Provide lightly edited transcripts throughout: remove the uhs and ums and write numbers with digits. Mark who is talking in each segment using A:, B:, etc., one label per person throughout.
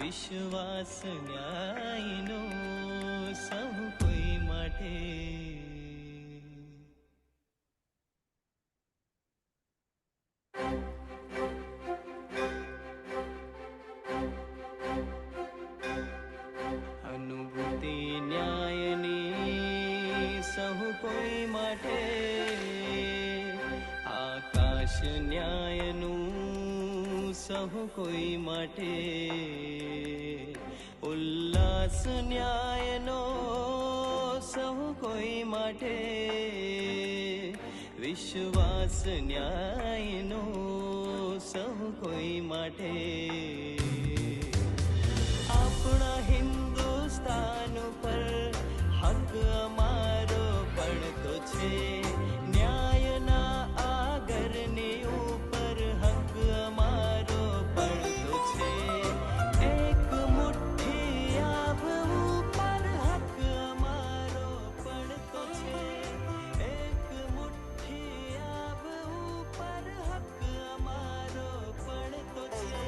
A: વિશ્વાસ ન્યાયનો સૌ કોઈ માટે. અનુભૂતિ ન્યાયની સૌ કોઈ માટે. આકાશ ન્યાયનું સહુ કોઈ માટે. ઉલ્લાસ ન્યાયનો સહુ કોઈ માટે. વિશ્વાસ ન્યાયનો સહુ કોઈ માટે. આપણા હિન્દુસ્તાન પર હક અમારો પડતો છે. ન્યાયના આગરની ઉપર હક અમારો પડતો છે. એક મુઠ્ઠી આભ ઉપર હક અમારો પડતો છે. એક મુઠ્ઠી આભ ઉપર હક અમારો પડતો છે.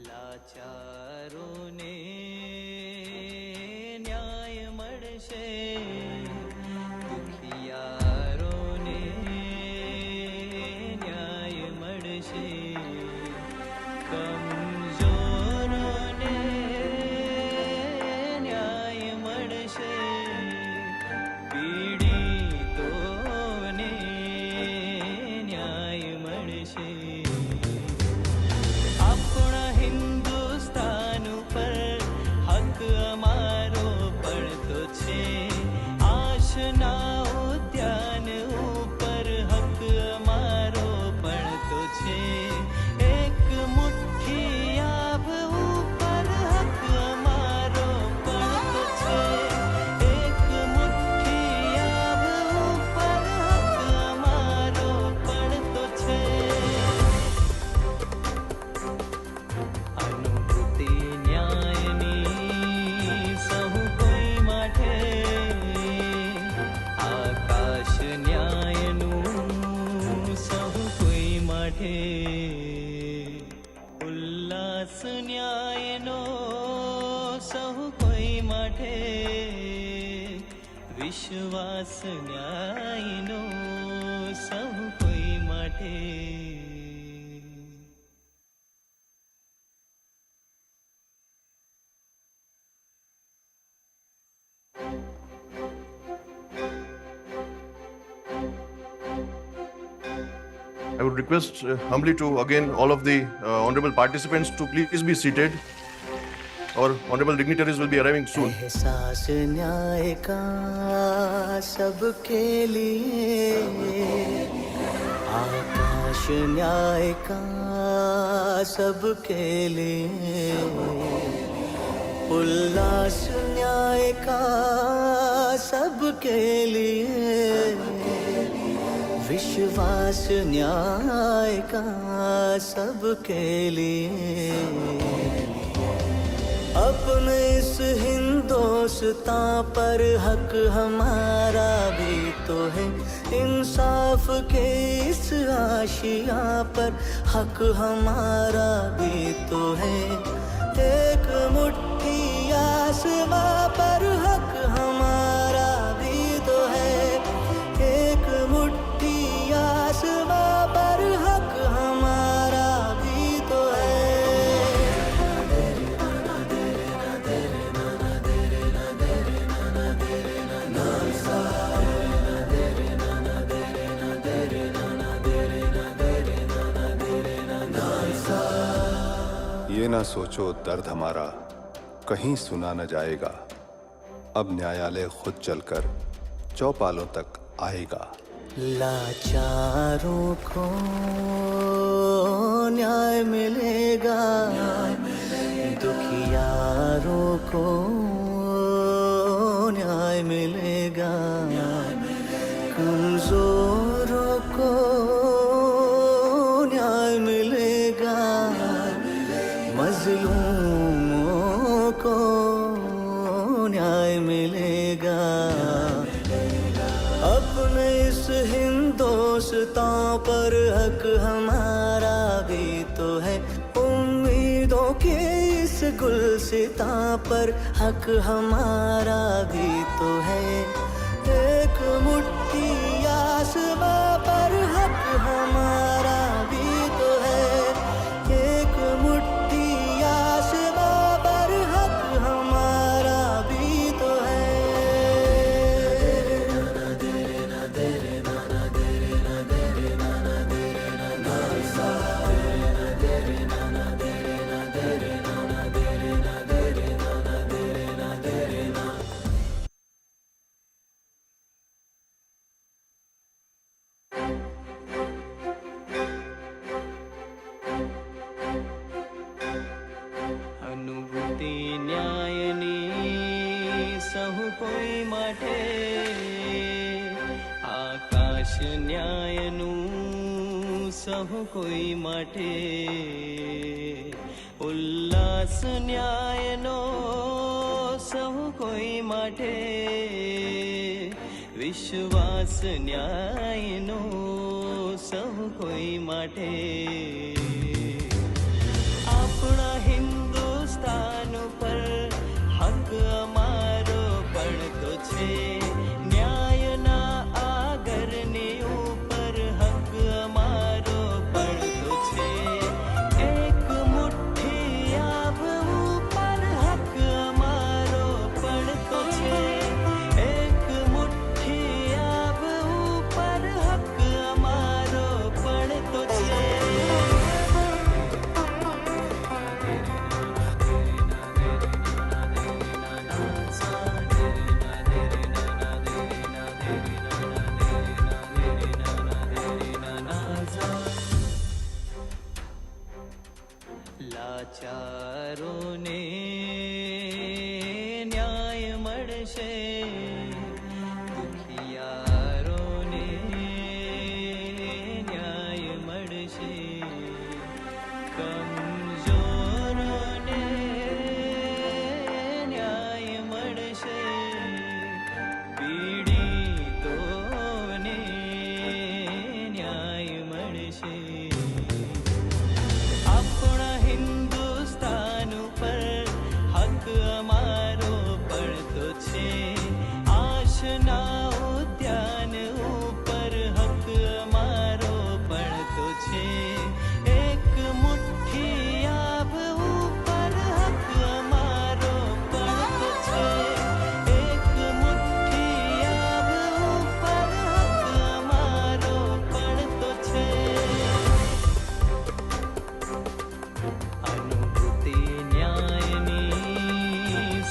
A: લાચારોને ન્યાય મળશે. દુખિયારોને ન્યાય મળશે. કમજોરોને ન્યાય મળશે. પીડિતોને ન્યાય મળશે. આપણા હિન્દુસ્તાન પર હક અમારો પડતો છે. આશના ઉદ્યાન ઉપર હક અમારો પડતો છે. એક મુઠ્ઠી આભ ઉપર હક અમારો પડતો છે. એક મુઠ્ઠી આભ ઉપર હક અમારો પડતો છે. અનુભૂતિ ન્યાયની સહુ કોઈ માટે. આકાશ ન્યાયનું સહુ કોઈ માટે. ઉલ્લાસ ન્યાયનો સહુ કોઈ માટે. વિશ્વાસ ન્યાયનો સહુ કોઈ માટે.
B: I would request humbly to again all of the honorable participants to please be seated. Our honorable dignitaries will be arriving soon.
A: एहसास न्याय का सबके लिए. आकाश न्याय का सबके लिए. उल्लास न्याय का सबके लिए. विश्वास न्याय का सबके लिए. अपने इस हिंदुस्तान पर हक हमारा भी तो है. इंसाफ के इस आशिया पर हक हमारा भी तो है. एक मुट्ठी आसमां पर हक हमारा भी तो है. एक मुट्ठी आसमां पर हक हमारा भी तो है.
C: ये ना सोचो दर्द हमारा कहीं सुना न जाएगा. अब न्यायालय खुद चलकर चौपालों तक आएगा.
A: लाचारों को न्याय मिलेगा. दुखियारों को न्याय मिलेगा. कमजोरों को न्याय मिलेगा. पर हक हमारा भी तो है, उम्मीदों के इस गुलसिता पर हक हमारा भी तो है। एक मुट्ठी आसमां पर हक हमारा भी तो है, एक मुट्ठी आसमां पर हक हमारा भी तो है।
D: અનુભૂતિ ન્યાયની સહુ કોઈ માટે, આકાશ ન્યાયનું સહુ કોઈ માટે, ઉલ્લાસ ન્યાયનો સહુ કોઈ માટે, વિશ્વાસ ન્યાયનો સહુ કોઈ માટે। આપણા હિન્દુસ્તાન પર હક અમારો પડતો છે, ન્યાયના આગરની ઉપર હક અમારો પડતો છે। એક મુઠ્ઠી આભ ઉપર હક અમારો પડતો છે, એક મુઠ્ઠી આભ ઉપર હક અમારો પડતો છે। લાચારોને ન્યાય મળશે, દુખિયારોને ન્યાય મળશે, કમજોરોને ન્યાય મળશે, પીડિતોને ન્યાય મળશે। આપણા હિન્દુસ્તાન પર હક અમારો પડતો છે, આશના ઉદ્યાન ઉપર હક અમારો પડતો છે, એક મુઠ્ઠી આભ ઉપર હક અમારો પડતો છે, એક મુઠ્ઠી આભ ઉપર હક અમારો પડતો છે। અનુભૂતિ ન્યાયની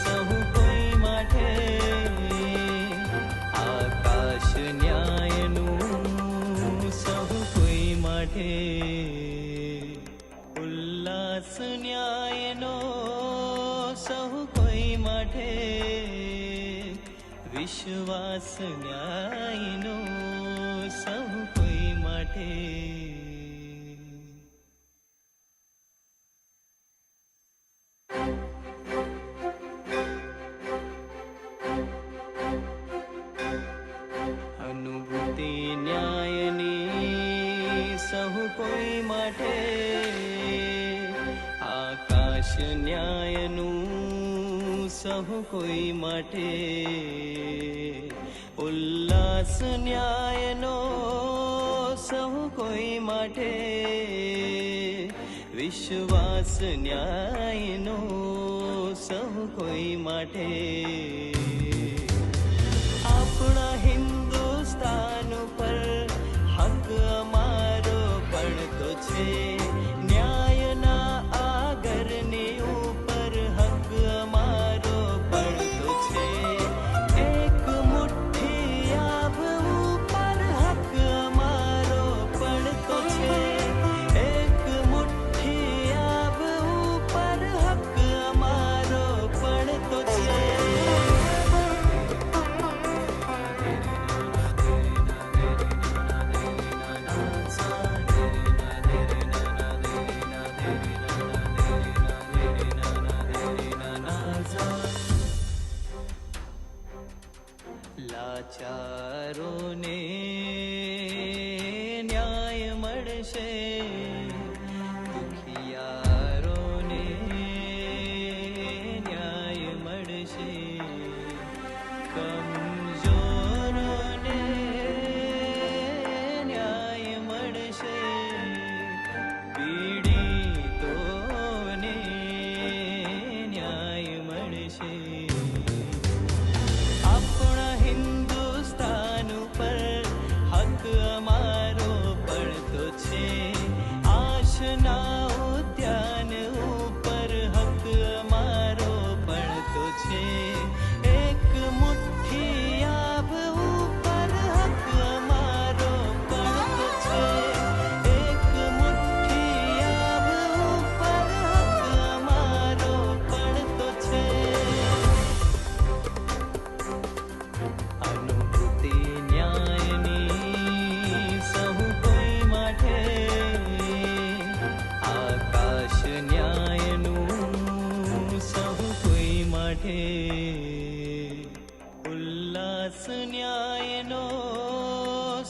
D: સહુ કોઈ માટે, આકાશ ન્યાયનું સહુ કોઈ માટે, ઉલ્લાસ ન્યાયનો સહુ કોઈ માટે, વિશ્વાસ ન્યાયનો સહુ કોઈ માટે। અનુભૂતિ ન્યાયની સહુ કોઈ માટે, આકાશ ન્યાયનું સહુ કોઈ માટે, ઉલ્લાસ ન્યાયનો સહુ કોઈ માટે, વિશ્વાસ ન્યાયનો સહુ કોઈ માટે। આપણા હિન્દુસ્તાન પર હક અમારો પડતો છે, ન્યાયના આગરની ઉપર હક અમારો પડતો છે, એક મુઠ્ઠી આભ ઉપર હક અમારો પડતો છે, એક મુઠ્ઠી આભ ઉપર હક અમારો પડતો છે। મળશે દુખિયારોને ન્યાય મળશે કમજોરોને ન્યાય મળશે પીડિતોને ન્યાય મળશે આપણા હિન્દુસ્તાન ઉપર હક અમારો પડતો છે આશના ઉદ્યાન ઉપર હક અમારો પડતો છે એક મુઠ્ઠી આભ ઉપર હક અમારો પડતો છે એક મુઠ્ઠી આભ ઉપર હક અમારો પડતો છે અનુભૂતિ ન્યાયની સહુ કોઈ માટે આકાશ ન્યાયનું સહુ કોઈ માટે ઉલ્લાસ ન્યાયનો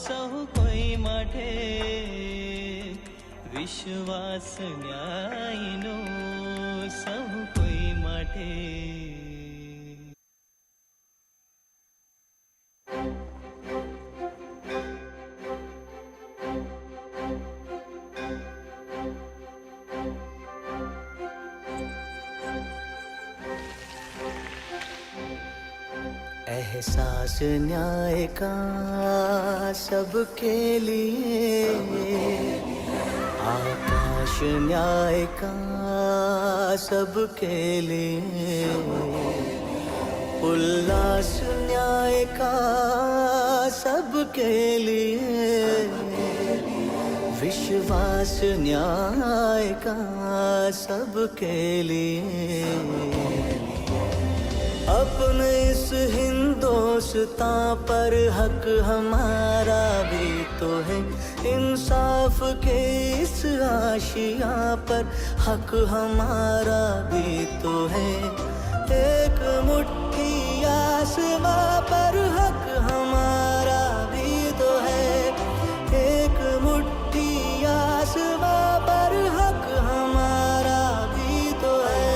D: સહુ કોઈ માટે વિશ્વાસ ન્યાયનો સહુ કોઈ માટે
A: एहसास न्याय का सबके लिए आकाश न्याय का सबके लिए उल्लास न्याय का सबके लिए विश्वास न्याय का सबके लिए अपने इस हिंदुस्तान पर हक हमारा भी तो है इंसाफ के इस आशिया पर हक हमारा भी तो है एक मुट्ठी आसमां पर हक हमारा भी तो है एक मुट्ठी आसमां पर हक हमारा भी तो है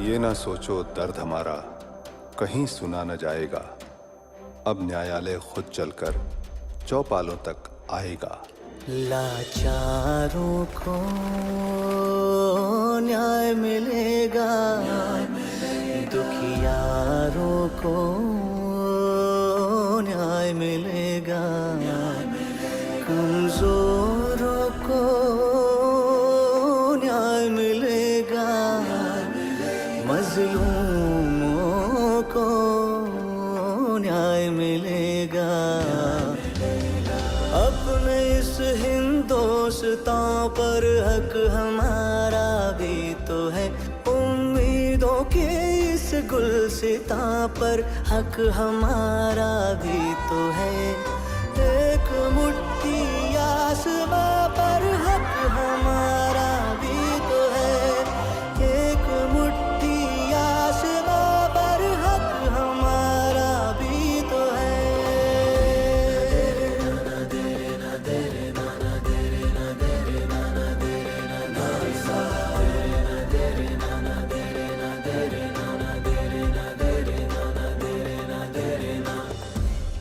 C: ये ना सोचो दर्द हमारा कहीं सुना न जाएगा अब न्यायालय खुद चलकर चौपालों तक आएगा
A: लाचारों को न्याय मिलेगा दुखियारों को न्याय मिलेगा कमजोरों को न्याय मिलेगा मजलूमों को न्याय मिलेगा अपने इस हिंदुस्तान पर हक हमारा भी तो है उम्मीदों के इस गुलसितां पर हक हमारा भी तो है एक मुट्ठी आसमां पर हक हमारा भी तो है एक मुट्ठी आसमां पर हक हमारा भी तो है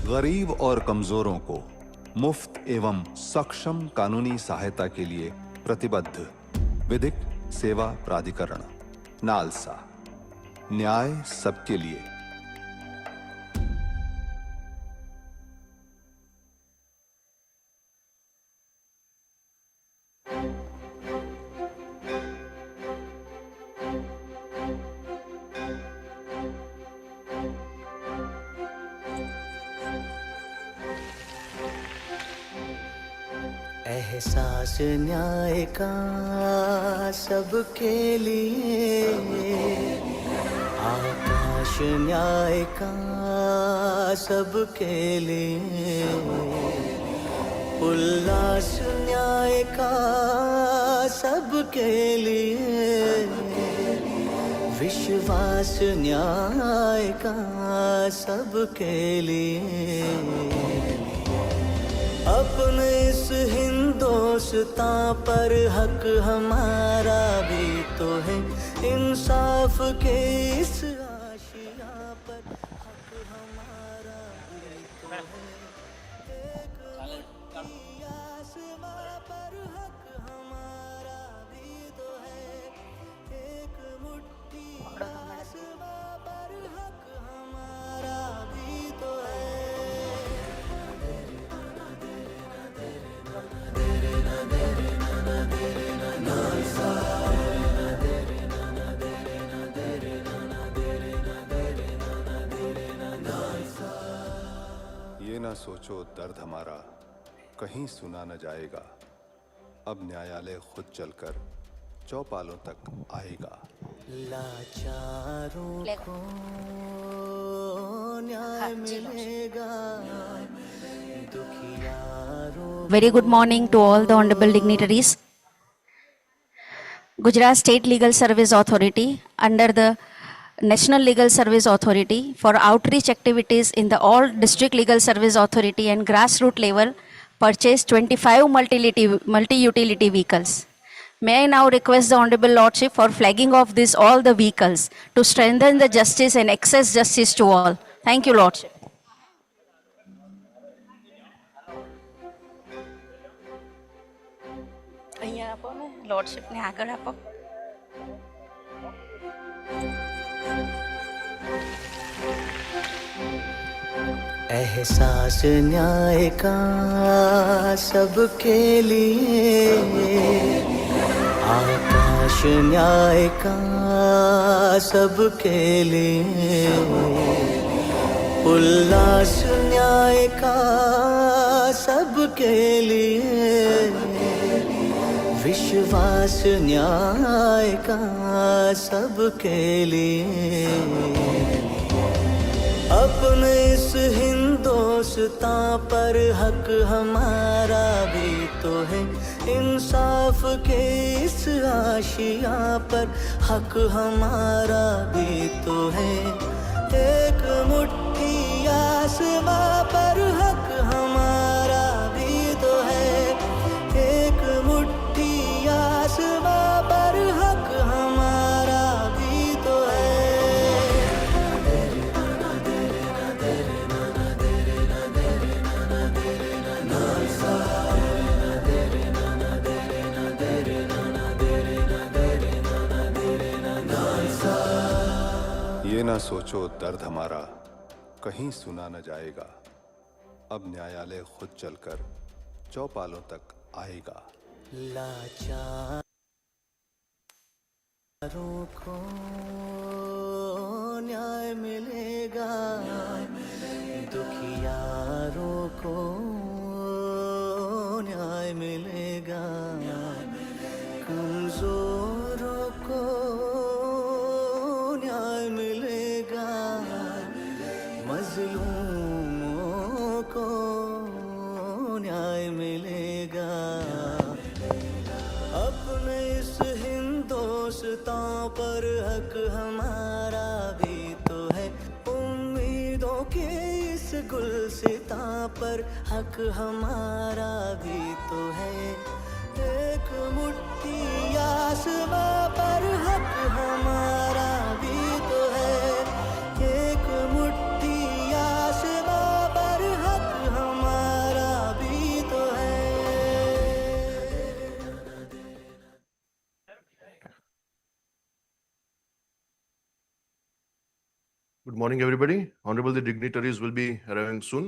C: गरीब और कमजोरों को मुफ्त एवं सक्षम कानूनी सहायता के लिए प्रतिबद्ध विधिक सेवा प्राधिकरण नालसा न्याय सबके लिए
A: एहसास न्याय का सबके लिए आकाश न्याय का सबके लिए उल्लास न्याय का सबके लिए, विश्वास न्याय का सबके लिए। अपने इस हिंदुस्तान पर हक हमारा भी तो है, इंसाफ के इस आशिया पर हक हमारा भी तो है। एक मुट्ठी आसमां पर हक हमारा भी तो है, एक मुट्ठी आसमां पर हक हमारा भी तो है।
C: ये ना सोचो दर्द हमारा कहीं सुना न जाएगा, अब न्यायालय खुद चलकर चौपालों तक आएगा।
A: लाचारों को न्याय मिलेगा, दुखियारों।
E: Very good morning to all the honorable dignitaries. Gujarat State Legal Service Authority under the National Legal Service Authority for outreach activities in the all district legal service authority and grassroots level purchased 25 multi-utility vehicles. May I now request the Honorable Lordship for flagging of this all the vehicles to strengthen the justice and access justice to all. Thank you, Lordship. અહીંયા આપો ને લોર્ડશિપને આગળ આપો.
A: एहसास न्याय का सबके लिए, आकाश न्याय का सबके लिए, उल्लास न्याय का सबके लिए, विश्वास न्याय का सबके लिए। अपने इस हिंदुस्तान पर हक हमारा भी तो है, इंसाफ के इस आशिया पर हक हमारा भी तो है। एक मुट्ठी आसमां पर हक हमारा भी तो है, एक मुट्ठी आसमां पर हक हमारा भी तो है।
C: ये ना सोचो दर्द हमारा कहीं सुना न जाएगा, अब न्यायालय खुद चलकर चौपालों तक आएगा।
A: लाचारों को न्याय मिलेगा, दुखियारों को न्याय मिलेगा, कमजोरों को न्याय मिलेगा, मजलूमों को न्याय मिलेगा। अपने इस हिंदुस्तान पर हक हमारा भी तो है, उम्मीदों के इस गुलसितां पर हक हमारा भी तो है। एक मुट्ठी आसमां पर हक हमारा भी तो है, एक मुट्ठी आसमां पर हक हमारा भी तो है।
B: Good morning, everybody. Honorable dignitaries will be arriving soon.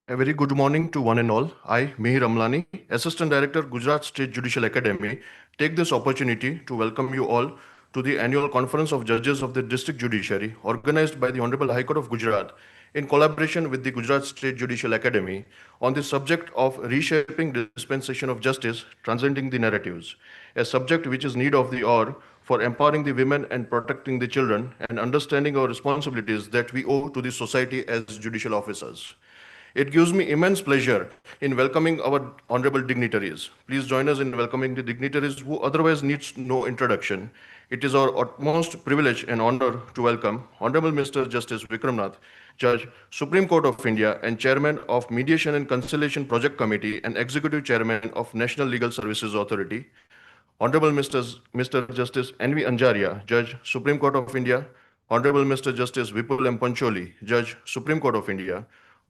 B: A very good morning to one and all. I, Mihir Amlani, Assistant Director, Gujarat State Judicial Academy, take this opportunity to welcome you all to the annual Conference of Judges of the District Judiciary, organized by the Honorable High Court of Gujarat in collaboration with the Gujarat State Judicial Academy on the subject of reshaping dispensation of justice, transcending the narratives, a subject which is need of the hour for empowering the women and protecting the children and understanding our responsibilities that we owe to the society as judicial officers. It gives me immense pleasure in welcoming our honorable dignitaries. Please join us in welcoming the dignitaries who otherwise needs no introduction. It is our utmost privilege and honor to welcome Honorable Mr. Justice Vikramnath, Judge, Supreme Court of India and Chairman of Mediation and Conciliation Project Committee and Executive Chairman of National Legal Services Authority, Honorable Mr. Justice N.V. Anjaria, Judge, Supreme Court of India, Honorable Mr. Justice Vipul M. Pancholi, Judge, Supreme Court of India,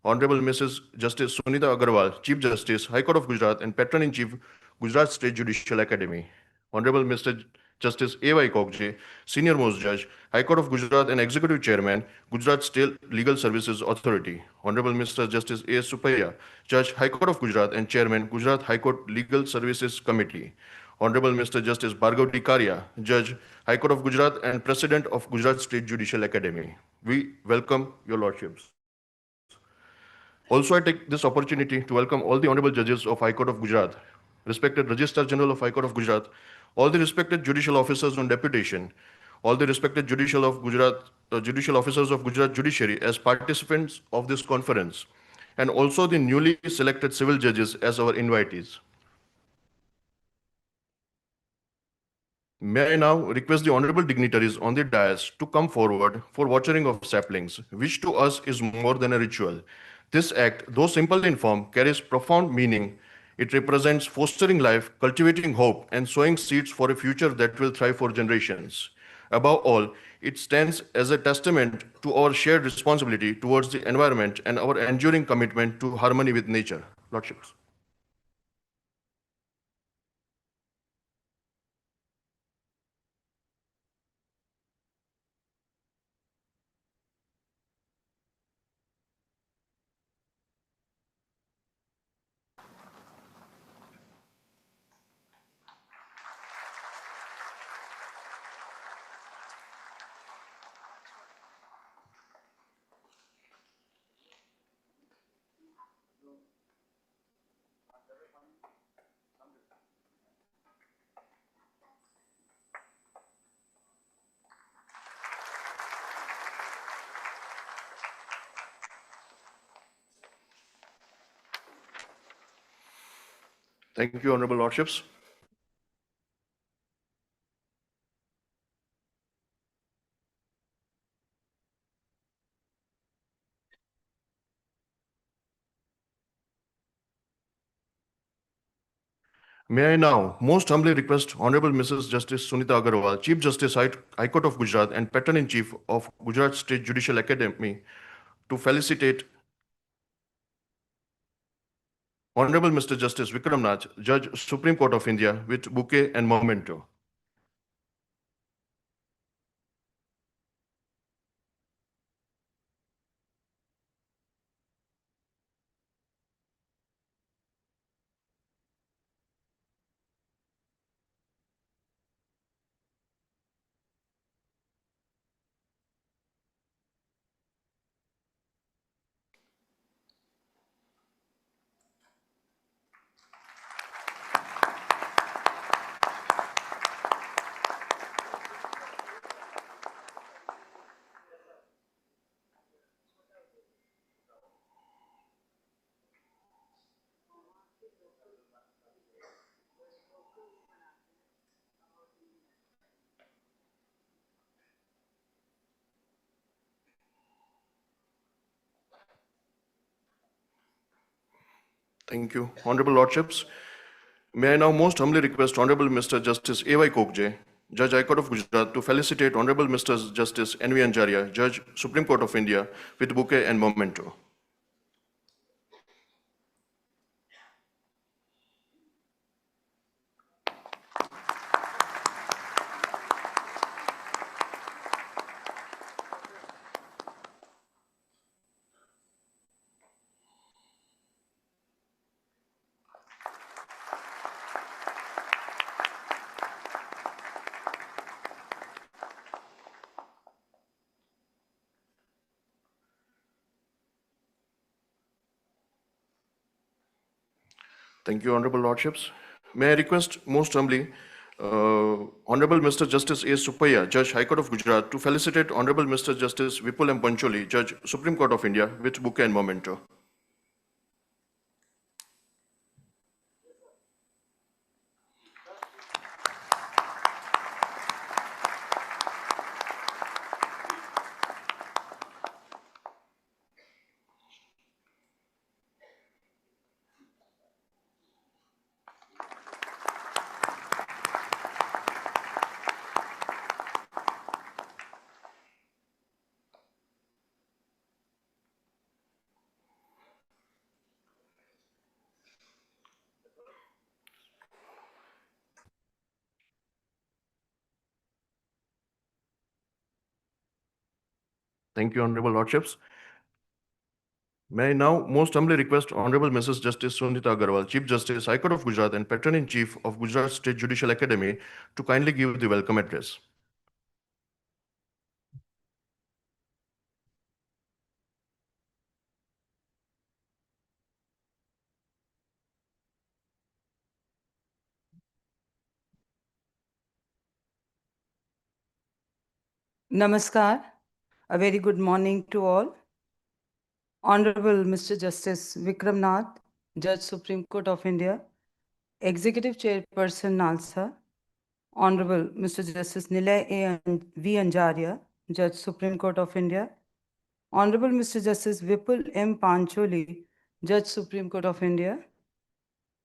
B: Honorable Mrs. Justice Sunita Agarwal, Chief Justice, High Court of Gujarat and Patron-in-Chief, Gujarat State Judicial Academy, Honorable Mr. Justice A.Y. Kokje, Senior Most Judge, High Court of Gujarat and Executive Chairman, Gujarat State Legal Services Authority, Honorable Mr. Justice A.S. Supaya, Judge, High Court of Gujarat and Chairman, Gujarat High Court Legal Services Committee, Honorable Mr. Justice Bhargav Dikaria, Judge, High Court of Gujarat and President of Gujarat State Judicial Academy. We welcome your lordships. Also, I take this opportunity to welcome all the honorable judges of High Court of Gujarat, respected Registrar General of High Court of Gujarat, all the respected judicial officers on deputation, all the respected judicial officers of Gujarat Judiciary as participants of this conference, and also the newly selected civil judges as our invitees. May I now request the honorable dignitaries on the dais to come forward for watering of saplings, which to us is more than a ritual. This act, though simple in form, carries profound meaning. It represents fostering life, cultivating hope, and sowing seeds for a future that will thrive for generations. Above all, it stands as a testament to our shared responsibility towards the environment and our enduring commitment to harmony with nature. Lordships. Thank you, honorable lordships. May I now most humbly request Honorable Mrs. Justice Sunita Agarwal, Chief Justice, High Court of Gujarat and Patron-in-Chief of Gujarat State Judicial Academy, to felicitate Honorable Mr. Justice Vikramnath, Judge, Supreme Court of India, with bouquet and memento. Thank you. Honorable Lordships, may I now most humbly request Honorable Mr. Justice A.Y. Kokje, Judge, High Court of Gujarat, to felicitate Honorable Mr. Justice N.V. Anjaria, Judge, Supreme Court of India, with bouquet and memento. Thank you, Honorable Lordships. May I request most humbly Honorable Mr. Justice A. Suppaiah, Judge High Court of Gujarat, to felicitate Honorable Mr. Justice Vipul M. Pancholi, Judge Supreme Court of India, with bouquet and memento. Thank you, Honorable Lordships. May I now most humbly request Honorable Mrs. Justice Sunita Agarwal, Chief Justice, High Court of Gujarat and Patron-in-Chief of Gujarat State Judicial Academy, to kindly give the welcome address.
F: Namaskar. A very good morning to all. Honorable Mr. Justice Vikram Nath, Judge Supreme Court of India, Executive Chairperson NALSA, Honorable Mr. Justice Nilay V. Anjaria, Judge Supreme Court of India, Honorable Mr. Justice Vipul M. Pancholi, Judge Supreme Court of India,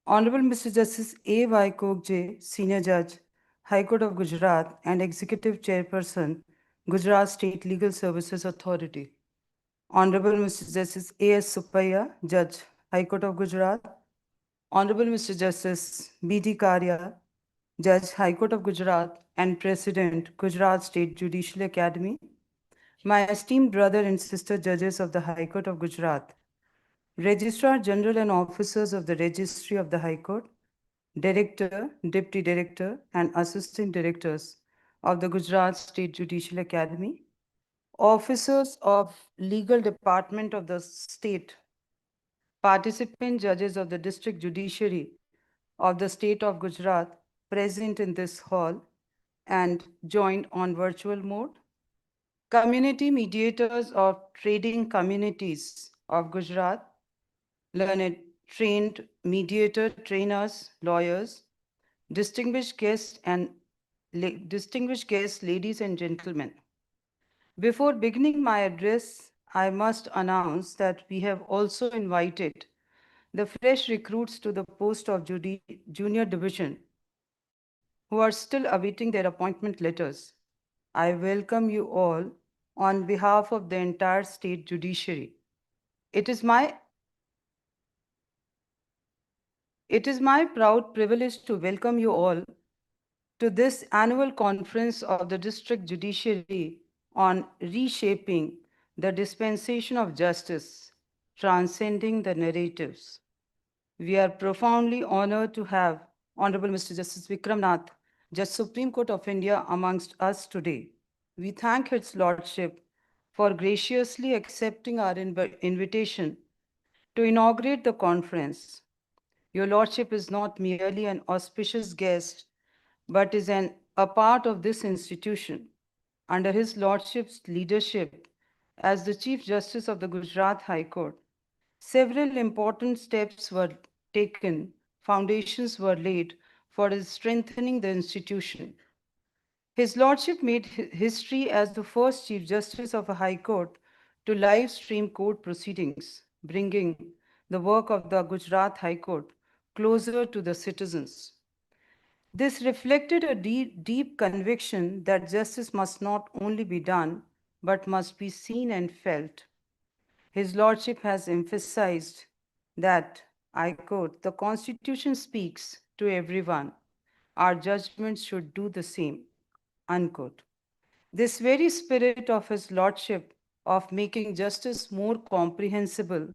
F: Honorable Mr. Justice A. Y. Kokje, Senior Judge, High Court of Gujarat and Executive Chairperson, Gujarat State Legal Services Authority. Honorable Mr. Justice A.S. Suppaiah, Judge, High Court of Gujarat. Honorable Mr. Justice B.D. Karya, Judge, High Court of Gujarat and President, Gujarat State Judicial Academy. My esteemed brother and sister judges of the High Court of Gujarat, Registrar General and officers of the Registry of the High Court, Director, Deputy Director and Assistant Directors of the Gujarat State Judicial Academy, officers of Legal Department of the State, participant judges of the District Judiciary of the State of Gujarat present in this hall and joined on virtual mode, community mediators of trading communities of Gujarat, learned trained mediator trainers, lawyers, distinguished guests, ladies and gentlemen. Before beginning my address, I must announce that we have also invited the fresh recruits to the post of Junior Division who are still awaiting their appointment letters. I welcome you all on behalf of the entire state judiciary. It is my proud privilege to welcome you all to this annual conference of the District Judiciary on reshaping the dispensation of justice, transcending the narratives. We are profoundly honored to have Honorable Mr. Justice Vikram Nath, Judge Supreme Court of India amongst us today. We thank His Lordship for graciously accepting our invitation to inaugurate the conference. Your Lordship is not merely an auspicious guest, but is a part of this institution. Under His Lordship's leadership as the Chief Justice of the Gujarat High Court, several important steps were taken, foundations were laid for strengthening the institution. His Lordship made history as the first Chief Justice of a High Court to live stream court proceedings, bringing the work of the Gujarat High Court closer to the citizens. This reflected a deep conviction that justice must not only be done, but must be seen and felt. His Lordship has emphasized that, I quote, "The Constitution speaks to everyone. Our judgments should do the same," unquote. This very spirit of His Lordship of making justice more comprehensible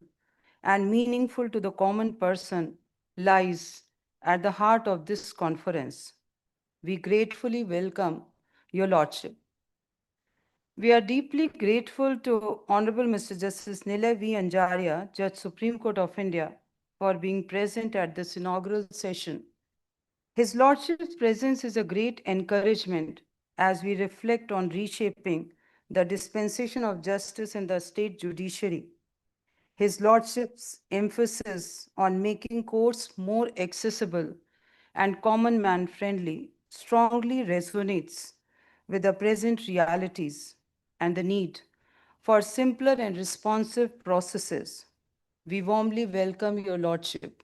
F: and meaningful to the common person lies at the heart of this conference. We gratefully welcome Your Lordship. We are deeply grateful to Honorable Mr. Justice Nilay V. Anjaria, Judge Supreme Court of India, for being present at this inaugural session. His Lordship's presence is a great encouragement as we reflect on reshaping the dispensation of justice in the state judiciary. His Lordship's emphasis on making courts more accessible and common man friendly strongly resonates with the present realities and the need for simpler and responsive processes. We warmly welcome Your Lordship.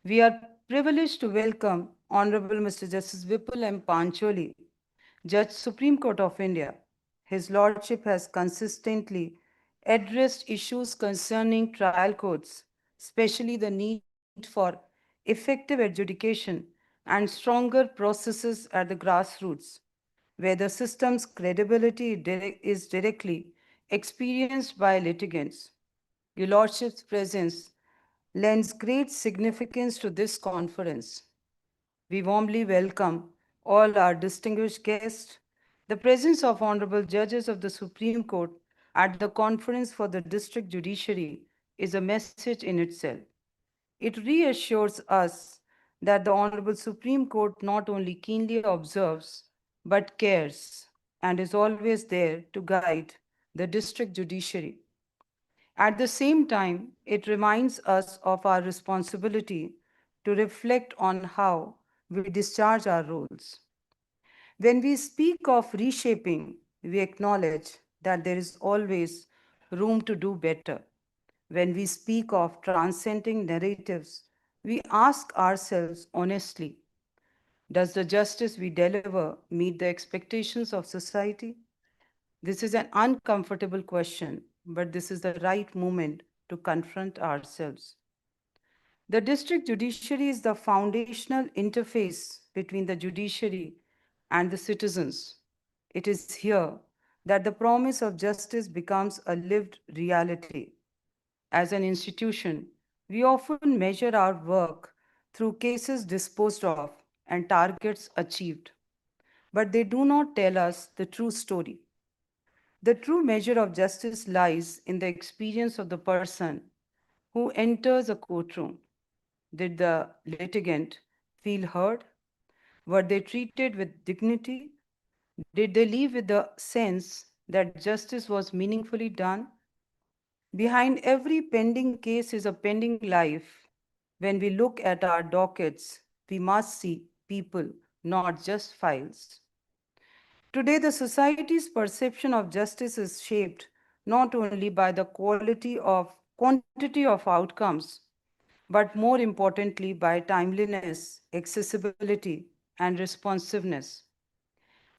F: We are privileged to welcome Honorable Mr. Justice Vipul M. Pancholi, Judge Supreme Court of India. His Lordship has consistently addressed issues concerning trial courts, especially the need for effective adjudication and stronger processes at the grassroots, where the system's credibility is directly experienced by litigants. Your Lordship's presence lends great significance to this conference. We warmly welcome all our distinguished guests. The presence of honorable judges of the Supreme Court at the conference for the district judiciary is a message in itself. It reassures us that the Honorable Supreme Court not only keenly observes but cares and is always there to guide the district judiciary. At the same time, it reminds us of our responsibility to reflect on how we discharge our roles. When we speak of reshaping, we acknowledge that there is always room to do better. When we speak of transcending narratives, we ask ourselves honestly, does the justice we deliver meet the expectations of society? This is an uncomfortable question, but this is the right moment to confront ourselves. The district judiciary is the foundational interface between the judiciary and the citizens. It is here that the promise of justice becomes a lived reality. As an institution, we often measure our work through cases disposed of and targets achieved, but they do not tell us the true story. The true measure of justice lies in the experience of the person who enters a courtroom. Did the litigant feel heard? Were they treated with dignity? Did they leave with the sense that justice was meaningfully done? Behind every pending case is a pending life. When we look at our dockets, we must see people, not just files. Today, the society's perception of justice is shaped not only by the quantity of outcomes, but more importantly by timeliness, accessibility, and responsiveness.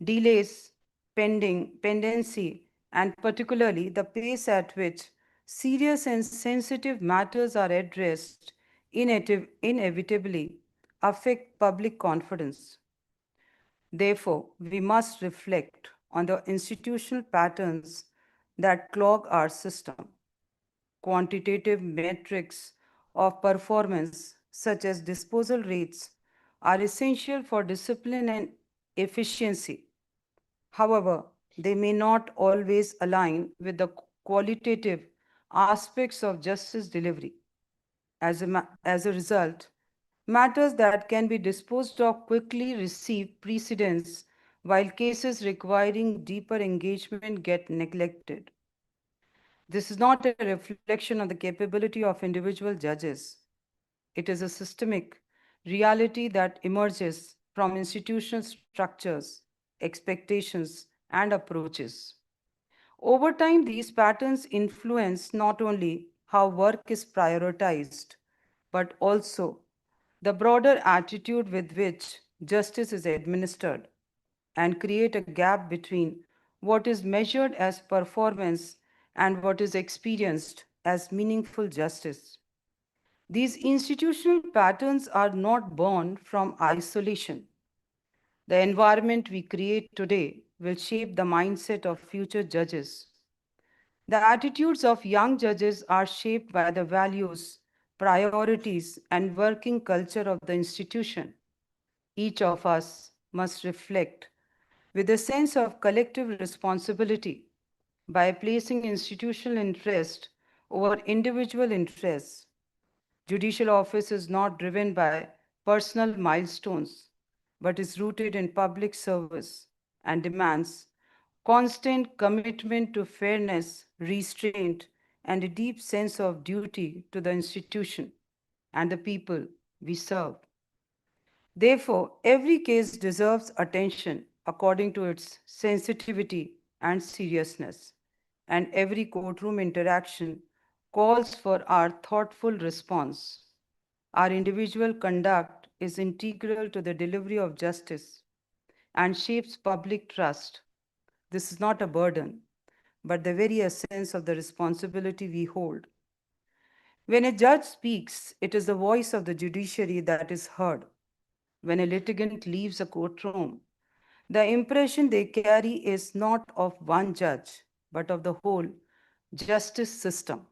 F: Delays, pendency, and particularly the pace at which serious and sensitive matters are addressed inevitably affect public confidence. Therefore, we must reflect on the institutional patterns that clog our system. Quantitative metrics of performance, such as disposal rates, are essential for discipline and efficiency. However, they may not always align with the qualitative aspects of justice delivery. As a result, matters that can be disposed of quickly receive precedence, while cases requiring deeper engagement get neglected. This is not a reflection of the capability of individual judges. It is a systemic reality that emerges from institutional structures, expectations, and approaches. Over time, these patterns influence not only how work is prioritized, but also the broader attitude with which justice is administered and create a gap between what is measured as performance and what is experienced as meaningful justice. These institutional patterns are not born from isolation. The environment we create today will shape the mindset of future judges. The attitudes of young judges are shaped by the values, priorities, and working culture of the institution. Each of us must reflect with a sense of collective responsibility by placing institutional interest over individual interests. Judicial office is not driven by personal milestones, but is rooted in public service and demands constant commitment to fairness, restraint, and a deep sense of duty to the institution and the people we serve. Therefore, every case deserves attention according to its sensitivity and seriousness, and every courtroom interaction calls for our thoughtful response. Our individual conduct is integral to the delivery of justice and shapes public trust. This is not a burden, but the very essence of the responsibility we hold. When a judge speaks, it is the voice of the judiciary that is heard. When a litigant leaves a courtroom, the impression they carry is not of one judge, but of the whole justice system.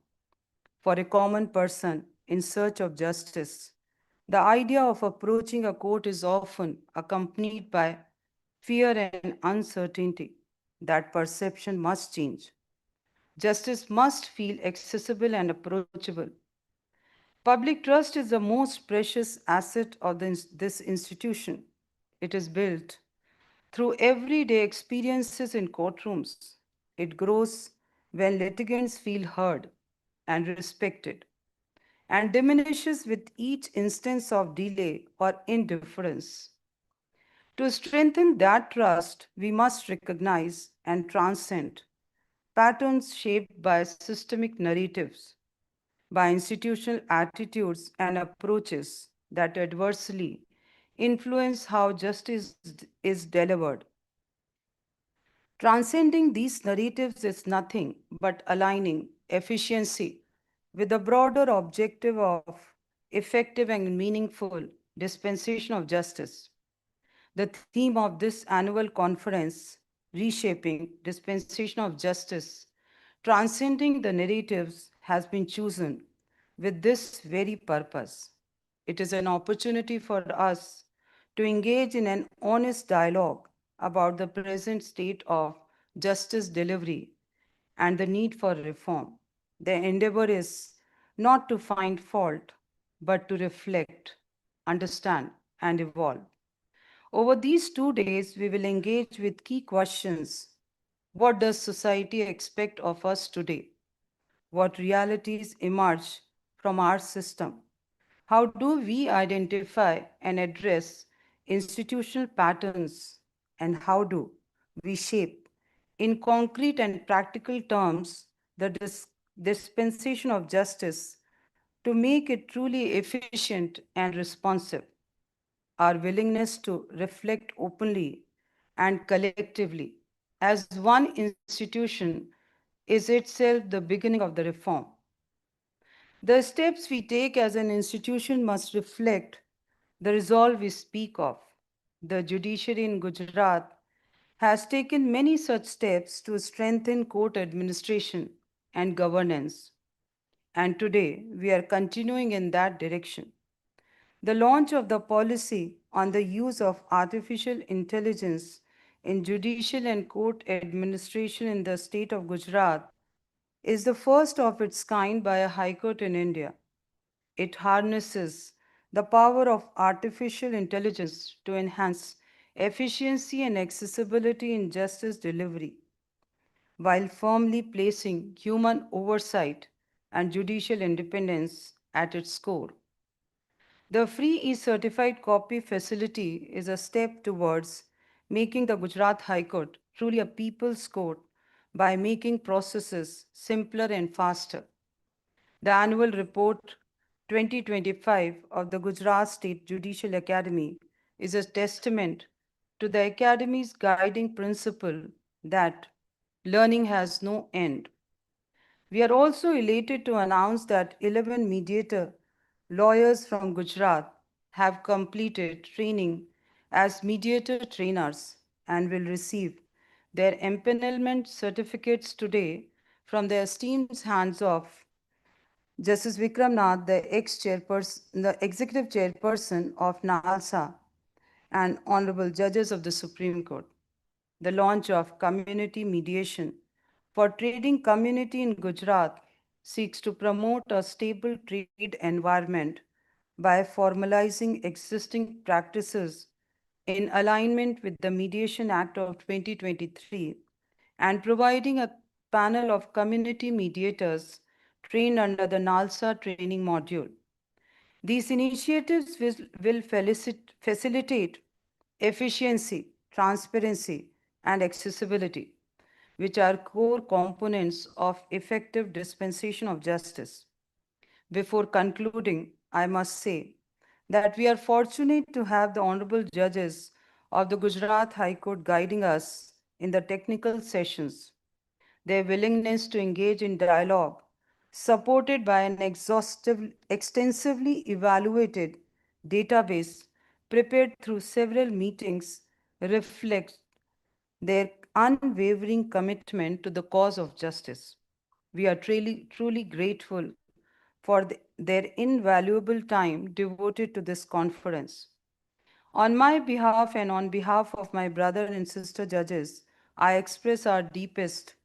F: For a common person in search of justice, the idea of approaching a court is often accompanied by fear and uncertainty. That perception must change. Justice must feel accessible and approachable. Public trust is the most precious asset of this institution. It is built through everyday experiences in courtrooms. It grows when litigants feel heard and respected, and diminishes with each instance of delay or indifference. To strengthen that trust, we must recognize and transcend patterns shaped by systemic narratives, by institutional attitudes and approaches that adversely influence how justice is delivered. Transcending these narratives is nothing but aligning efficiency with the broader objective of effective and meaningful dispensation of justice. The theme of this annual conference, Reshaping Dispensation of Justice, Transcending the Narratives, has been chosen with this very purpose. It is an opportunity for us to engage in an honest dialogue about the present state of justice delivery and the need for reform. The endeavor is not to find fault, but to reflect, understand, and evolve. Over these 2 days, we will engage with key questions. What does society expect of us today? What realities emerge from our system? How do we identify and address institutional patterns? And how do we shape, in concrete and practical terms, the dispensation of justice to make it truly efficient and responsive? Our willingness to reflect openly and collectively as one institution is itself the beginning of the reform. The steps we take as an institution must reflect the resolve we speak of. The judiciary in Gujarat has taken many such steps to strengthen court administration and governance, and today we are continuing in that direction. The launch of the policy on the use of artificial intelligence in judicial and court administration in the state of Gujarat is the first of its kind by a high court in India. It harnesses the power of artificial intelligence to enhance efficiency and accessibility in justice delivery, while firmly placing human oversight and judicial independence at its core. The free e-certified copy facility is a step towards making the Gujarat High Court truly a people's court by making processes simpler and faster. The annual report 2025 of the Gujarat State Judicial Academy is a testament to the Academy's guiding principle that learning has no end. We are also elated to announce that 11 mediator lawyers from Gujarat have completed training as mediator trainers and will receive their empanelment certificates today from the esteemed hands of Justice Vikram Nath, the executive chairperson of NALSA, and honorable judges of the Supreme Court. The launch of community mediation for trading community in Gujarat seeks to promote a stable trade environment by formalizing existing practices in alignment with the Mediation Act of 2023 and providing a panel of community mediators trained under the NALSA training module. These initiatives will facilitate efficiency, transparency, and accessibility, which are core components of effective dispensation of justice. Before concluding, I must say that we are fortunate to have the honorable judges of the Gujarat High Court guiding us in the technical sessions. Their willingness to engage in dialogue, supported by an extensively evaluated database prepared through several meetings, reflects their unwavering commitment to the cause of justice. We are truly grateful for their invaluable time devoted to this conference. On my behalf and on behalf of my brother and sister judges, I express our deepest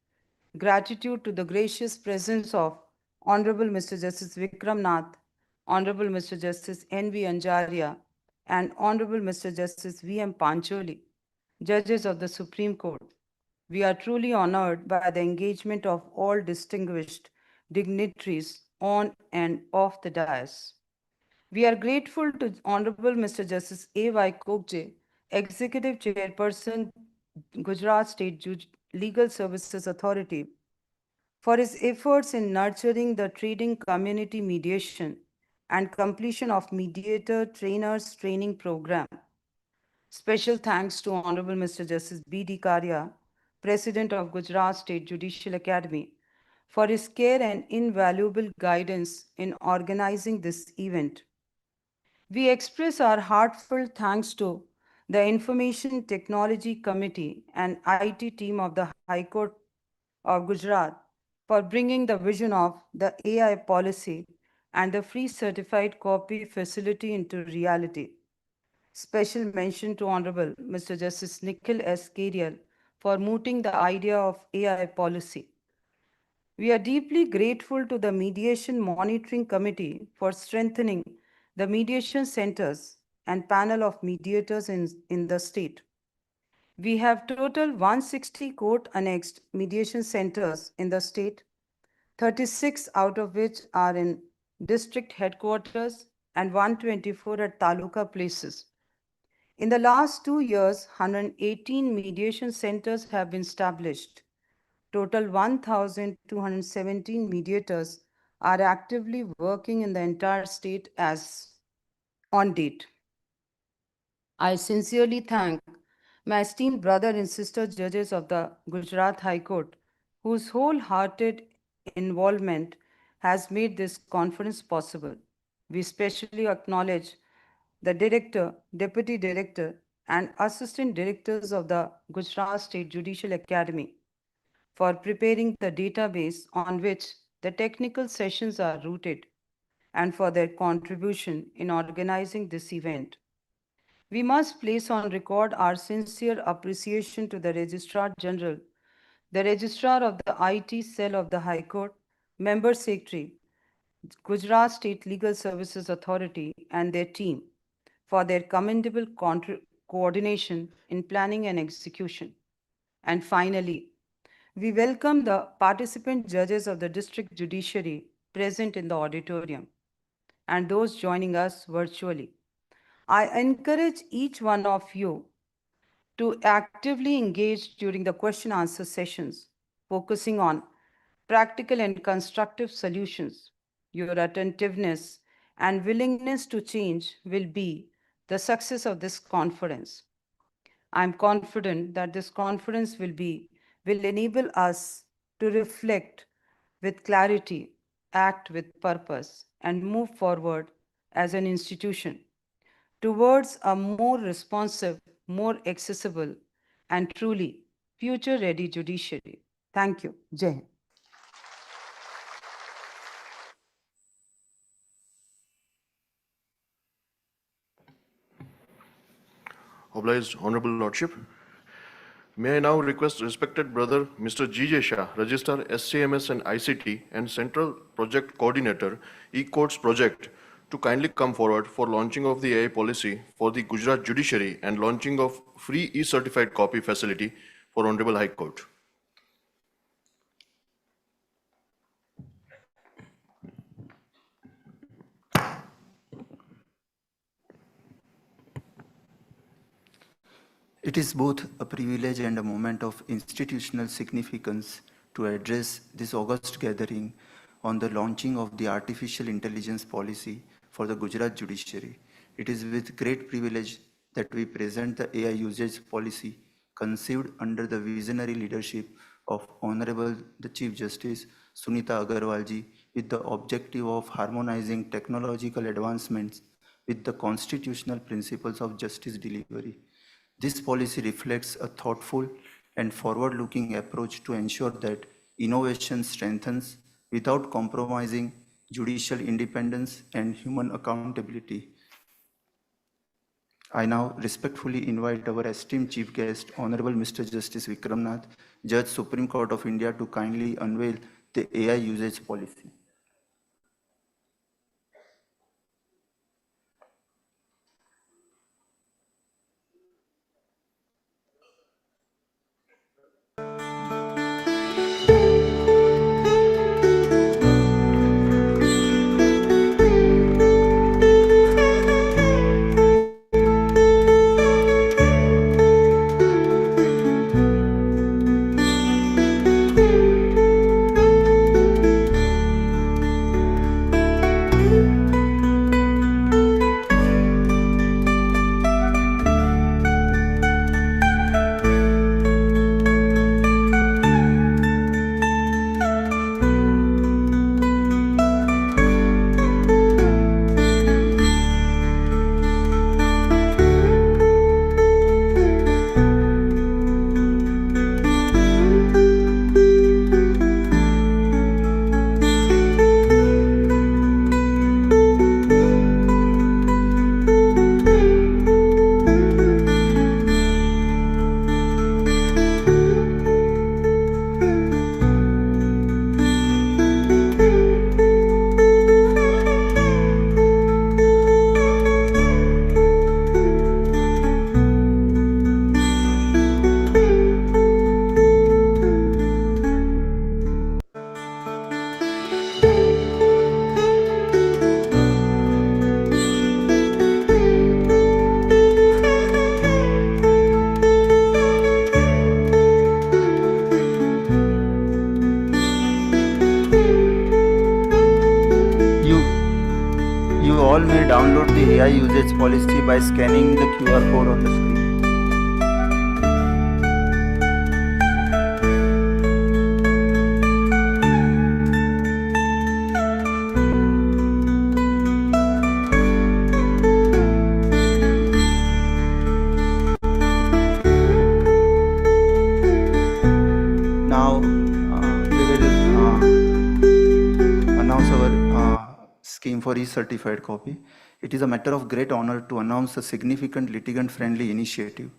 F: gratitude to the gracious presence of Honorable Mr. Justice Vikram Nath, Honorable Mr. Justice N.V. Anjaria, and Honorable Mr. Justice V.M. Pancholi, judges of the Supreme Court. We are truly honored by the engagement of all distinguished dignitaries on and off the dais. We are grateful to Honorable Mr. Justice A.Y. Kokje, Executive Chairperson, Gujarat State Legal Services Authority, for his efforts in nurturing the trading community mediation and completion of mediator trainers training program. Special thanks to Honorable Mr. Justice B.D. Karia, President of Gujarat State Judicial Academy, for his care and invaluable guidance in organizing this event. We express our heartfelt thanks to the Information Technology Committee and IT team of the High Court of Gujarat for bringing the vision of the AI policy and the free certified copy facility into reality. Special mention to Honorable Mr. Justice Nikhil S. Kerial for mooting the idea of AI policy. We are deeply grateful to the Mediation Monitoring Committee for strengthening the mediation centers and panel of mediators in the state. We have total 160 court-annexed mediation centers in the state, 36 out of which are in district headquarters and 124 at taluka places. In the last 2 years, 118 mediation centers have been established. Total 1,217 mediators are actively working in the entire state as on date. I sincerely thank my esteemed brother and sister judges of the Gujarat High Court, whose wholehearted involvement has made this conference possible. We especially acknowledge the director, deputy director, and assistant directors of the Gujarat State Judicial Academy for preparing the database on which the technical sessions are rooted and for their contribution in organizing this event. We must place on record our sincere appreciation to the Registrar General, the Registrar of the IT Cell of the High Court, Member Secretary, Gujarat State Legal Services Authority, and their team for their commendable coordination in planning and execution. And finally, we welcome the participant judges of the District Judiciary present in the auditorium and those joining us virtually. I encourage each one of you to actively engage during the question answer sessions, focusing on practical and constructive solutions. Your attentiveness and willingness to change will be the success of this conference. I'm confident that this conference will enable us to reflect with clarity, act with purpose, and move forward as an institution towards a more responsive, more accessible, and truly future-ready judiciary. Thank you. Jai Hind.
B: Obliged, Honorable Lordship. May I now request respected brother Mr. G.J. Shah, Registrar SCMS and ICT and Central Project Coordinator, E-Courts Project, to kindly come forward for launching of the AI policy for the Gujarat Judiciary and launching of free e-certified copy facility for Honorable High Court.
G: It is both a privilege and a moment of institutional significance to address this august gathering on the launching of the artificial intelligence policy for the Gujarat judiciary. It is with great privilege that we present the AI usage policy conceived under the visionary leadership of Honorable the Chief Justice Sunita Agarwalji with the objective of harmonizing technological advancements with the constitutional principles of justice delivery. This policy reflects a thoughtful and forward-looking approach to ensure that innovation strengthens without compromising judicial independence and human accountability. I now respectfully invite our esteemed Chief Guest, Honorable Mr. Justice Vikramnath, Judge Supreme Court of India, to kindly unveil the AI usage policy. You all may download the AI usage policy by scanning the QR code on the screen. Now, we will announce our scheme for e-certified copy. It is a matter of great honor to announce a significant litigant-friendly initiative,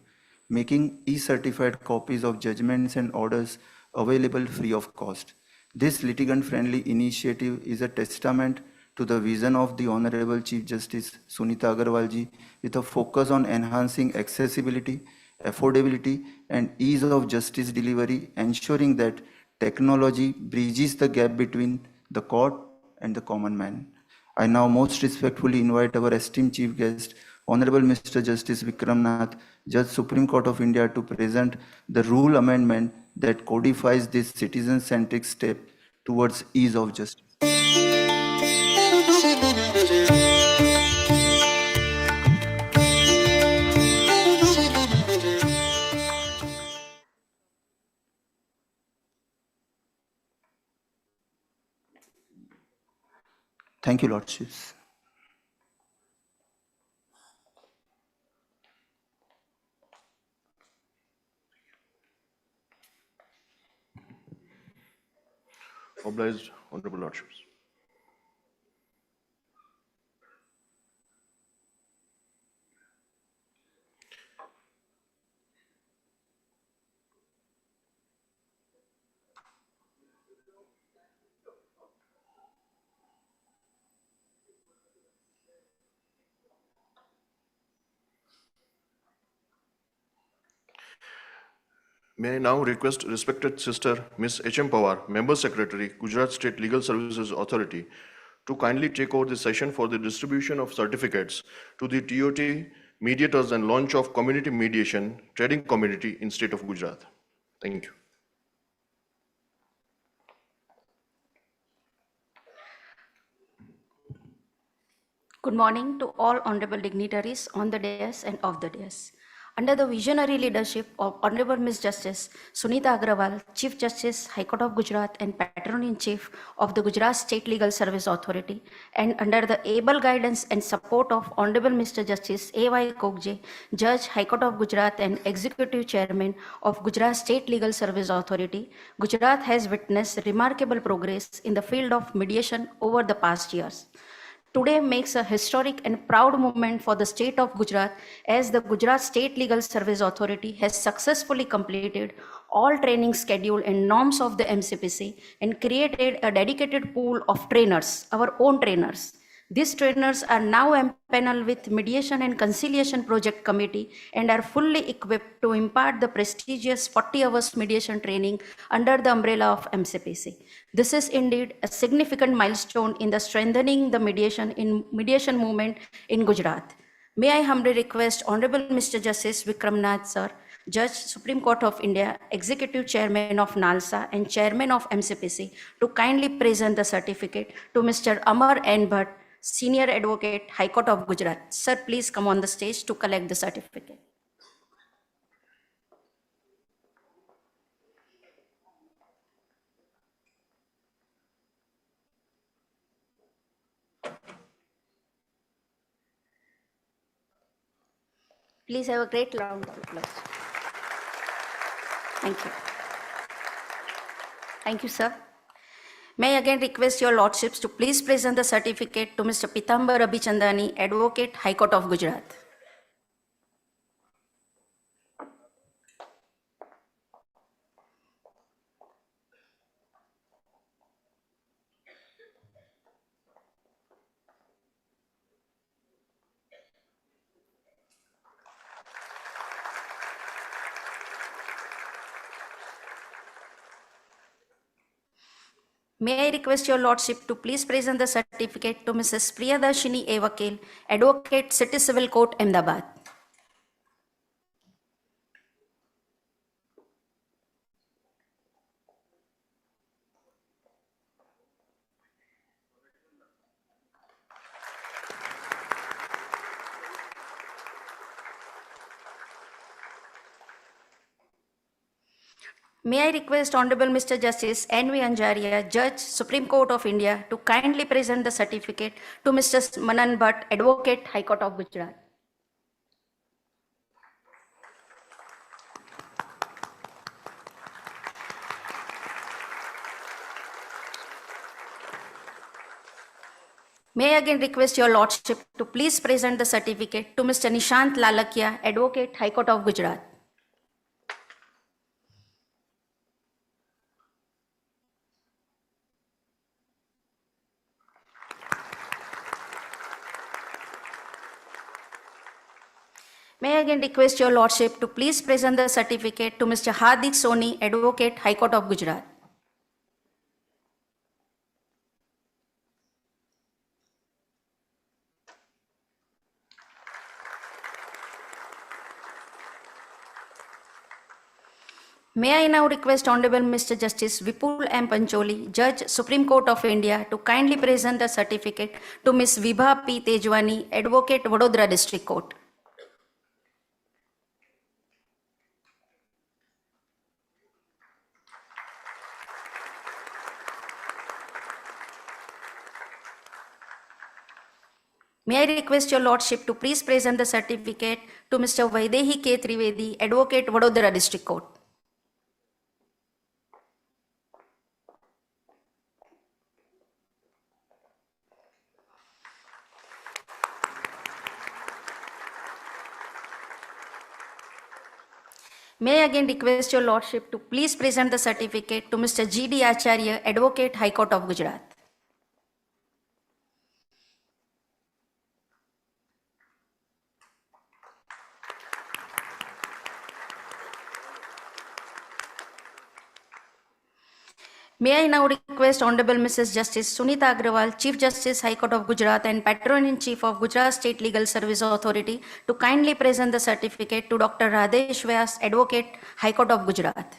G: making e-certified copies of judgments and orders available free of cost. This litigant-friendly initiative is a testament to the vision of the Honorable Chief Justice Sunita Agarwalji with a focus on enhancing accessibility, affordability, and ease of justice delivery, ensuring that technology bridges the gap between the court and the common man. I now most respectfully invite our esteemed Chief Guest, Honorable Mr. Justice Vikramnath, Judge Supreme Court of India, to present the rule amendment that codifies this citizen-centric step towards ease of justice. Thank you, Lordships.
B: Obliged, Honorable Lordships. May I now request respected sister Ms. H.M. Pawar, Member Secretary, Gujarat State Legal Services Authority, to kindly take over the session for the distribution of certificates to the TOT mediators and launch of community mediation trading community in state of Gujarat. Thank you.
E: Good morning to all honorable dignitaries on the dais and off the dais. Under the visionary leadership of Honorable Ms. Justice Sunita Agrawal, Chief Justice, High Court of Gujarat and Patron-in-Chief of the Gujarat State Legal Service Authority, and under the able guidance and support of Honorable Mr. Justice A.Y. Kokje, Judge, High Court of Gujarat and Executive Chairman of Gujarat State Legal Service Authority, Gujarat has witnessed remarkable progress in the field of mediation over the past years. Today makes a historic and proud moment for the state of Gujarat, as the Gujarat State Legal Service Authority has successfully completed all training schedule and norms of the MCPC and created a dedicated pool of trainers, our own trainers. These trainers are now empaneled with Mediation and Conciliation Project Committee and are fully equipped to impart the prestigious 40 hours mediation training under the umbrella of MCPC. This is indeed a significant milestone in the strengthening the mediation movement in Gujarat. May I humbly request Honorable Mr. Justice Vikram Nath Sir, Judge, Supreme Court of India, Executive Chairman of NALSA and Chairman of MCPC, to kindly present the certificate to Mr. Amar N. Bhatt, Senior Advocate, High Court of Gujarat. Sir, please come on the stage to collect the certificate. Please have a great round of applause. Thank you. Thank you, sir. May I again request your lordships to please present the certificate to Mr. Pitambar Abhichandani, Advocate, High Court of Gujarat. May I request your lordship to please present the certificate to Mrs. Priyadarshini A. Vakil, Advocate, City Civil Court, Ahmedabad. May I request Honorable Mr. Justice N.V. Anjaria, Judge, Supreme Court of India, to kindly present the certificate to Mr. Manan Bhatt, Advocate, High Court of Gujarat. May I again request your lordship to please present the certificate to Mr. Nishant Lalakia, Advocate, High Court of Gujarat. May I again request your lordship to please present the certificate to Mr. Hardik Soni, Advocate, High Court of Gujarat. May I now request Honorable Mr. Justice Vipul M. Pancholi, Judge, Supreme Court of India, to kindly present the certificate to Ms. Vibha P. Tejwani, Advocate, Vadodara District Court. May I request your lordship to please present the certificate to Mr. Vaidehi K. Trivedi, Advocate, Vadodara District Court. May I again request your lordship to please present the certificate to Mr. G.D. Acharya, Advocate, High Court of Gujarat. May I now request Honorable Mrs. Justice Sunita Agrawal, Chief Justice, High Court of Gujarat and Patron-in-Chief of Gujarat State Legal Service Authority to kindly present the certificate to Dr. Radhesh Vyas, Advocate, High Court of Gujarat.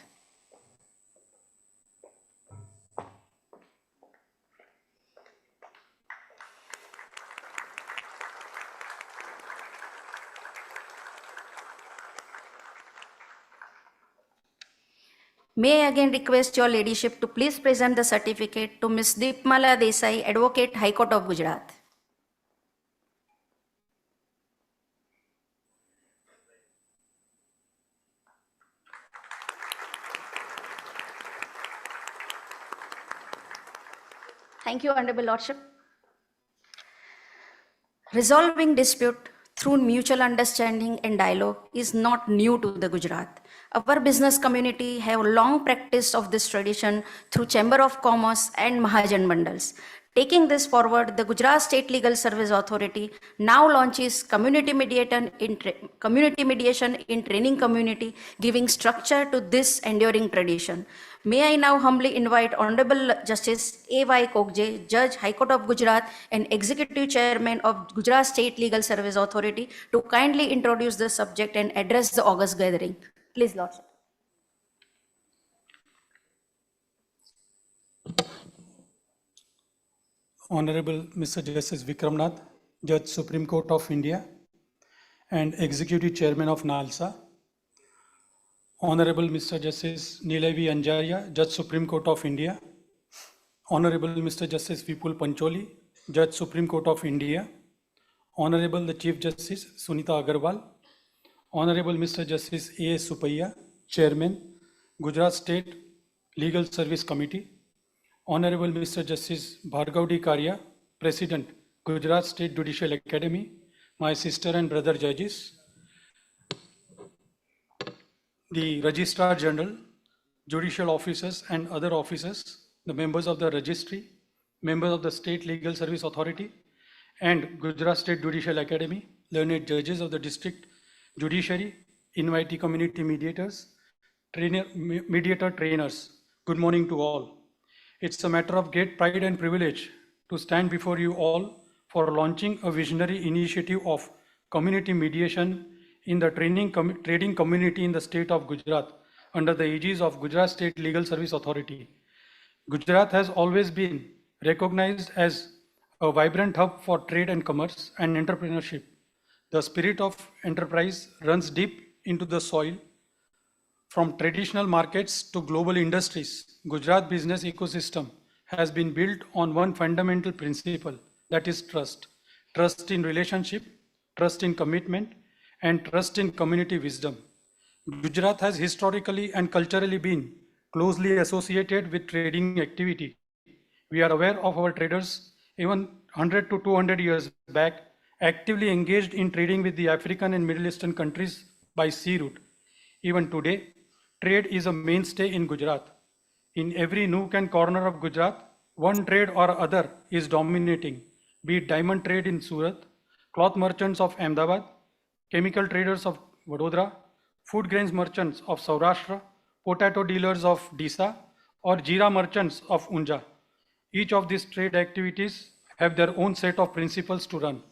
E: May I again request your ladyship to please present the certificate to Ms. Deepmala Desai, Advocate, High Court of Gujarat. Thank you, Honorable Lordship. Resolving dispute through mutual understanding and dialogue is not new to the Gujarat. Our business community have long practice of this tradition through Chamber of Commerce and Mahajan Mandals. Taking this forward, the Gujarat State Legal Service Authority now launches community mediation in training community, giving structure to this enduring tradition. May I now humbly invite Honorable Justice A.Y. Kokje, Judge, High Court of Gujarat and Executive Chairman of Gujarat State Legal Service Authority to kindly introduce the subject and address the August gathering. Please, Lordship.
H: Honorable Mr. Justice Vikramnath, Judge Supreme Court of India and Executive Chairman of NALSA. Honorable Mr. Justice Nilevi Anjaria, Judge Supreme Court of India. Honorable Mr. Justice Vipul Pancholi, Judge Supreme Court of India. Honorable the Chief Justice Sunita Agarwal. Honorable Mr. Justice A. Supaiya, Chairman, Gujarat State Legal Service Committee. Honorable Mr. Justice Bhargav D. Karya, President, Gujarat State Judicial Academy, my sister and brother judges, the Registrar General, judicial officers and other officers, the members of the registry, members of the State Legal Service Authority and Gujarat State Judicial Academy, learned judges of the District Judiciary, invitee community mediators, mediator trainers. Good morning to all. It's a matter of great pride and privilege to stand before you all for launching a visionary initiative of community mediation in the trading community in the state of Gujarat under the aegis of Gujarat State Legal Service Authority. Gujarat has always been recognized as a vibrant hub for trade and commerce and entrepreneurship. The spirit of enterprise runs deep into the soil. From traditional markets to global industries, Gujarat business ecosystem has been built on one fundamental principle, that is trust. Trust in relationship, trust in commitment, and trust in community wisdom. Gujarat has historically and culturally been closely associated with trading activity. We are aware of our traders, even 100 to 200 years back, actively engaged in trading with the African and Middle Eastern countries by sea route. Even today, trade is a mainstay in Gujarat. In every nook and corner of Gujarat, one trade or other is dominating, be it diamond trade in Surat, cloth merchants of Ahmedabad, chemical traders of Vadodara, food grains merchants of Saurashtra, potato dealers of Disa, or jeera merchants of Unja. Each of these trade activities have their own set of principles to run.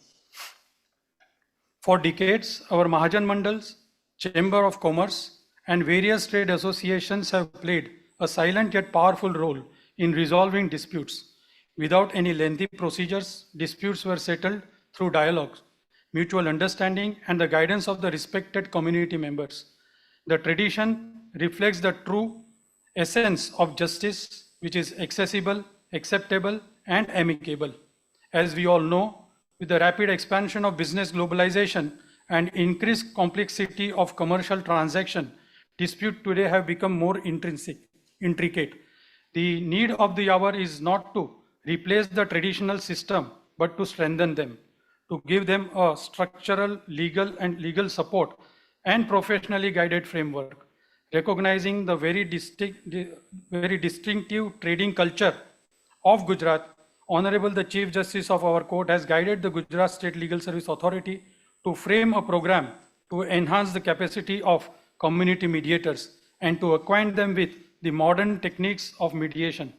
H: For decades, our Mahajan Mandals, Chamber of Commerce, and various trade associations have played a silent yet powerful role in resolving disputes. Without any lengthy procedures, disputes were settled through dialogues, mutual understanding, and the guidance of the respected community members. The tradition reflects the true essence of justice, which is accessible, acceptable, and amicable. As we all know, with the rapid expansion of business globalization and increased complexity of commercial transaction, disputes today have become more intricate. The need of the hour is not to replace the traditional system, but to strengthen them, to give them a structural, legal support and professionally guided framework. Recognizing the very distinctive trading culture of Gujarat, Honorable the Chief Justice of our court has guided the Gujarat State Legal Service Authority to frame a program to enhance the capacity of community mediators and to acquaint them with the modern techniques of mediation.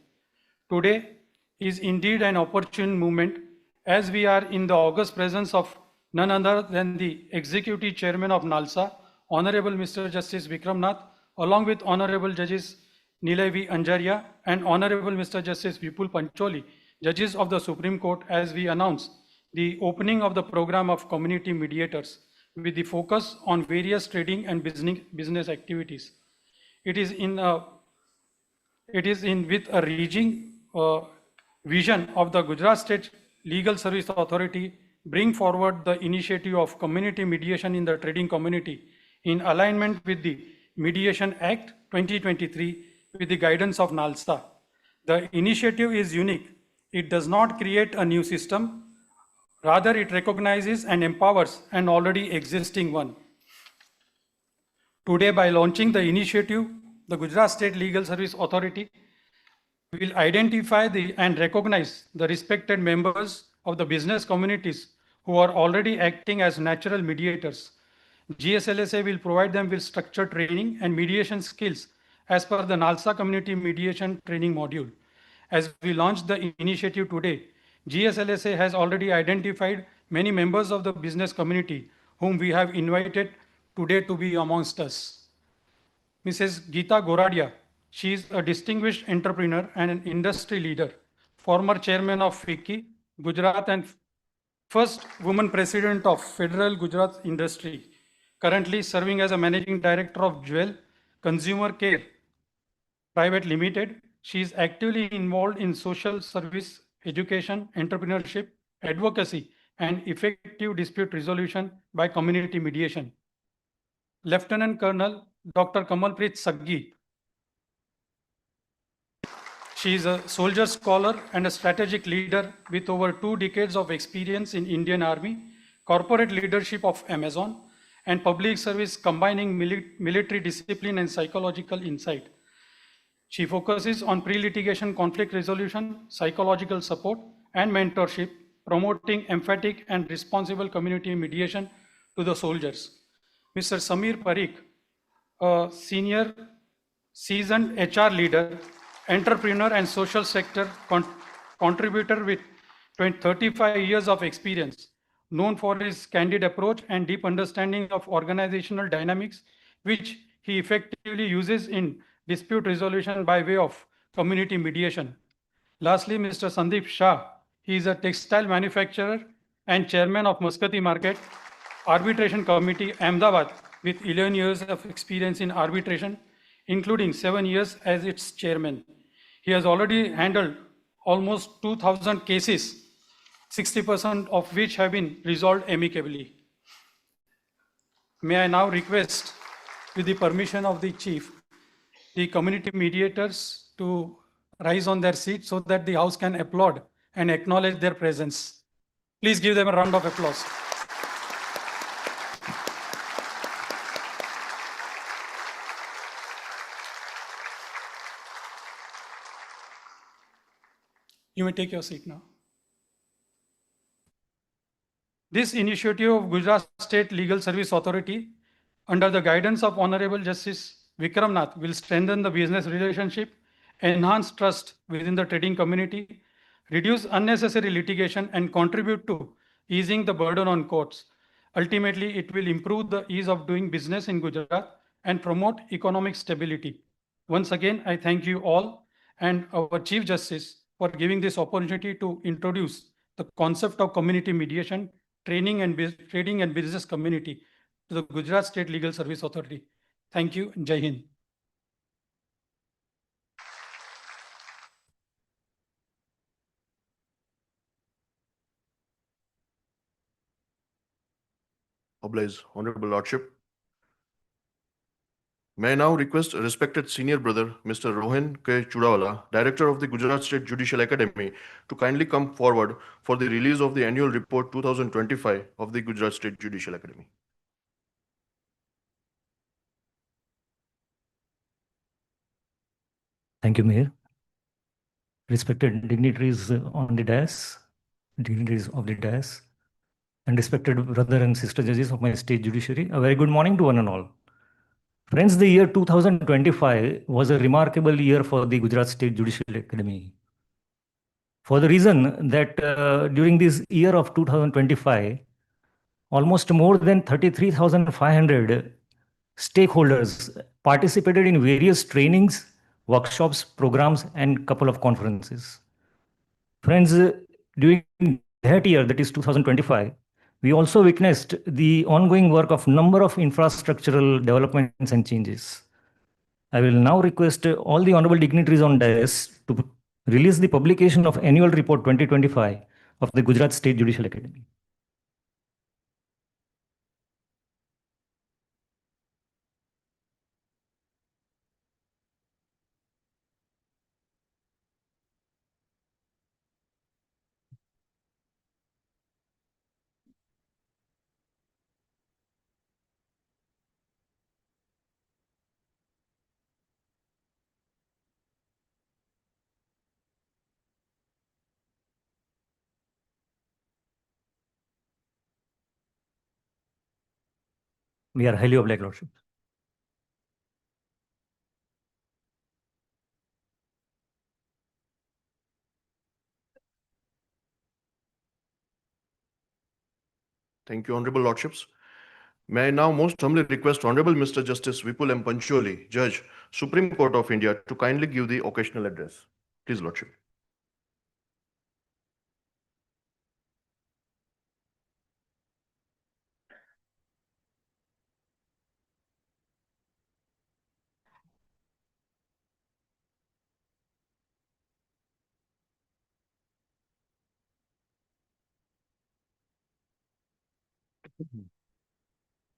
H: Today is indeed an opportune moment as we are in the august presence of none other than the Executive Chairman of NALSA, Honorable Mr. Justice Vikram Nath, along with Honorable Judges Nilay V. Anjaria and Honorable Mr. Justice Vipul Pancholi, Judges of the Supreme Court, as we announce the opening of the program of community mediators with the focus on various trading and business activities. It is in with a reaching vision of the Gujarat State Legal Service Authority bring forward the initiative of community mediation in the trading community in alignment with the Mediation Act 2023 with the guidance of NALSA. The initiative is unique. It does not create a new system. Rather, it recognizes and empowers an already existing one. Today, by launching the initiative, the Gujarat State Legal Service Authority will identify and recognize the respected members of the business communities who are already acting as natural mediators. GSLSA will provide them with structured training and mediation skills as per the NALSA Community Mediation Training Module. As we launch the initiative today, GSLSA has already identified many members of the business community whom we have invited today to be amongst us. Mrs. Geeta Goradia, she is a distinguished entrepreneur and an industry leader, former chairman of FICCI, Gujarat, and first woman president of Federal Gujarat Industry, currently serving as a managing director of Jewel Consumer Care Private Limited. She is actively involved in social service, education, entrepreneurship, advocacy, and effective dispute resolution by community mediation. Lieutenant Colonel Dr. Kamalpreet Saggi. She is a soldier scholar and a strategic leader with over 2 decades of experience in Indian Army, corporate leadership of Amazon, and public service combining military discipline and psychological insight. She focuses on pre-litigation conflict resolution, psychological support, and mentorship, promoting emphatic and responsible community mediation to the soldiers. Mr. Samir Parikh, a senior seasoned HR leader, entrepreneur and social sector contributor with 35 years of experience, known for his candid approach and deep understanding of organizational dynamics, which he effectively uses in dispute resolution by way of community mediation. Lastly, Mr. Sandeep Shah, he is a textile manufacturer and chairman of Muscati Market Arbitration Committee, Ahmedabad, with 11 years of experience in arbitration, including 7 years as its chairman. He has already handled almost 2,000 cases, 60% of which have been resolved amicably. May I now request, with the permission of the Chief, the community mediators to rise on their seats so that the House can applaud and acknowledge their presence. Please give them a round of applause. You may take your seat now. This initiative of Gujarat State Legal Service Authority, under the guidance of Honorable Justice Vikram Nath, will strengthen the business relationship, enhance trust within the trading community, reduce unnecessary litigation, and contribute to easing the burden on courts. Ultimately, it will improve the ease of doing business in Gujarat and promote economic stability. Once again, I thank you all and our Chief Justice for giving this opportunity to introduce the concept of community mediation, trading and business community to the Gujarat State Legal Service Authority. Thank you. Jai Hind.
B: Oblige, Honorable Lordship. May I now request respected senior brother, Mr. Rohan K. Chudawala, Director of the Gujarat State Judicial Academy, to kindly come forward for the release of the annual report 2025 of the Gujarat State Judicial Academy.
I: Thank you, Mayor. Respected dignitaries on the dais, dignitaries of the dais, and respected brother and sister judges of my state judiciary, a very good morning to one and all. Friends, the year 2025 was a remarkable year for the Gujarat State Judicial Academy. for the reason that during this year of 2025, almost more than 33,500 stakeholders participated in various trainings, workshops, programs, and couple of conferences. Friends, during that year, that is 2025, we also witnessed the ongoing work of number of infrastructural developments and changes. I will now request all the honorable dignitaries on dais to release the publication of Annual Report 2025 of the Gujarat State Judicial Academy. We are highly obliged, Lordship.
B: Thank you, Honorable Lordships. May I now most humbly request Honorable Mr. Justice Vipul M. Pancholi, Judge, Supreme Court of India, to kindly give the occasional address. Please, Lordship.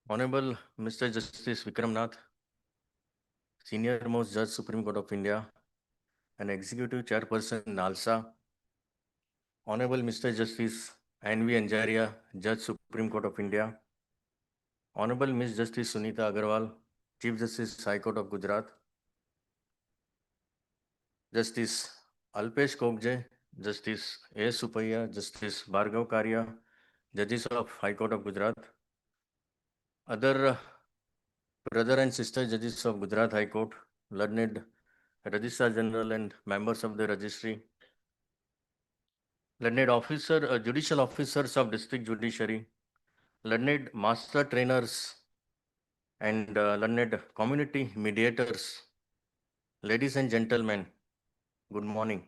J: Honorable Mr. Justice Vikram Nath, Senior Most Judge Supreme Court of India and Executive Chairperson NALSA, Honorable Mr. Justice Anvi Anjaria, Judge Supreme Court of India, Honorable Ms. Justice Sunita Agarwal, Chief Justice High Court of Gujarat, Justice Alpesh Kokje, Justice A. Supaiya, Justice Bhargav Karia, Judges of High Court of Gujarat, other brother and sister judges of Gujarat High Court, learned Registrar General and members of the Registry, learned judicial officers of District Judiciary, learned master trainers and learned community mediators, ladies and gentlemen, good morning.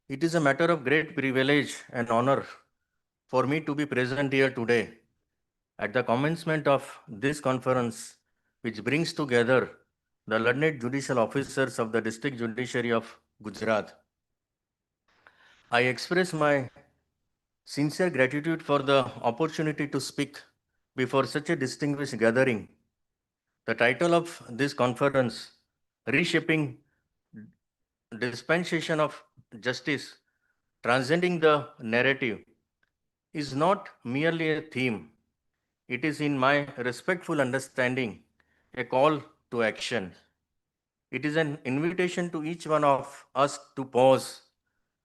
J: It is a matter of great privilege and honor for me to be present here today at the commencement of this conference, which brings together the learned judicial officers of the District Judiciary of Gujarat. I express my sincere gratitude for the opportunity to speak before such a distinguished gathering. The title of this conference, Reshaping Dispensation of Justice, Transcending the Narrative, is not merely a theme. It is, in my respectful understanding, a call to action. It is an invitation to each one of us to pause,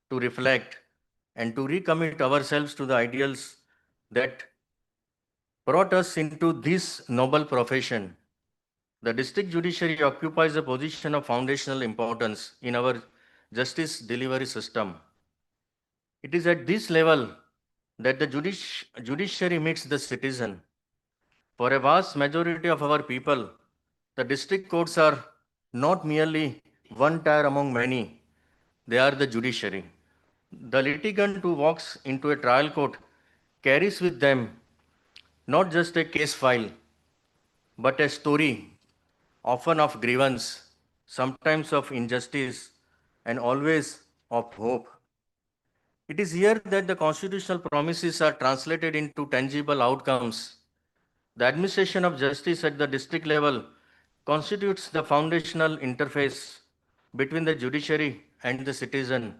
J: to reflect, and to recommit ourselves to the ideals that brought us into this noble profession. The district judiciary occupies a position of foundational importance in our justice delivery system. It is at this level that the judiciary meets the citizen. For a vast majority of our people, the district courts are not merely one tier among many, they are the judiciary. The litigant who walks into a trial court carries with them not just a case file, but a story, often of grievance, sometimes of injustice, and always of hope. It is here that the constitutional promises are translated into tangible outcomes. The administration of justice at the district level constitutes the foundational interface between the judiciary and the citizen.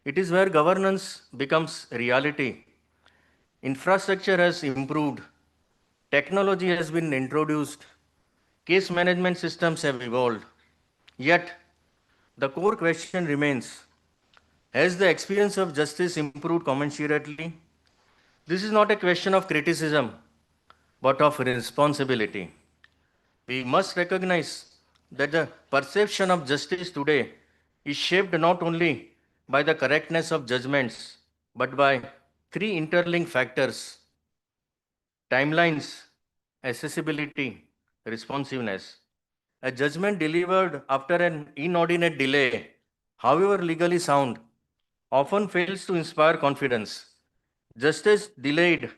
J: It is where governance becomes reality. Infrastructure has improved, technology has been introduced, case management systems have evolved. Yet, the core question remains, has the experience of justice improved commensurately? This is not a question of criticism, but of responsibility. We must recognize that the perception of justice today is shaped not only by the correctness of judgments, but by three interlinked factors: timelines, accessibility, responsiveness. A judgment delivered after an inordinate delay, however legally sound, often fails to inspire confidence. Justice delayed,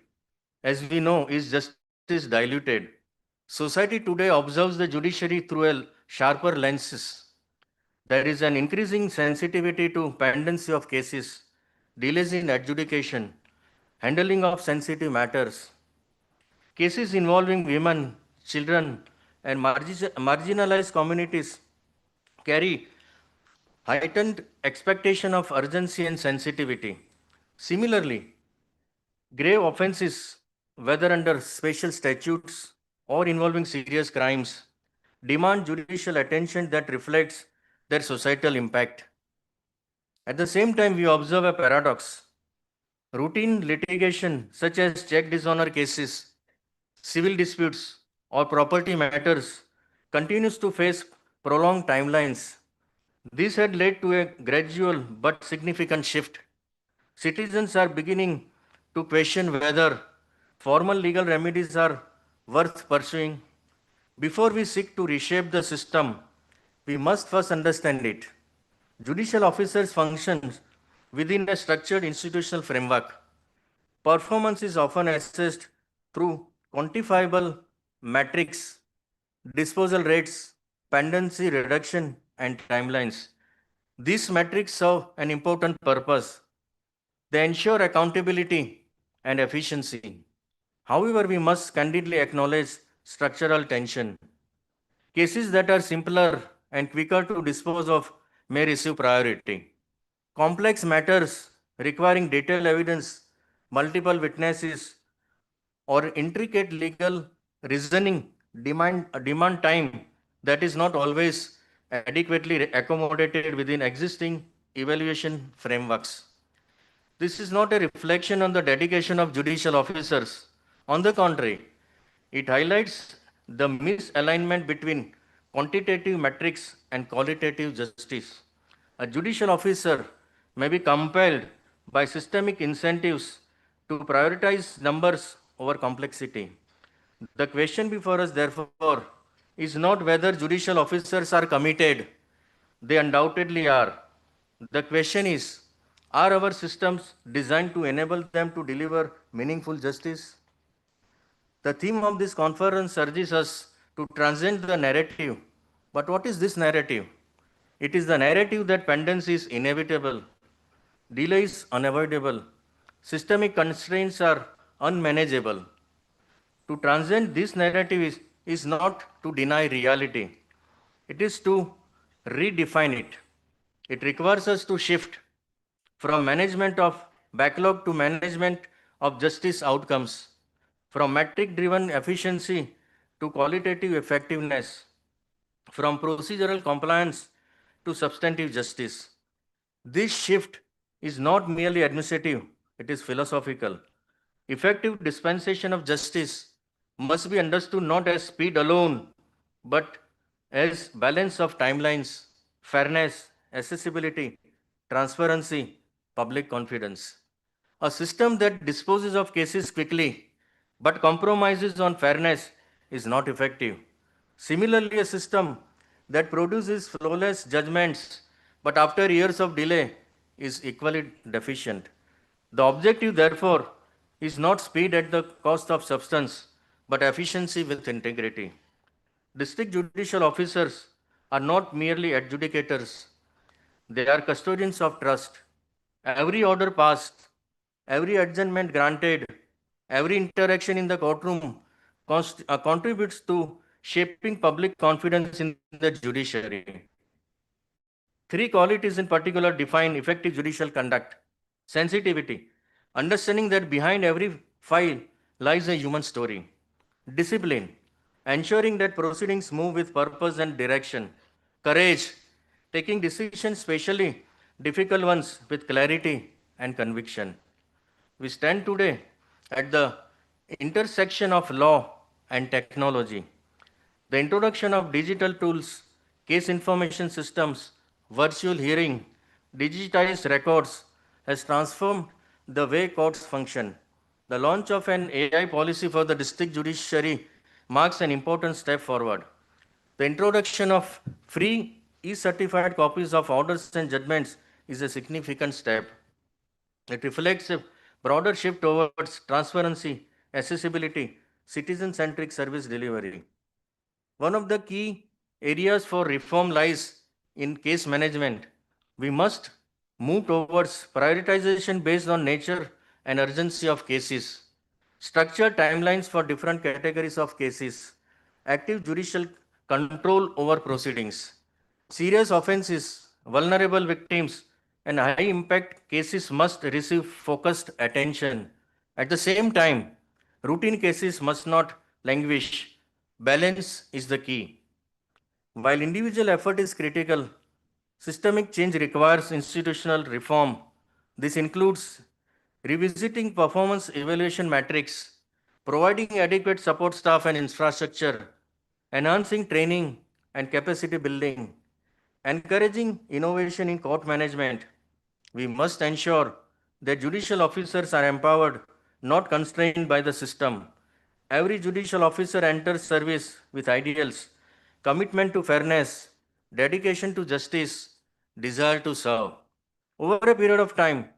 J: as we know, is justice diluted. Society today observes the judiciary through a sharper lenses. There is an increasing sensitivity to pendency of cases, delays in adjudication, handling of sensitive matters. Cases involving women, children, and marginalized communities carry heightened expectation of urgency and sensitivity. Similarly, grave offenses, whether under special statutes or involving serious crimes, demand judicial attention that reflects their societal impact. At the same time, we observe a paradox. Routine litigation, such as check dishonor cases, civil disputes, or property matters, continues to face prolonged timelines. This had led to a gradual but significant shift. Citizens are beginning to question whether formal legal remedies are worth pursuing. Before we seek to reshape the system, we must first understand it. Judicial officers function within a structured institutional framework. Performance is often assessed through quantifiable metrics, disposal rates, pendency reduction, and timelines. These metrics serve an important purpose. They ensure accountability and efficiency. However, we must candidly acknowledge structural tension. Cases that are simpler and quicker to dispose of may receive priority. Complex matters requiring detailed evidence, multiple witnesses, or intricate legal reasoning demand time that is not always adequately accommodated within existing evaluation frameworks. This is not a reflection on the dedication of judicial officers. On the contrary, it highlights the misalignment between quantitative metrics and qualitative justice. A judicial officer may be compelled by systemic incentives to prioritize numbers over complexity. The question before us, therefore, is not whether judicial officers are committed. They undoubtedly are. The question is, are our systems designed to enable them to deliver meaningful justice? The theme of this conference urges us to transcend the narrative. But what is this narrative? It is the narrative that pendency is inevitable, delay is unavoidable, systemic constraints are unmanageable. To transcend this narrative is not to deny reality, it is to redefine it. It requires us to shift from management of backlog to management of justice outcomes, from metric-driven efficiency to qualitative effectiveness, from procedural compliance to substantive justice. This shift is not merely administrative, it is philosophical. Effective dispensation of justice must be understood not as speed alone, but as balance of timelines, fairness, accessibility, transparency, public confidence. A system that disposes of cases quickly but compromises on fairness is not effective. Similarly, a system that produces flawless judgments but after years of delay is equally deficient. The objective, therefore, is not speed at the cost of substance, but efficiency with integrity. District judicial officers are not merely adjudicators, they are custodians of trust. Every order passed, every adjournment granted, every interaction in the courtroom contributes to shaping public confidence in the judiciary. Three qualities in particular define effective judicial conduct: sensitivity, understanding that behind every file lies a human story; discipline, ensuring that proceedings move with purpose and direction; courage, taking decisions, especially difficult ones, with clarity and conviction. We stand today at the intersection of law and technology. The introduction of digital tools, case information systems, virtual hearing, digitized records has transformed the way courts function. The launch of an AI policy for the district judiciary marks an important step forward. The introduction of free e-certified copies of orders and judgments is a significant step. It reflects a broader shift towards transparency, accessibility, citizen-centric service delivery. One of the key areas for reform lies in case management. We must move towards prioritization based on nature and urgency of cases, structured timelines for different categories of cases, active judicial control over proceedings. Serious offenses, vulnerable victims, and high impact cases must receive focused attention. At the same time, routine cases must not languish. Balance is the key. While individual effort is critical, systemic change requires institutional reform. This includes revisiting performance evaluation metrics, providing adequate support staff and infrastructure, enhancing training and capacity building, encouraging innovation in court management. We must ensure that judicial officers are empowered, not constrained by the system. Every judicial officer enters service with ideals, commitment to fairness, dedication to justice, desire to serve. Over a period of time,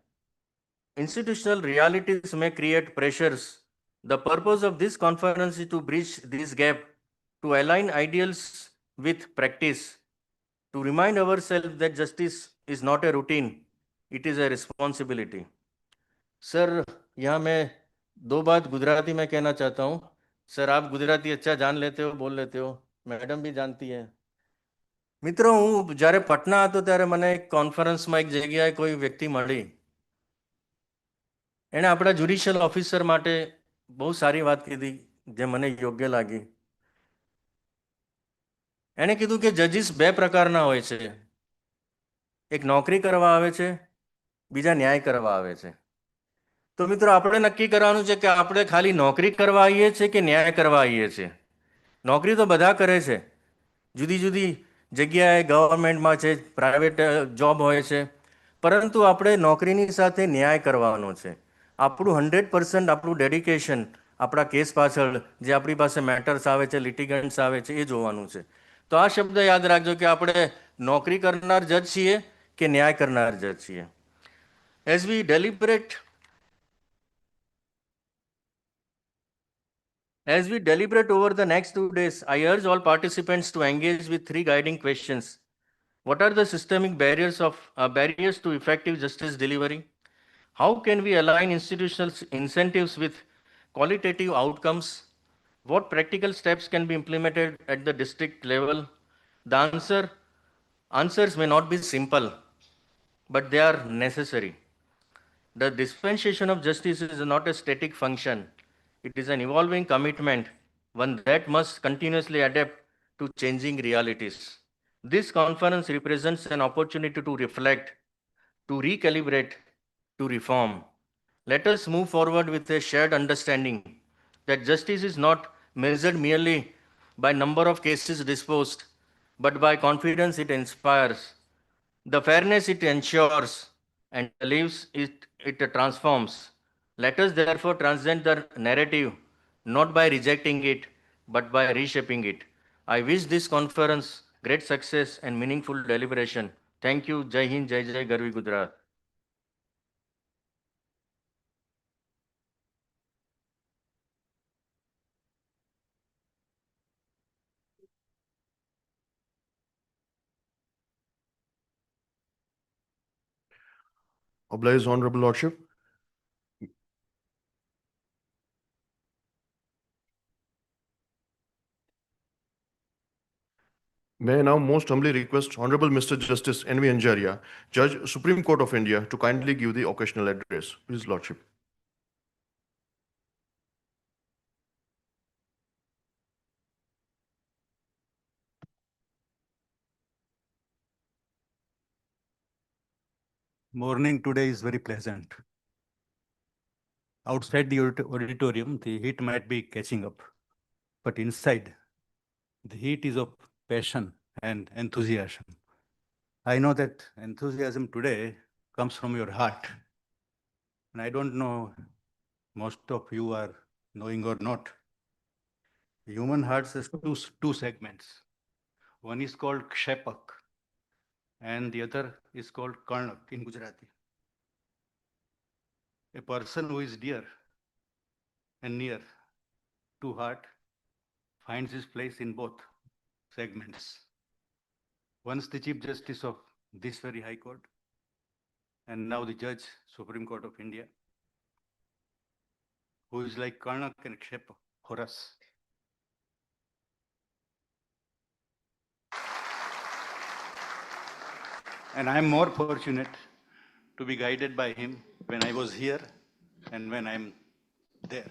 J: institutional realities may create pressures. The purpose of this conference is to bridge this gap, to align ideals with practice, to remind ourselves that justice is not a routine, it is a responsibility. Sir, यहाँ मैं दो बात गुजराती में कहना चाहता हूँ. Sir, आप गुजराती अच्छा जान लेते हो, बोल लेते हो, मैडम भी जानती है. મિત્રો, હું જ્યારે પટના હતો ત્યારે મને એક કોન્ફરન્સમાં એક જગ્યાએ કોઈ વ્યક્તિ મળી. એણે આપણા જ્યુડિશિયલ ઓફિસર માટે બહુ સારી વાત કીધી, જે મને યોગ્ય લાગી. એણે કીધું કે જજીસ બે પ્રકારના હોય છે. એક નોકરી કરવા આવે છે, બીજા ન્યાય કરવા આવે છે. તો મિત્રો, આપણે નક્કી કરવાનું છે કે આપણે ખાલી નોકરી કરવા આવીએ છીએ કે ન્યાય કરવા આવીએ છીએ. નોકરી તો બધા કરે છે, જુદી જુદી જગ્યાએ ગવર્મેન્ટમાં છે, પ્રાઇવેટ જોબ હોય છે, પરંતુ આપણે નોકરીની સાથે ન્યાય કરવાનો છે. આપણું 100% આપણું ડેડિકેશન આપણા કેસ પાછળ જે આપણી પાસે મેટર્સ આવે છે, લિટિગન્ટ્સ આવે છે, એ જોવાનું છે. તો આ શબ્દ યાદ રાખજો કે આપણે નોકરી કરનાર જજ છીએ કે ન્યાય કરનાર જજ છીએ. As we deliberate over the next 2 days, I urge all participants to engage with 3 guiding questions. What are the systemic barriers to effective justice delivery? How can we align institutional incentives with qualitative outcomes? What practical steps can be implemented at the district level? The answers may not be simple, but they are necessary. The dispensation of justice is not a static function. It is an evolving commitment, one that must continuously adapt to changing realities. This conference represents an opportunity to reflect, to recalibrate, to reform. Let us move forward with a shared understanding that justice is not measured merely by number of cases disposed, but by confidence it inspires, the fairness it ensures, and the lives it transforms. Let us therefore transcend the narrative, not by rejecting it, but by reshaping it. I wish this conference great success and meaningful deliberation. Thank you. Jai Hind, Jai Jai, Garvi Gujarat.
B: Oblige, Honorable Lordship. May I now most humbly request Honorable Mr. Justice N.V. Anjaria, Judge, Supreme Court of India, to kindly give the occasional address. Please, Lordship.
K: Morning today is very pleasant. Outside the auditorium, the heat might be catching up, but inside, the heat is of passion and enthusiasm. I know that enthusiasm today comes from your heart. And I don't know, most of you are knowing or not. Human hearts has two segments. One is called kshepak and the other is called karnak in Gujarati. A person who is dear and near to heart finds his place in both segments. Once the Chief Justice of this very High Court and now the Judge, Supreme Court of India, who is like Karnak and Kshepak for us. And I am more fortunate to be guided by him when I was here and when I'm there.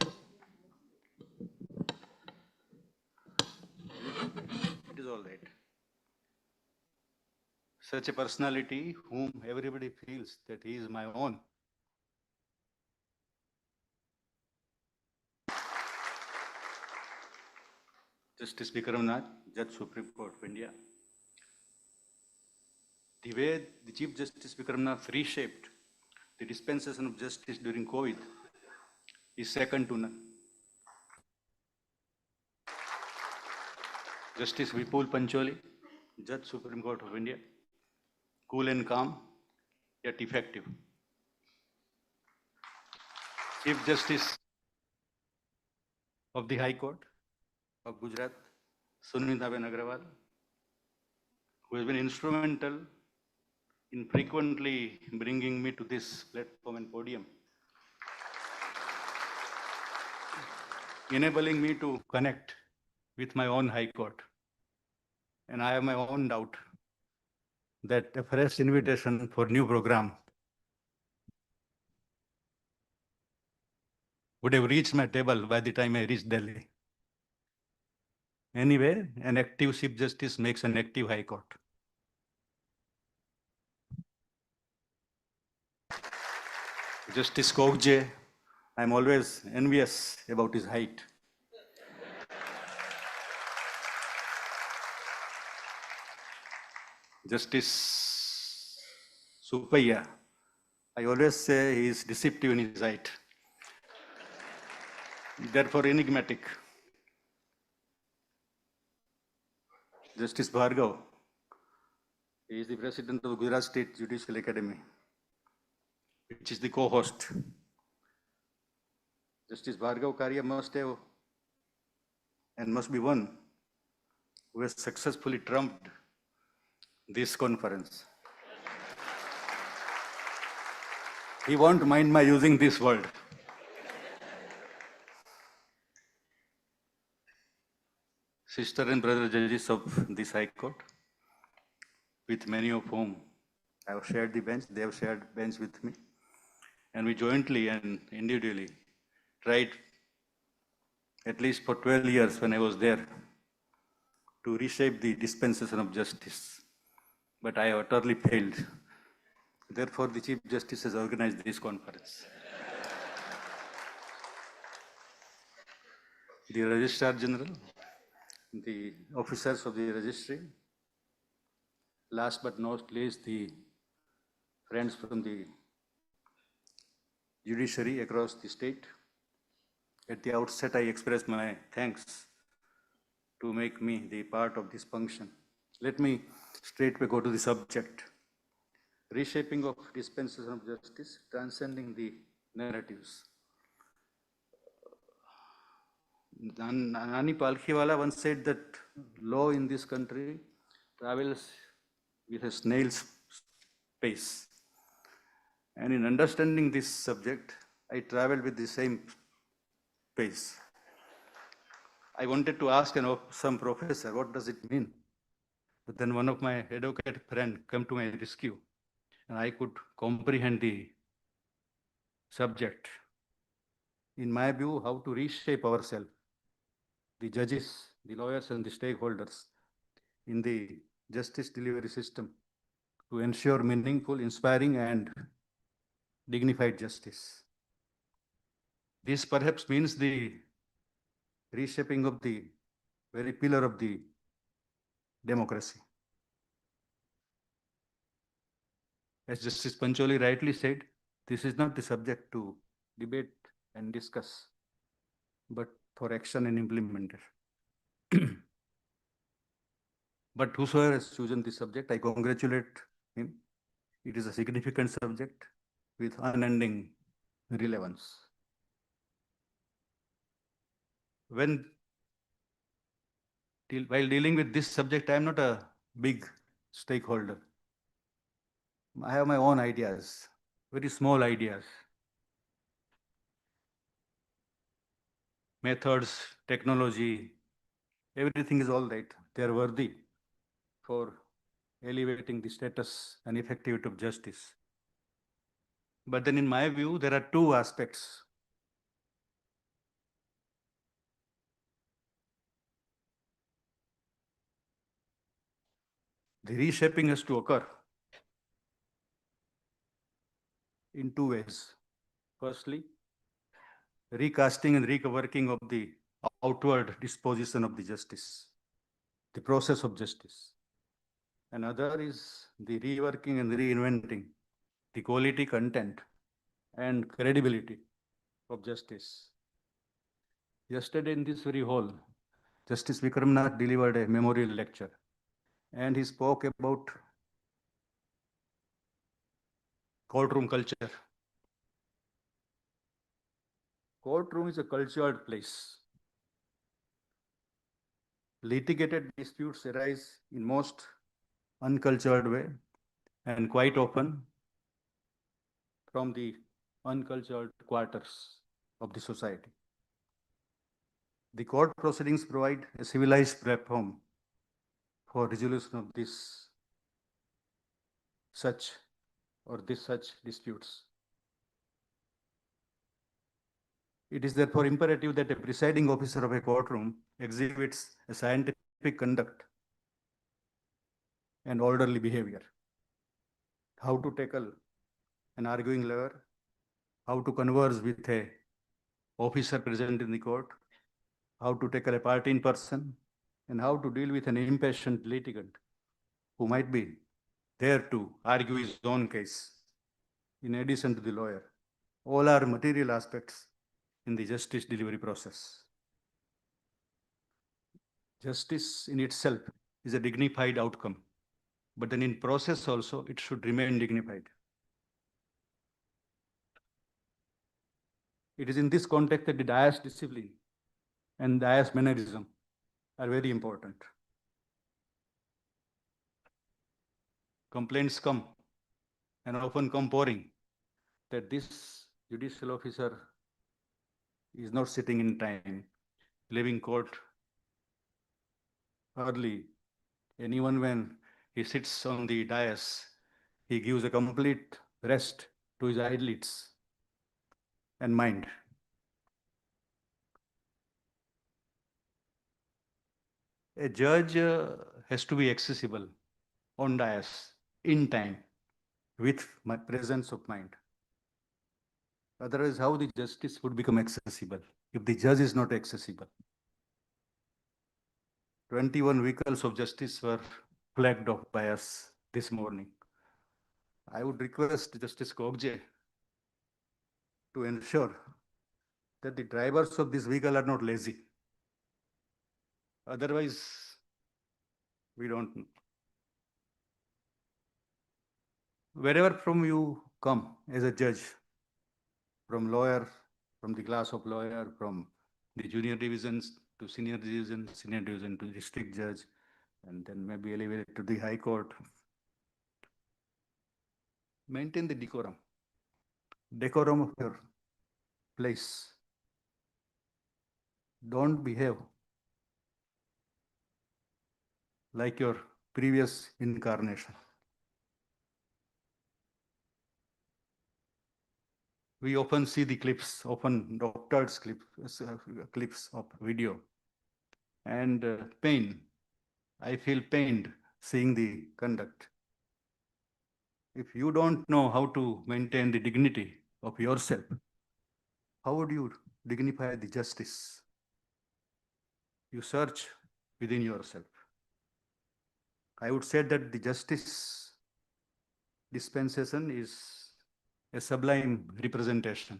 K: It is all right. Such a personality whom everybody feels that he is my own. Justice Vikramnath, Judge Supreme Court of India. The way the Chief Justice Vikramnath reshaped the dispensation of justice during COVID is second to none. Justice Vipul Pancholi, Judge Supreme Court of India, cool and calm, yet effective. Chief Justice of the High Court of Gujarat, Sunitaben Agrawal, who has been instrumental in frequently bringing me to this platform and podium, enabling me to connect with my own High Court. And I have my own doubt that a fresh invitation for new program would have reached my table by the time I reached Delhi. Anyway, an active Chief Justice makes an active High Court. Justice Kokje, I'm always envious about his height. Justice Supaya, I always say he is deceptive in his height, therefore enigmatic. Justice Bhargav, he is the president of the Gujarat State Judicial Academy, which is the co-host. Justice Bhargav Karya must have and must be one who has successfully trumped this conference. He won't mind my using this word. Sister and brother judges of this High Court, with many of whom I have shared the bench, they have shared bench with me, and we jointly and individually tried, at least for 12 years when I was there, to reshape the dispensation of justice. But I utterly failed. Therefore, the Chief Justice has organized this conference. The Registrar General, the officers of the Registry, last but not least, the friends from the Judiciary across the state. At the outset, I express my thanks to make me the part of this function. Let me straightway go to the subject. Reshaping of dispensation of justice, transcending the narratives. Nani Palkhiwala once said that law in this country travels with a snail's pace. And in understanding this subject, I traveled with the same pace. I wanted to ask some professor, what does it mean? But then one of my advocate friend came to my rescue, and I could comprehend the subject. In my view, how to reshape ourselves, the judges, the lawyers, and the stakeholders in the justice delivery system to ensure meaningful, inspiring, and dignified justice. This perhaps means the reshaping of the very pillar of the democracy. As Justice Pancholi rightly said, this is not the subject to debate and discuss, but for action and implementation. But whosoever has chosen this subject, I congratulate him. It is a significant subject with unending relevance. While dealing with this subject, I am not a big stakeholder. I have my own ideas, very small ideas. Methods, technology, everything is all right. They are worthy for elevating the status and effectivity of justice. But then in my view, there are two aspects. The reshaping has to occur in two ways. Firstly, recasting and reworking of the outward disposition of the justice, the process of justice. Another is the reworking and reinventing the quality, content, and credibility of justice. Yesterday in this very hall, Justice Vikramnath delivered a memorial lecture, and he spoke about courtroom culture. Courtroom is a cultured place. Litigated disputes arise in most uncultured way, and quite often from the uncultured quarters of the society. The court proceedings provide a civilized platform for resolution of such disputes. It is therefore imperative that a presiding officer of a courtroom exhibits a scientific conduct and orderly behavior. How to tackle an arguing lawyer, how to converse with a officer present in the court, how to tackle a party in person, and how to deal with an impatient litigant who might be there to argue his own case in addition to the lawyer. All are material aspects in the justice delivery process. Justice in itself is a dignified outcome, but then in process also it should remain dignified. It is in this context that the dais discipline and dais mannerism are very important. Complaints come and often come pouring that this judicial officer is not sitting in time, leaving court early, and even when he sits on the dais, he gives a complete rest to his eyelids and mind. A judge has to be accessible on dais in time with my presence of mind. Otherwise, how the justice would become accessible if the judge is not accessible? 21 vehicles of justice were flagged off by us this morning. I would request Justice Kogje to ensure that the drivers of this vehicle are not lazy. Otherwise, we don't know. Wherever from you come as a judge, from lawyer, from the class of lawyer, from the junior divisions to senior division to district judge, and then maybe elevated to the high court. Maintain the decorum of your place. Don't behave like your previous incarnation. We often see the clips, often doctored clips of video, and pain. I feel pained seeing the conduct. If you don't know how to maintain the dignity of yourself, how would you dignify the justice? You search within yourself. I would say that the justice dispensation is a sublime representation.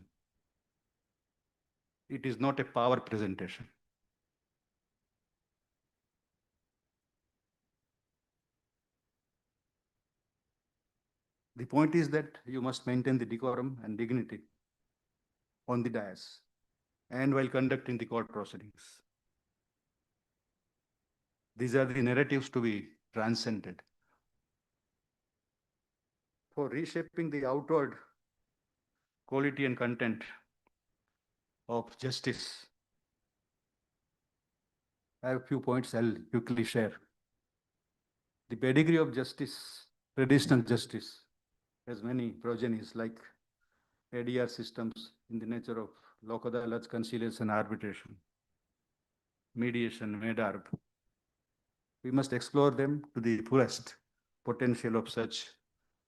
K: It is not a power presentation. The point is that you must maintain the decorum and dignity on the dais and while conducting the court proceedings. These are the narratives to be transcended. For reshaping the outward quality and content of justice, I have a few points I'll quickly share. The pedigree of justice, traditional justice, has many progenies like ADR systems in the nature of Lok Adalats, conciliation, arbitration, mediation, MEDARB. We must explore them to the fullest potential of such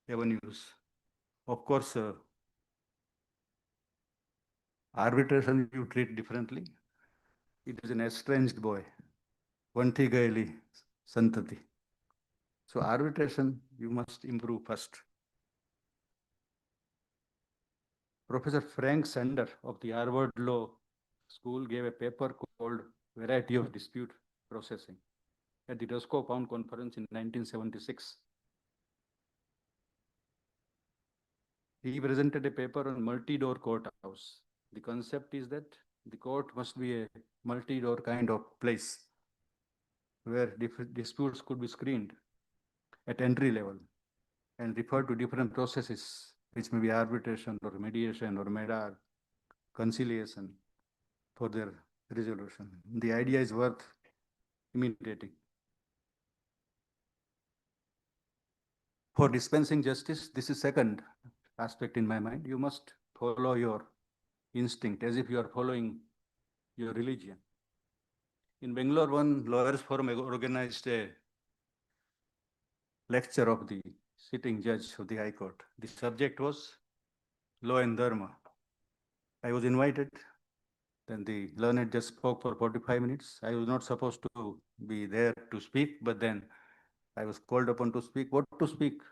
K: avenues. Of course, arbitration you treat differently. It is an estranged boy. Vanti Gaili Santati. So arbitration you must improve first. Professor Frank Sander of the Harvard Law School gave a paper called Variety of Dispute Processing at the Roscoe Pound Conference in 1976. He presented a paper on multi-door courthouse. The concept is that the court must be a multi-door kind of place where disputes could be screened at entry level and referred to different processes, which may be arbitration or mediation or MEDAR, conciliation for their resolution. The idea is worth imitating. For dispensing justice, this is second aspect in my mind. You must follow your instinct as if you are following your religion. In Bangalore, one lawyers forum organized a lecture of the sitting judge of the High Court. The subject was law and dharma. I was invited. Then the learned judge spoke for 45 minutes. I was not supposed to be there to speak, but then I was called upon to speak. What to speak?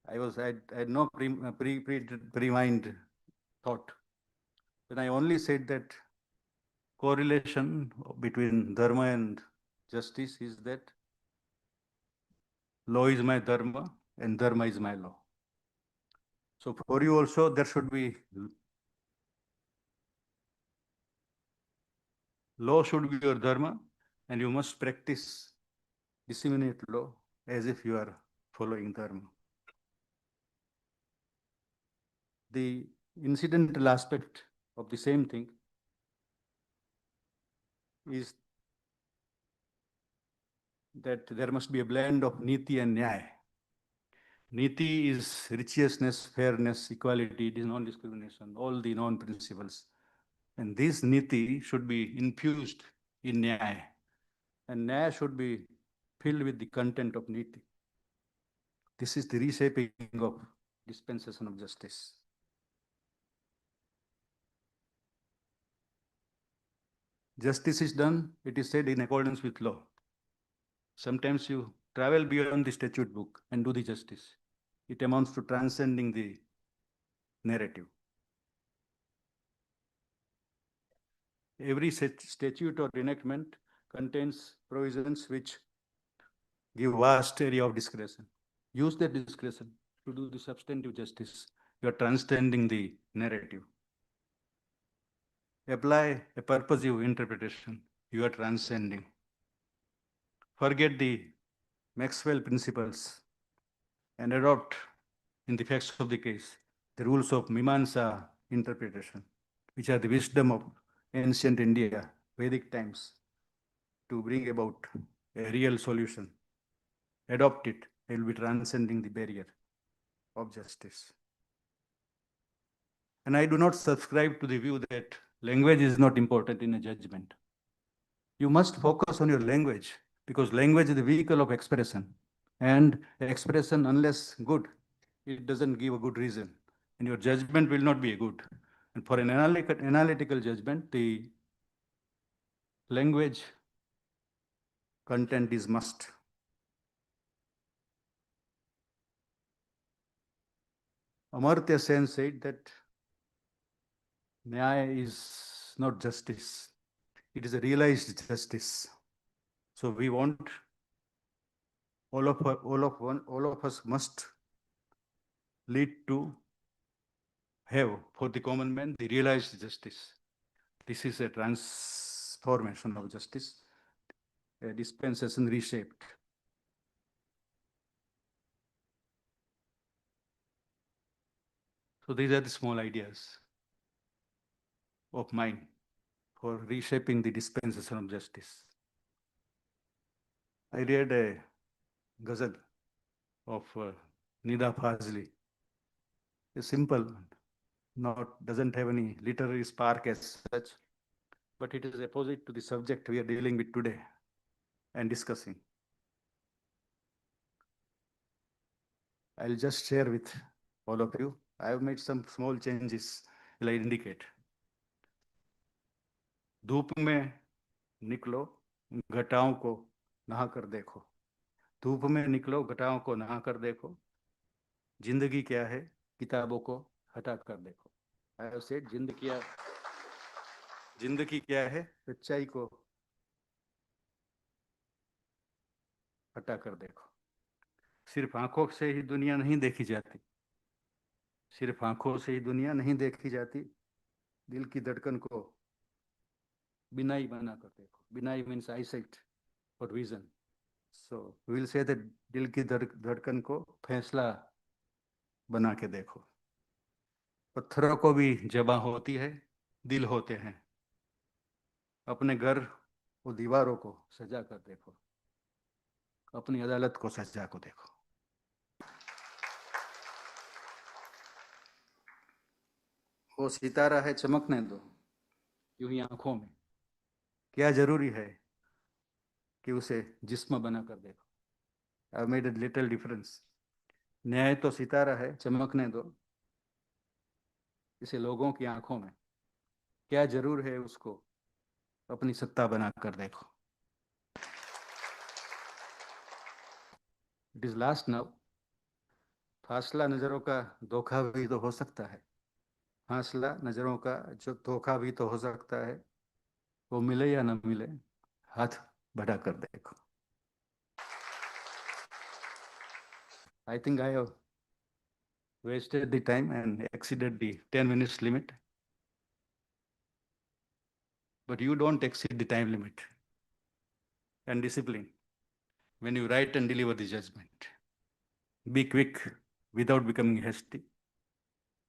K: I had no pre-mind thought. Then I only said that correlation between dharma and justice is that law is my dharma and dharma is my law. So for you also, there should be law should be your dharma, and you must practice, disseminate law as if you are following dharma. The incidental aspect of the same thing is that there must be a blend of niti and nyaya. Niti is righteousness, fairness, equality, it is non-discrimination, all the non-principles. And this niti should be infused in nyaya. And nyaya should be filled with the content of niti. This is the reshaping of dispensation of justice. Justice is done, it is said, in accordance with law. Sometimes you travel beyond the statute book and do the justice. It amounts to transcending the narrative. Every statute or enactment contains provisions which give vast area of discretion. Use that discretion to do the substantive justice. You are transcending the narrative. Apply a purposive interpretation. You are transcending. Forget the Maxwell principles and adopt, in the facts of the case, the rules of Mimamsa interpretation, which are the wisdom of ancient India, Vedic times, to bring about a real solution. Adopt it, it will be transcending the barrier of justice. And I do not subscribe to the view that language is not important in a judgment. You must focus on your language, because language is the vehicle of expression. And expression, unless good, it doesn't give a good reason. And your judgment will not be a good. And for an analytical judgment, the language content is must. Amartya Sen said that Nyaya is not justice, it is a realized justice. So we want all of us must lead to have for the common man the realized justice. This is a transformation of justice, a dispensation reshaped. So these are the small ideas of mine for reshaping the dispensation of justice. I read a ghazal of Nida Fazli, a simple, doesn't have any literary spark as such, but it is opposite to the subject we are dealing with today and discussing. I'll just share with all of you. I have made some small changes, will I indicate. धूप में निकलो घटाओं को नहा कर देखो, धूप में निकलो घटाओं को नहा कर देखो, जिंदगी क्या है किताबों को हटा कर देखो. I have said जिंदगी क्या है सच्चाई को हटा कर देखो. सिर्फ आंखों से ही दुनिया नहीं देखी जाती, सिर्फ आंखों से ही दुनिया नहीं देखी जाती, दिल की धड़कन को बिनाई बना कर देखो. बिनाई मीन्स आईसाइट और vision. So will say that दिल की धड़कन को फैसला बना के देखो. पत्थरों को भी जबां होती है, दिल होते हैं. अपने घर और दीवारों को सजा कर देखो, अपनी अदालत को सजा को देखो. वो सितारा है चमकने दो यूं ही आंखों में, क्या जरूरी है कि उसे जिस्म बना कर देखो. I made a little difference. न्याय तो सितारा है चमकने दो, इसे लोगों की आंखों में, क्या जरूर है उसको अपनी सत्ता बना कर देखो. It is last now. फासला नजरों का धोखा भी तो हो सकता है, फासला नजरों का जो धोखा भी तो हो सकता है, वो मिले या न मिले हाथ बढ़ा कर देखो. I think I have wasted the time and exceeded the 10 minutes limit. But you don't exceed the time limit and discipline when you write and deliver the judgment. Be quick without becoming hasty.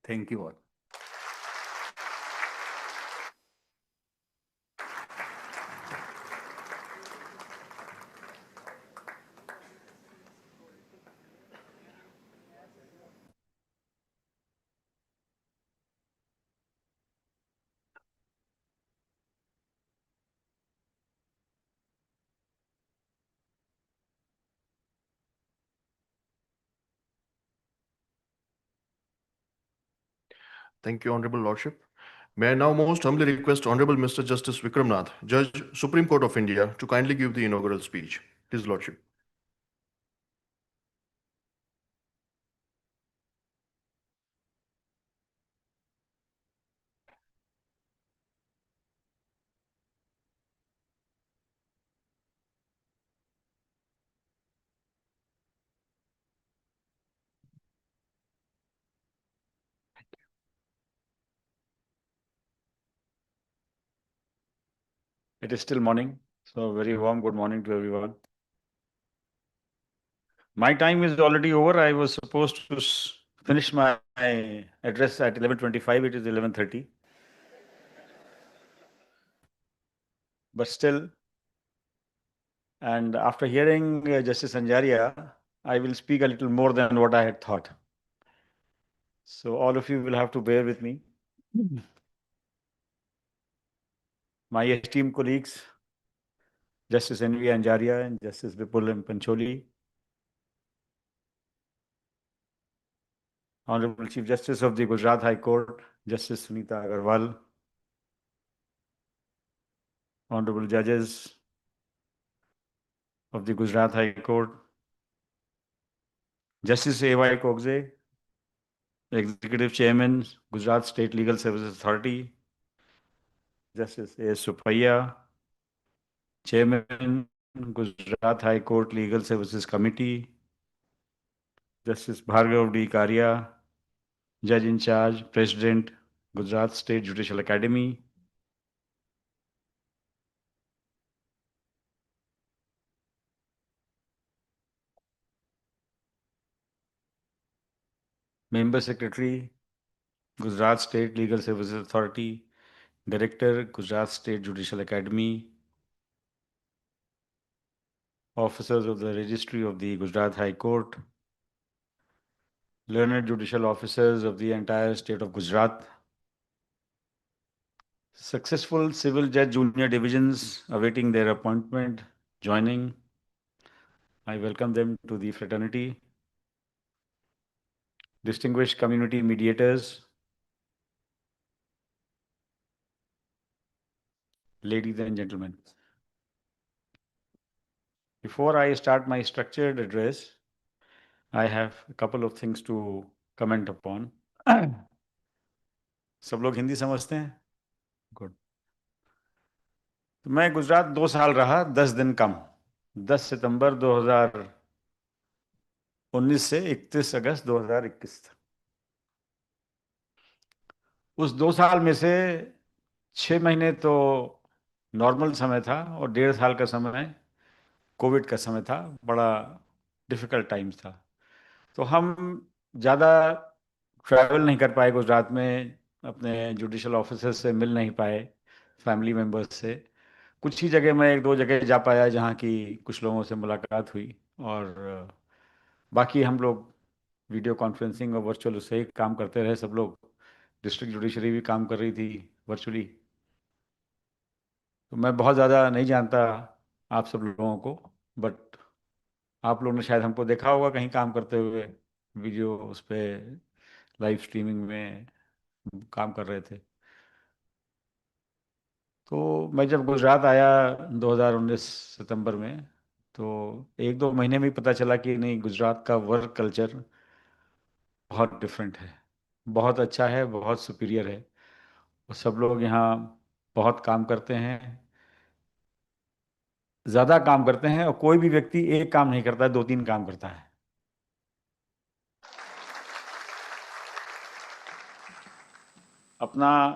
K: Thank you all.
B: Thank you, Honorable Lordship. May I now most humbly request Honorable Mr. Justice Vikramnath, Judge, Supreme Court of India, to kindly give the inaugural speech. His Lordship.
L: It is still morning, so very warm good morning to everyone. My time is already over. I was supposed to finish my address at 11:25. It is 11:30. But still, and after hearing Justice Anjaria, I will speak a little more than what I had thought. So all of you will have to bear with me. My esteemed colleagues, Justice N.V. Anjaria and Justice Vipul M. Pancholi, Honorable Chief Justice of the Gujarat High Court, Justice Sunita Agarwal, Honorable Judges of the Gujarat High Court, Justice A.Y. Kogze, Executive Chairman, Gujarat State Legal Services Authority, Justice A. Supaiya, Chairman, Gujarat High Court Legal Services Committee, Justice Bhargav D. Karia, Judge in Charge, President, Gujarat State Judicial Academy, Member Secretary, Gujarat State Legal Services Authority, Director, Gujarat State Judicial Academy, officers of the Registry of the Gujarat High Court, learned judicial officers of the entire state of Gujarat, successful civil judge junior divisions awaiting their appointment, joining. I welcome them to the fraternity. Distinguished community mediators, ladies and gentlemen. Before I start my structured address, I have a couple of things to comment upon. सब लोग हिंदी समझते हैं? Good. तो मैं गुजरात 2 साल रहा, 10 दिन कम. 10 सितंबर 2019 से 31 अगस्त 2021 तक. उस 2 साल में से 6 महीने तो नॉर्मल समय था और 1.5 साल का समय कोविड का समय था. बड़ा डिफिकल्ट टाइम्स था. तो हम ज़्यादा ट्रैवल नहीं कर पाए गुजरात में, अपने जुडिशल ऑफिसर्स से मिल नहीं पाए, फैमिली मेम्बर्स से. कुछ ही जगह मैं 1-2 जगह जा पाया जहाँ की कुछ लोगों से मुलाकात हुई, और बाकी हम लोग वीडियो कॉन्फ्रेंसिंग और वर्चुअल उससे ही काम करते रहे. सब लोग, डिस्ट्रिक्ट जुडिशरी भी काम कर रही थी वर्चुअली. तो मैं बहुत ज़्यादा नहीं जानता आप सब लोगों को, बट आप लोगों ने शायद हमको देखा होगा कहीं काम करते हुए, वीडियो उस पर लाइव स्ट्रीमिंग में काम कर रहे थे. तो मैं जब गुजरात आया 2019 सितंबर में, तो 1-2 महीने में ही पता चला कि नहीं, गुजरात का वर्क कल्चर बहुत डिफरेंट है, बहुत अच्छा है, बहुत सुपीरियर है. और सब लोग यहाँ बहुत काम करते हैं, ज़्यादा काम करते हैं, और कोई भी व्यक्ति एक काम नहीं करता है, 2-3 काम करता है. अपना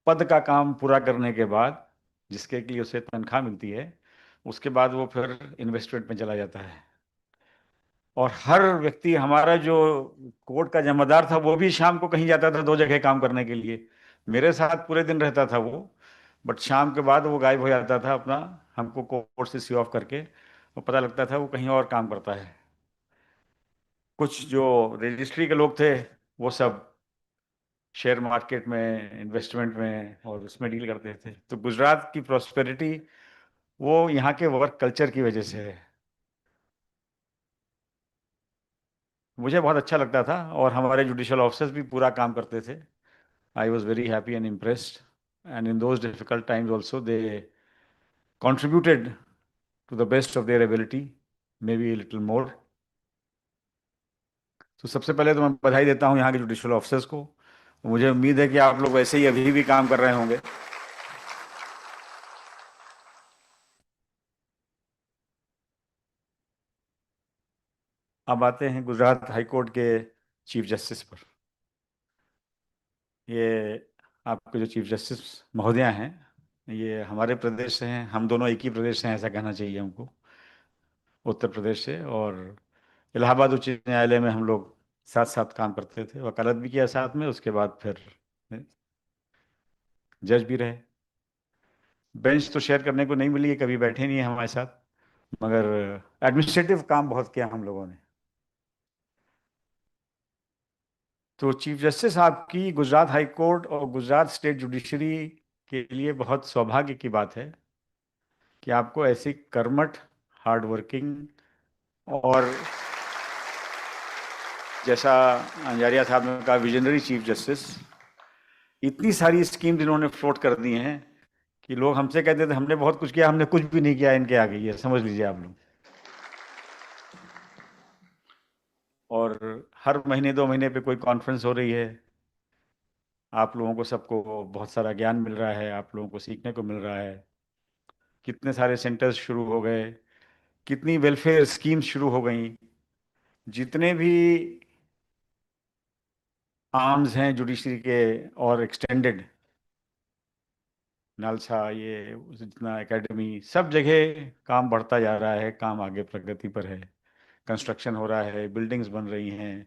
L: पद का काम पूरा करने के बाद, जिसके लिए उसे तनख्वाह मिलती है, उसके बाद वो फिर इन्वेस्टमेंट में चला जाता है. और हर व्यक्ति, हमारा जो कोर्ट का जमादार था वो भी शाम को कहीं जाता था 2 जगह काम करने के लिए. मेरे साथ पूरे दिन रहता था वो, बट शाम के बाद वो गायब हो जाता था अपना, हमको कोर्ट से सी ऑफ करके, और पता लगता था वो कहीं और काम करता है. कुछ जो रजिस्ट्री के लोग थे वो सब शेयर मार्केट में, इन्वेस्टमेंट में और उसमें डील करते थे. तो गुजरात की प्रॉस्पेरिटी वो यहाँ के वर्क कल्चर की वजह से है. मुझे बहुत अच्छा लगता था, और हमारे जुडिशियल ऑफिसर्स भी पूरा काम करते थे. I was very happy and impressed, and in those difficult times also they contributed to the best of their ability, maybe a little more. तो सबसे पहले तो मैं बधाई देता हूँ यहाँ के जुडिशियल ऑफिसर्स को. मुझे उम्मीद है कि आप लोग वैसे ही अभी भी काम कर रहे होंगे. अब आते हैं गुजरात हाई कोर्ट के चीफ जस्टिस पर. ये आपके जो चीफ जस्टिस महोदय हैं, ये हमारे प्रदेश से हैं. हम दोनों एक ही प्रदेश से हैं, ऐसा कहना चाहिए हमको, उत्तर प्रदेश से. और इलाहाबाद उच्च न्यायालय में हम लोग साथ साथ काम करते थे, वकालत भी किया साथ में, उसके बाद फिर जज भी रहे. बेंच तो शेयर करने को नहीं मिली है, कभी बैठे नहीं है हमारे साथ, मगर एडमिनिस्ट्रेटिव काम बहुत किया हम लोगों ने. तो चीफ जस्टिस आपकी गुजरात हाई कोर्ट और गुजरात स्टेट जुडिशरी के लिए बहुत सौभाग्य की बात है कि आपको ऐसी कर्मठ, हार्ड वर्किंग, और जैसा अंजारिया साहब ने कहा, विजनरी चीफ जस्टिस. इतनी सारी स्कीम्स इन्होंने फ्लोट कर दी हैं कि लोग हमसे कहते थे हमने बहुत कुछ किया, हमने कुछ भी नहीं किया इनके आगे. ये समझ लीजिए आप लोग. और हर महीने 2 महीने पे कोई कॉन्फ्रेंस हो रही है। आप लोगों को सबको बहुत सारा ज्ञान मिल रहा है, आप लोगों को सीखने को मिल रहा है। कितने सारे सेंटर्स शुरू हो गए, कितनी वेलफेयर स्कीम्स शुरू हो गई, जितने भी आर्म्स हैं जुडिशरी के और एक्सटेंडेड, नालसा, ये जितना एकेडमी, सब जगह काम बढ़ता जा रहा है, काम आगे प्रगति पर है। कंस्ट्रक्शन हो रहा है, बिल्डिंग्स बन रही हैं,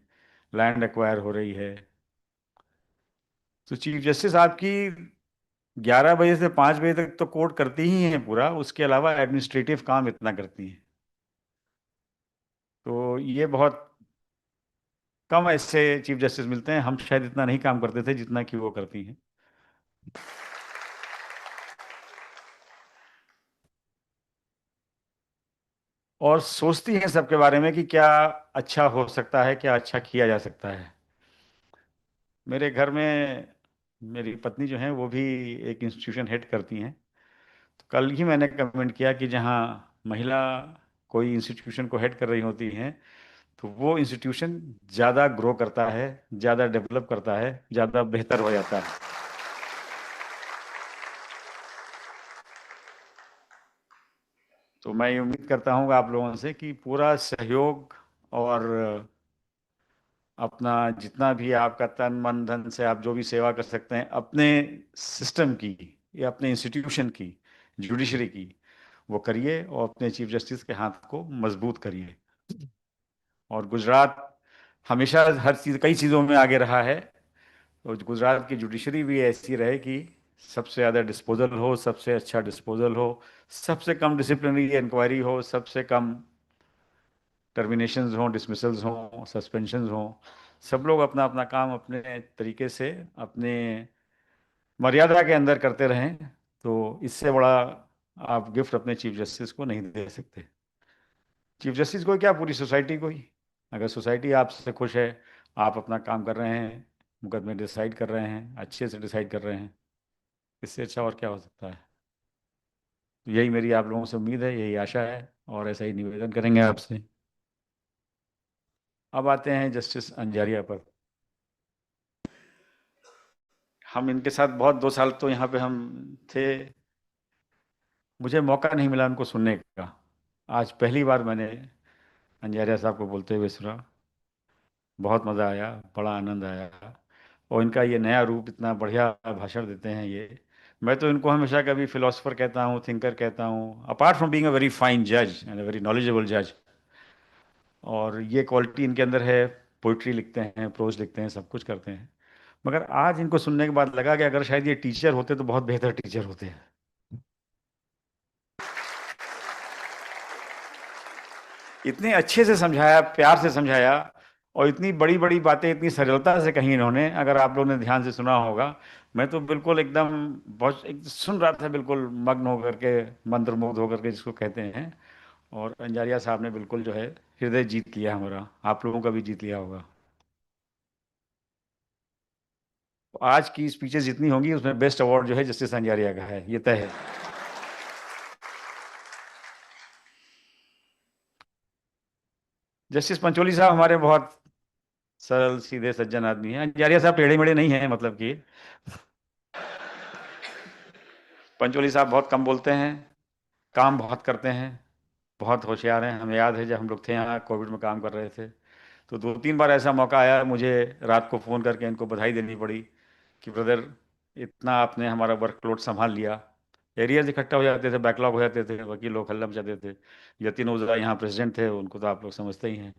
L: लैंड एक्वायर हो रही है। तो चीफ जस्टिस आपकी 11 बजे से 5 बजे तक तो कोर्ट करती ही हैं पूरा, उसके अलावा एडमिनिस्ट्रेटिव काम इतना करती हैं। तो ये बहुत कम ऐसे चीफ जस्टिस मिलते हैं, हम शायद इतना नहीं काम करते थे जितना कि वो करती हैं। और सोचती हैं सबके बारे में कि क्या अच्छा हो सकता है, क्या अच्छा किया जा सकता है। मेरे घर में मेरी पत्नी जो है वो भी एक इंस्टीट्यूशन हेड करती हैं। तो कल ही मैंने कमेंट किया कि जहाँ महिला कोई इंस्टीट्यूशन को हेड कर रही होती हैं तो वो इंस्टीट्यूशन ज़्यादा ग्रो करता है, ज़्यादा डेवलप करता है, ज़्यादा बेहतर हो जाता है। तो मैं ये उम्मीद करता हूँ आप लोगों से कि पूरा सहयोग और अपना जितना भी आपका तन मन धन से आप जो भी सेवा कर सकते हैं अपने सिस्टम की या अपने इंस्टीट्यूशन की, जुडिशरी की, वो करिए और अपने चीफ जस्टिस के हाथ को मजबूत करिए। और गुजरात हमेशा हर चीज़, कई चीज़ों में आगे रहा है, तो गुजरात की जुडिशरी भी ऐसी रहे कि सबसे ज़्यादा डिस्पोजल हो, सबसे अच्छा डिस्पोजल हो, सबसे कम डिसिप्लिनरी इंक्वायरी हो, सबसे कम टर्मिनेशंस हों, डिसमिसल्स हों, सस्पेंशंस हों। सब लोग अपना अपना काम अपने तरीके से अपने मर्यादा के अंदर करते रहें, तो इससे बड़ा आप गिफ्ट अपने चीफ जस्टिस को नहीं दे सकते। चीफ जस्टिस को क्या, पूरी सोसाइटी को ही। अगर सोसाइटी आपसे खुश है, आप अपना काम कर रहे हैं, मुकदमे डिसाइड कर रहे हैं, अच्छे से डिसाइड कर रहे हैं, इससे अच्छा और क्या हो सकता है। तो यही मेरी आप लोगों से उम्मीद है, यही आशा है, और ऐसा ही निवेदन करेंगे आपसे। अब आते हैं जस्टिस अंजारिया पर। हम इनके साथ बहुत 2 साल तो यहाँ पे हम थे, मुझे मौका नहीं मिला उनको सुनने का। आज पहली बार मैंने अंजारिया साहब को बोलते हुए सुना, बहुत मज़ा आया, बड़ा आनंद आया। और इनका ये नया रूप, इतना बढ़िया भाषण देते हैं ये। मैं तो इनको हमेशा कभी फिलोसोफर कहता हूँ, थिंकर कहता हूँ, apart from being a very fine जज एंड अ वेरी नॉलेजेबल जज। और ये क्वालिटी इनके अंदर है, पोइट्री लिखते हैं, प्रोज लिखते हैं, सब कुछ करते हैं। मगर आज इनको सुनने के बाद लगा कि अगर शायद ये टीचर होते तो बहुत बेहतर टीचर होते हैं। इतने अच्छे से समझाया, प्यार से समझाया, और इतनी बड़ी बड़ी बातें इतनी सरलता से कही इन्होंने, अगर आप लोगों ने ध्यान से सुना होगा। मैं तो बिल्कुल एकदम बहुत सुन रहा था, बिल्कुल मग्न होकर के, मंत्रमुग्ध होकर के जिसको कहते हैं। और अंजारिया साहब ने बिल्कुल जो है हृदय जीत लिया हमारा, आप लोगों का भी जीत लिया होगा। तो आज की स्पीचेस जितनी होंगी उसमें बेस्ट अवार्ड जो है जस्टिस अंजारिया का है, ये तय है। जस्टिस पंचोली साहब हमारे बहुत सरल सीधे सज्जन आदमी हैं। अंजारिया साहब टेढ़े मेढ़े नहीं हैं, मतलब कि पंचोली साहब बहुत कम बोलते हैं, काम बहुत करते हैं, बहुत होशियार हैं। हमें याद है जब हम लोग थे यहाँ कोविड में काम कर रहे थे, तो 2-3 बार ऐसा मौका आया, मुझे रात को फ़ोन करके इनको बधाई देनी पड़ी कि ब्रदर इतना आपने हमारा वर्कलोड संभाल लिया। एरियाज इकट्ठा हो जाते थे, बैकलॉग हो जाते थे, वकील लोग हल्ला मचाते थे। यतीन ओझा यहाँ प्रेसिडेंट थे, उनको तो आप लोग समझते ही हैं।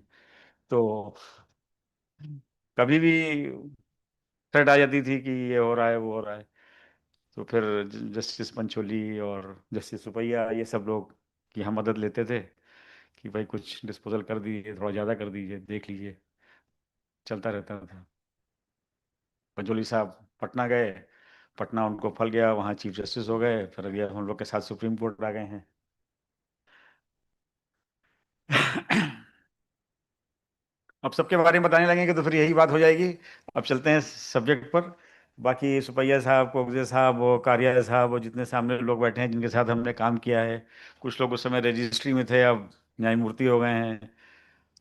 L: तो कभी भी थ्रेट आ जाती थी कि ये हो रहा है, वो हो रहा है, तो फिर जस्टिस पंचोली और जस्टिस सुपैया, ये सब लोग की हम मदद लेते थे कि भाई कुछ डिस्पोजल कर दीजिए, थोड़ा ज़्यादा कर दीजिए, देख लीजिए, चलता रहता था। पंचोली साहब पटना गए, पटना उनको फल गया, वहाँ चीफ जस्टिस हो गए, फिर अभी हम लोग के साथ सुप्रीम कोर्ट आ गए हैं। अब सबके बारे में बताने लगेंगे तो फिर यही बात हो जाएगी। अब चलते हैं सब्जेक्ट पर। बाकी सुपैया साहब, कोगजे साहब, वो कारिया साहब, वो जितने सामने लोग बैठे हैं जिनके साथ हमने काम किया है, कुछ लोग उस समय रजिस्ट्री में थे, अब न्यायमूर्ति हो गए हैं,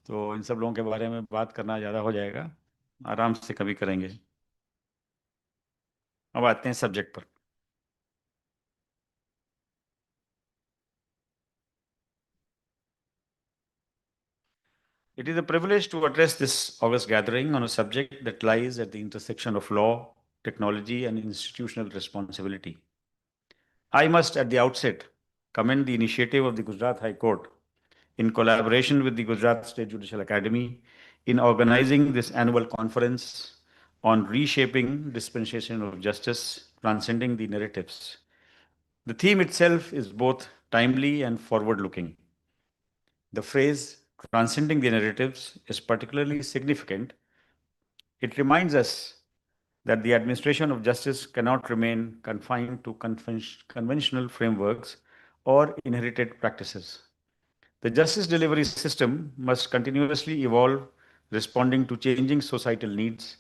L: तो इन सब लोगों के बारे में बात करना ज़्यादा हो जाएगा, आराम से कभी करेंगे। अब आते हैं सब्जेक्ट पर। It is a privilege to address this August gathering on a subject that lies at the intersection of law, technology, and institutional responsibility. I must, at the outset, commend the initiative of the Gujarat High Court in collaboration with the Gujarat State Judicial Academy in organizing this annual conference on reshaping dispensation of justice, transcending the narratives. The theme itself is both timely and forward-looking. The phrase transcending the narratives is particularly significant. It reminds us that the administration of justice cannot remain confined to conventional frameworks or inherited practices. The justice delivery system must continuously evolve, responding to changing societal needs,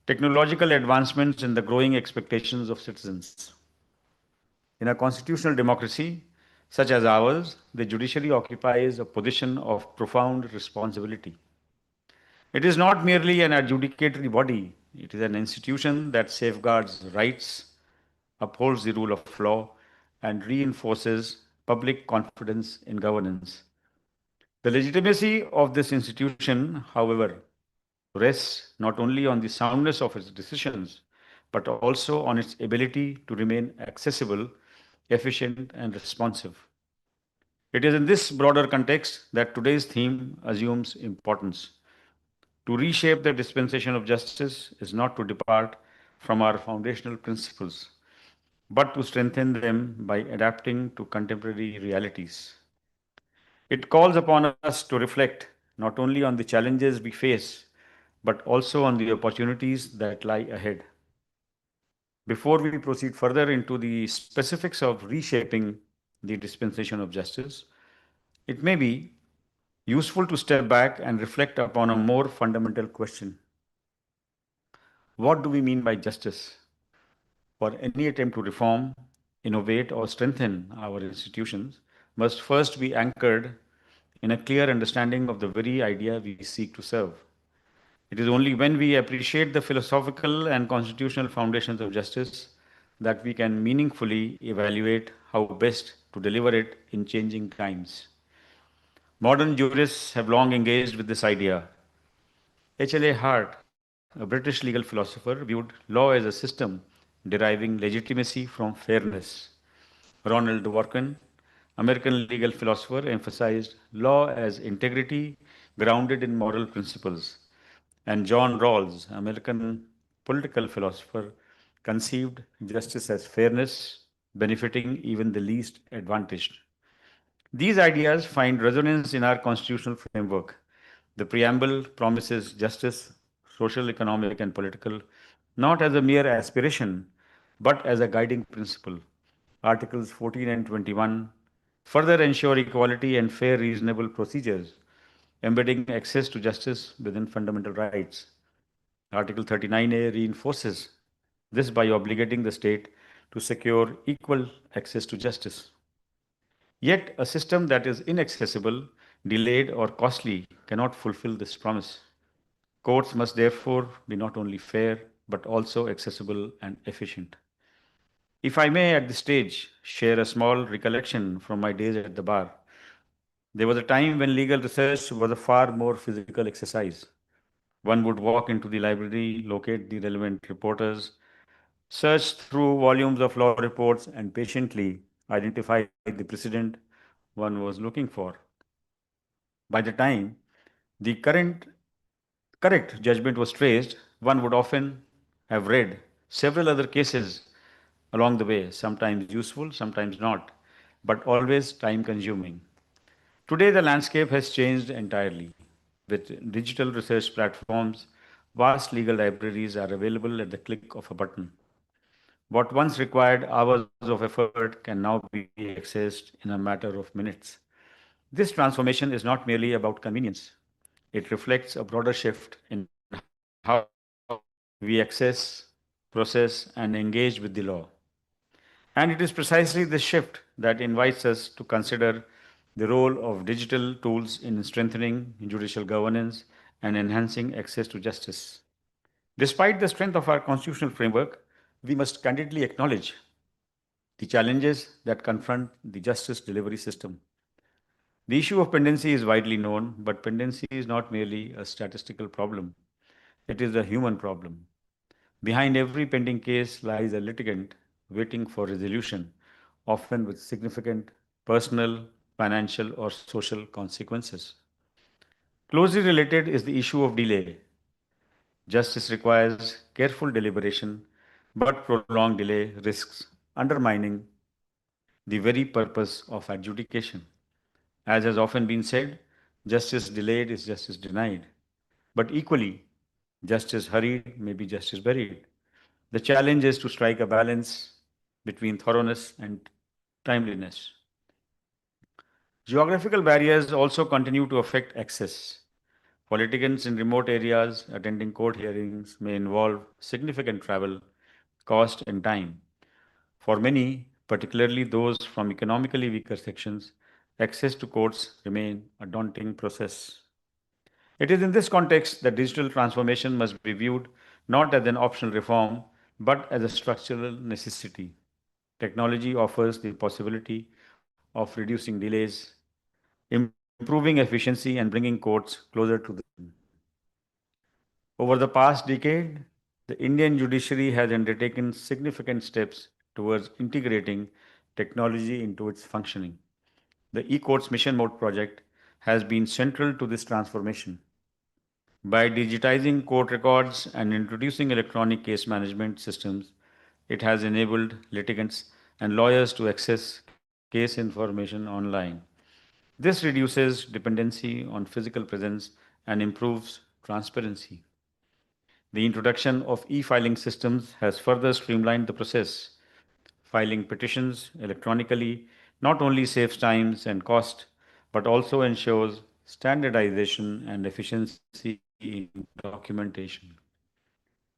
L: technological advancements, and the growing expectations of citizens. In a constitutional democracy such as ours, the judiciary occupies a position of profound responsibility. It is not merely an adjudicatory body, it is an institution that safeguards rights, upholds the rule of law, and reinforces public confidence in governance. The legitimacy of this institution, however, rests not only on the soundness of its decisions, but also on its ability to remain accessible, efficient, and responsive. It is in this broader context that today's theme assumes importance. To reshape the dispensation of justice is not to depart from our foundational principles, but to strengthen them by adapting to contemporary realities. It calls upon us to reflect not only on the challenges we face, but also on the opportunities that lie ahead. Before we proceed further into the specifics of reshaping the dispensation of justice, it may be useful to step back and reflect upon a more fundamental question. What do we mean by justice? For any attempt to reform, innovate, or strengthen our institutions must first be anchored in a clear understanding of the very idea we seek to serve. It is only when we appreciate the philosophical and constitutional foundations of justice that we can meaningfully evaluate how best to deliver it in changing times. Modern jurists have long engaged with this idea. H.L.A. Hart, a British legal philosopher, viewed law as a system deriving legitimacy from fairness. Ronald Dworkin, American legal philosopher, emphasized law as integrity grounded in moral principles. And John Rawls, American political philosopher, conceived justice as fairness, benefiting even the least advantaged. These ideas find resonance in our constitutional framework. The preamble promises justice, social, economic, and political, not as a mere aspiration, but as a guiding principle. Articles 14 and 21 further ensure equality and fair, reasonable procedures, embedding access to justice within fundamental rights. Article 39A reinforces this by obligating the state to secure equal access to justice. Yet, a system that is inaccessible, delayed, or costly cannot fulfill this promise. Courts must therefore be not only fair, but also accessible and efficient. If I may at this stage share a small recollection from my days at the bar, there was a time when legal research was a far more physical exercise. One would walk into the library, locate the relevant reporters, search through volumes of law reports, and patiently identify the precedent one was looking for. By the time the correct judgment was traced, one would often have read several other cases along the way, sometimes useful, sometimes not, but always time consuming. Today, the landscape has changed entirely. With digital research platforms, vast legal libraries are available at the click of a button. What once required hours of effort can now be accessed in a matter of minutes. This transformation is not merely about convenience. It reflects a broader shift in how we access, process, and engage with the law. And it is precisely this shift that invites us to consider the role of digital tools in strengthening judicial governance and enhancing access to justice. Despite the strength of our constitutional framework, we must candidly acknowledge the challenges that confront the justice delivery system. The issue of pendency is widely known, but pendency is not merely a statistical problem. It is a human problem. Behind every pending case lies a litigant waiting for resolution, often with significant personal, financial, or social consequences. Closely related is the issue of delay. Justice requires careful deliberation, but prolonged delay risks undermining the very purpose of adjudication. As has often been said, justice delayed is justice denied. But equally, justice hurried may be justice buried. The challenge is to strike a balance between thoroughness and timeliness. Geographical barriers also continue to affect access. For litigants in remote areas, attending court hearings may involve significant travel, cost, and time. For many, particularly those from economically weaker sections, access to courts remain a daunting process. It is in this context that digital transformation must be viewed not as an optional reform, but as a structural necessity. Technology offers the possibility of reducing delays, improving efficiency, and bringing courts closer to the citizen. Over the past decade, the Indian judiciary has undertaken significant steps towards integrating technology into its functioning. The e-courts mission mode project has been central to this transformation. By digitizing court records and introducing electronic case management systems, it has enabled litigants and lawyers to access case information online. This reduces dependency on physical presence and improves transparency. The introduction of e-filing systems has further streamlined the process. Filing petitions electronically not only saves times and cost, but also ensures standardization and efficiency in documentation.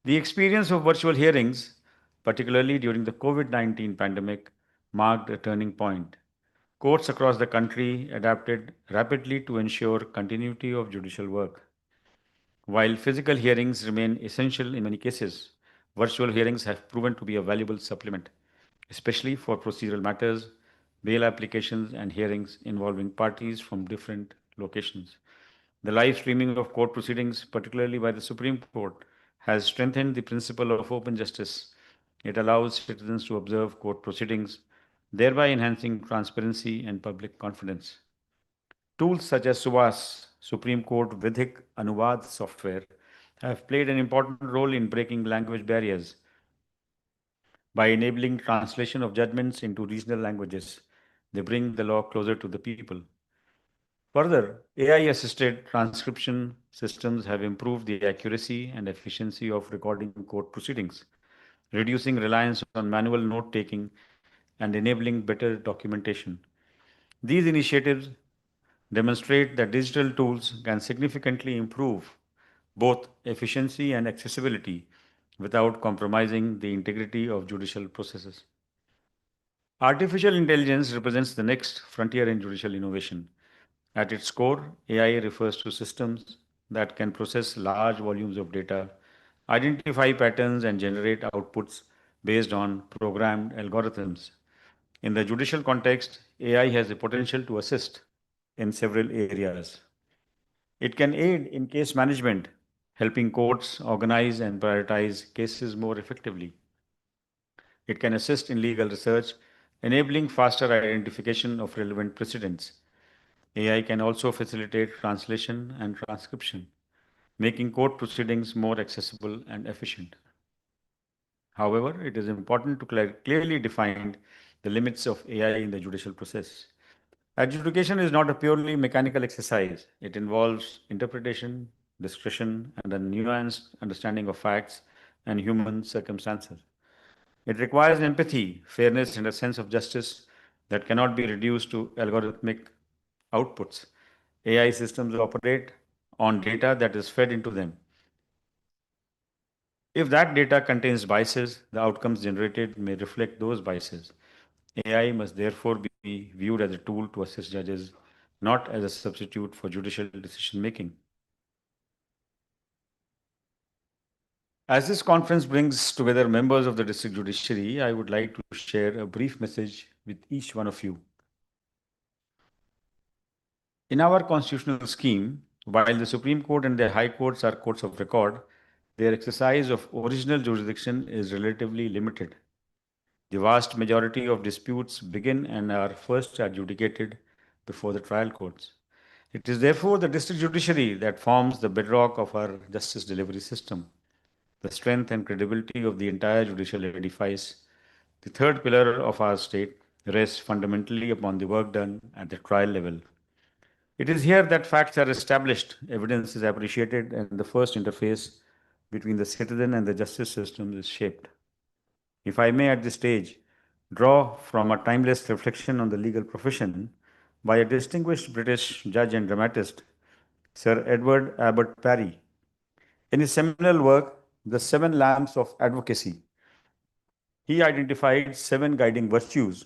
L: The experience of virtual hearings, particularly during the COVID-19 pandemic, marked a turning point. Courts across the country adapted rapidly to ensure continuity of judicial work. While physical hearings remain essential in many cases, virtual hearings have proven to be a valuable supplement, especially for procedural matters, bail applications, and hearings involving parties from different locations. The live streaming of court proceedings, particularly by the Supreme Court, has strengthened the principle of open justice. It allows citizens to observe court proceedings, thereby enhancing transparency and public confidence. Tools such as SUVAS, Supreme Court Vidhik Anuvad software, have played an important role in breaking language barriers. By enabling translation of judgments into regional languages, they bring the law closer to the people. Further, AI-assisted transcription systems have improved the accuracy and efficiency of recording court proceedings, reducing reliance on manual note-taking and enabling better documentation. These initiatives demonstrate that digital tools can significantly improve both efficiency and accessibility without compromising the integrity of judicial processes. Artificial intelligence represents the next frontier in judicial innovation. At its core, AI refers to systems that can process large volumes of data, identify patterns, and generate outputs based on programmed algorithms. In the judicial context, AI has the potential to assist in several areas. It can aid in case management, helping courts organize and prioritize cases more effectively. It can assist in legal research, enabling faster identification of relevant precedents. AI can also facilitate translation and transcription, making court proceedings more accessible and efficient. However, it is important to clearly define the limits of AI in the judicial process. Adjudication is not a purely mechanical exercise. It involves interpretation, discretion, and a nuanced understanding of facts and human circumstances. It requires empathy, fairness, and a sense of justice that cannot be reduced to algorithmic outputs. AI systems operate on data that is fed into them. If that data contains biases, the outcomes generated may reflect those biases. AI must therefore be viewed as a tool to assist judges not as a substitute for judicial decision making. As this conference brings together members of the district judiciary, I would like to share a brief message with each one of you. In our constitutional scheme, while the Supreme Court and the High Courts are courts of record, their exercise of original jurisdiction is relatively limited. The vast majority of disputes begin and are first adjudicated before the trial courts. It is therefore the district judiciary that forms the bedrock of our justice delivery system. The strength and credibility of the entire judicial edifice, the third pillar of our state, rests fundamentally upon the work done at the trial level. It is here that facts are established, evidence is appreciated, and the first interface between the citizen and the justice system is shaped. If I may at this stage draw from a timeless reflection on the legal profession by a distinguished British judge and dramatist, Sir Edward Abbott Parry. In his seminal work, The 7 Lamps of Advocacy, he identified 7 guiding virtues: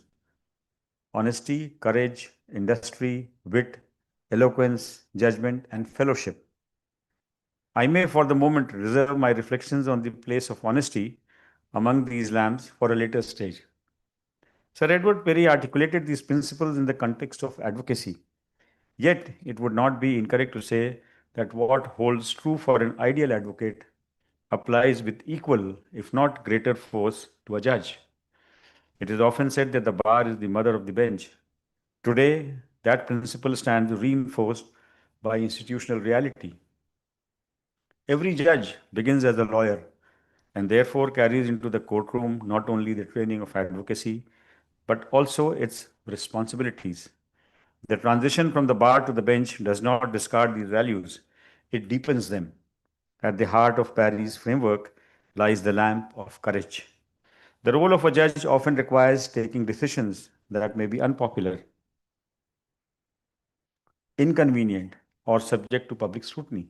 L: honesty, courage, industry, wit, eloquence, judgment, and fellowship. I may for the moment reserve my reflections on the place of honesty among these lamps for a later stage. Sir Edward Perry articulated these principles in the context of advocacy. Yet, it would not be incorrect to say that what holds true for an ideal advocate applies with equal, if not greater force to a judge. It is often said that the bar is the mother of the bench. Today, that principle stands reinforced by institutional reality. Every judge begins as a lawyer and therefore carries into the courtroom not only the training of advocacy, but also its responsibilities. The transition from the bar to the bench does not discard these values, it deepens them. At the heart of Parry's framework lies the lamp of courage. The role of a judge often requires taking decisions that may be unpopular, inconvenient, or subject to public scrutiny.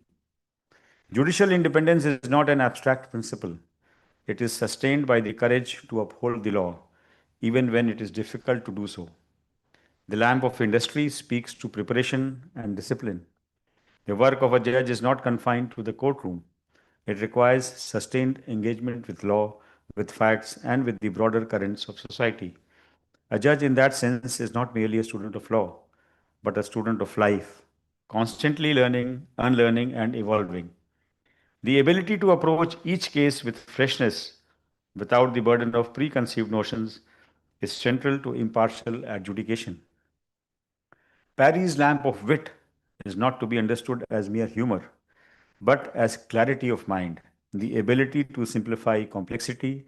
L: Judicial independence is not an abstract principle. It is sustained by the courage to uphold the law, even when it is difficult to do so. The lamp of industry speaks to preparation and discipline. The work of a judge is not confined to the courtroom. It requires sustained engagement with law, with facts, and with the broader currents of society. A judge in that sense is not merely a student of law, but a student of life, constantly learning, unlearning, and evolving. The ability to approach each case with freshness, without the burden of preconceived notions, is central to impartial adjudication. Parry's lamp of wit is not to be understood as mere humor, but as clarity of mind, the ability to simplify complexity,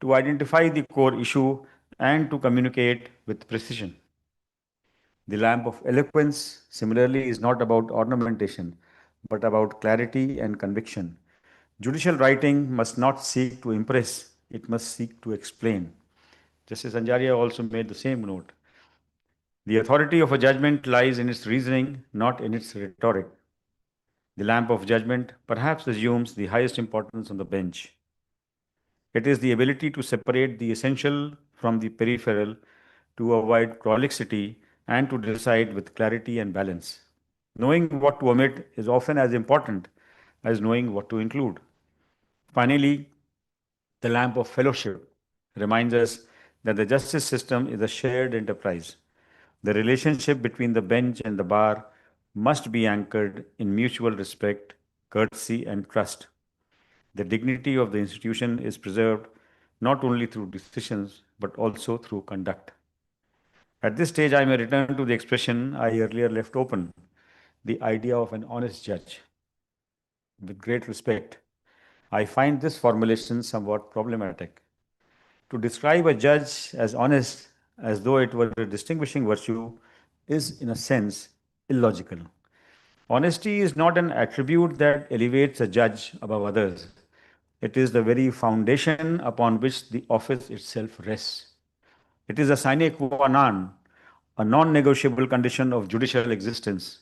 L: to identify the core issue, and to communicate with precision. The lamp of eloquence, similarly, is not about ornamentation, but about clarity and conviction. Judicial writing must not seek to impress, it must seek to explain. Justice Anjaria also made the same note. The authority of a judgment lies in its reasoning, not in its rhetoric. The lamp of judgment perhaps assumes the highest importance on the bench. It is the ability to separate the essential from the peripheral, to avoid prolixity, and to decide with clarity and balance. Knowing what to omit is often as important as knowing what to include. Finally, the lamp of fellowship reminds us that the justice system is a shared enterprise. The relationship between the bench and the bar must be anchored in mutual respect, courtesy, and trust. The dignity of the institution is preserved not only through decisions, but also through conduct. At this stage, I may return to the expression I earlier left open, the idea of an honest judge. With great respect, I find this formulation somewhat problematic. To describe a judge as honest as though it were a distinguishing virtue is, in a sense, illogical. Honesty is not an attribute that elevates a judge above others. It is the very foundation upon which the office itself rests. It is a sine qua non, a non-negotiable condition of judicial existence.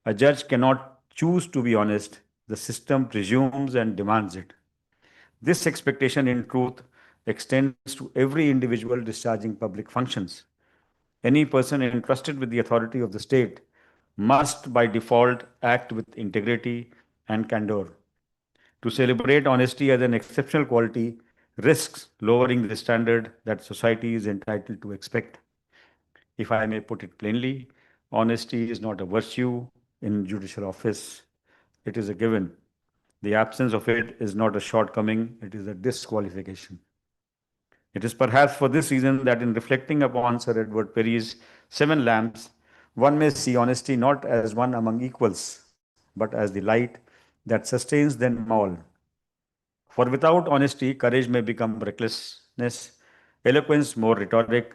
L: A judge cannot choose to be honest. The system presumes and demands it. This expectation, in truth, extends to every individual discharging public functions. Any person entrusted with the authority of the state must by default act with integrity and candor. To celebrate honesty as an exceptional quality risks lowering the standard that society is entitled to expect. If I may put it plainly, honesty is not a virtue in judicial office, it is a given. The absence of it is not a shortcoming, it is a disqualification. It is perhaps for this reason that in reflecting upon Sir Edward Perry's 7 lamps, one may see honesty not as one among equals, but as the light that sustains them all. For without honesty, courage may become recklessness, eloquence more rhetoric,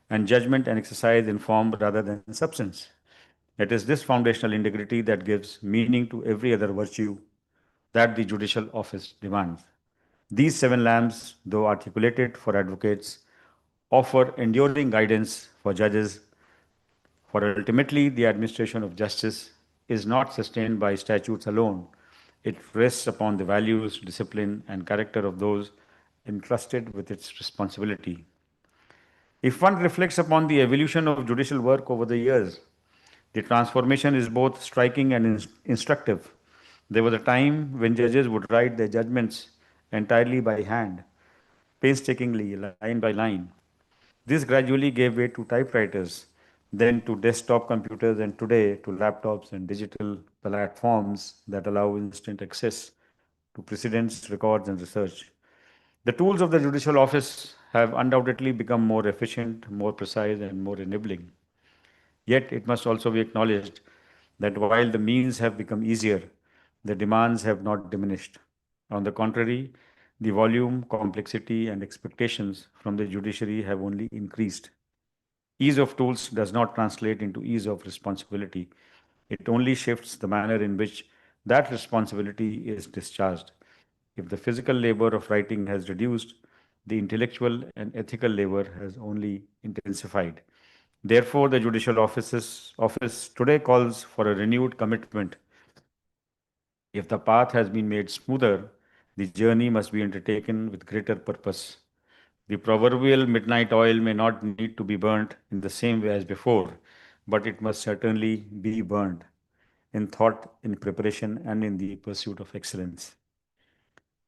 L: and judgment an exercise in form rather than substance. It is this foundational integrity that gives meaning to every other virtue that the judicial office demands. These 7 lamps, though articulated for advocates, offer enduring guidance for judges, for ultimately the administration of justice is not sustained by statutes alone. It rests upon the values, discipline, and character of those entrusted with its responsibility. If one reflects upon the evolution of judicial work over the years, the transformation is both striking and instructive. There was a time when judges would write their judgments entirely by hand, painstakingly, line by line. This gradually gave way to typewriters, then to desktop computers, and today to laptops and digital platforms that allow instant access to precedents, records, and research. The tools of the judicial office have undoubtedly become more efficient, more precise, and more enabling. Yet it must also be acknowledged that while the means have become easier, the demands have not diminished. On the contrary, the volume, complexity, and expectations from the judiciary have only increased. Ease of tools does not translate into ease of responsibility. It only shifts the manner in which that responsibility is discharged. If the physical labor of writing has reduced, the intellectual and ethical labor has only intensified. Therefore, the judicial office today calls for a renewed commitment. If the path has been made smoother, the journey must be undertaken with greater purpose. The proverbial midnight oil may not need to be burnt in the same way as before, but it must certainly be burned in thought, in preparation, and in the pursuit of excellence.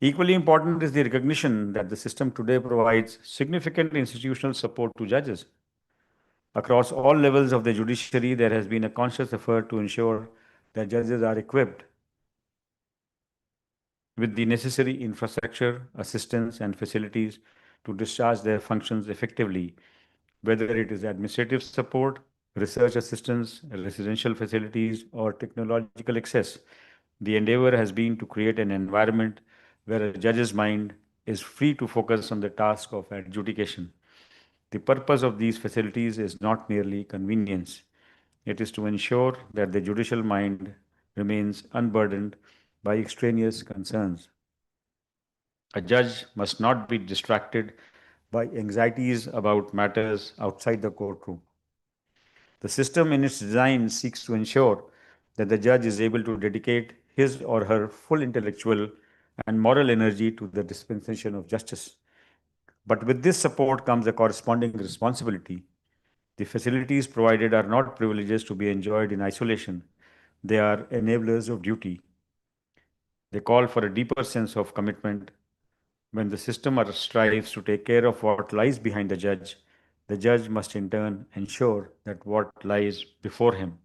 L: Equally important is the recognition that the system today provides significant institutional support to judges. Across all levels of the judiciary, there has been a conscious effort to ensure that judges are equipped with the necessary infrastructure, assistance, and facilities to discharge their functions effectively, whether it is administrative support, research assistance, residential facilities, or technological access. The endeavor has been to create an environment where a judge's mind is free to focus on the task of adjudication. The purpose of these facilities is not merely convenience. It is to ensure that the judicial mind remains unburdened by extraneous concerns. A judge must not be distracted by anxieties about matters outside the courtroom. The system in its design seeks to ensure that the judge is able to dedicate his or her full intellectual and moral energy to the dispensation of justice. But with this support comes a corresponding responsibility. The facilities provided are not privileges to be enjoyed in isolation. They are enablers of duty. They call for a deeper sense of commitment. When the system strives to take care of what lies behind the judge must in turn ensure that what lies before him,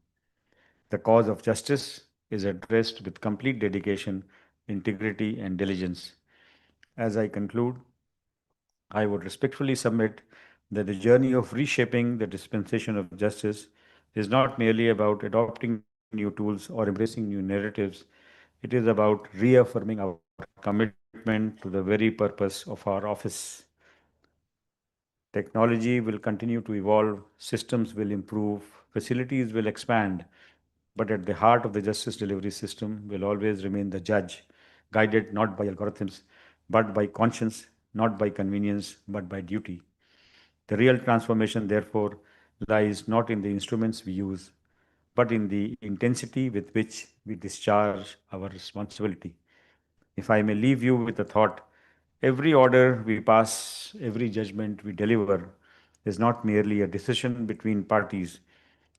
L: the cause of justice, is addressed with complete dedication, integrity, and diligence. As I conclude, I would respectfully submit that the journey of reshaping the dispensation of justice is not merely about adopting new tools or embracing new narratives. It is about reaffirming our commitment to the very purpose of our office. Technology will continue to evolve, systems will improve, facilities will expand, but at the heart of the justice delivery system will always remain the judge, guided not by algorithms, but by conscience, not by convenience, but by duty. The real transformation, therefore, lies not in the instruments we use, but in the intensity with which we discharge our responsibility. If I may leave you with a thought, every order we pass, every judgment we deliver is not merely a decision between parties,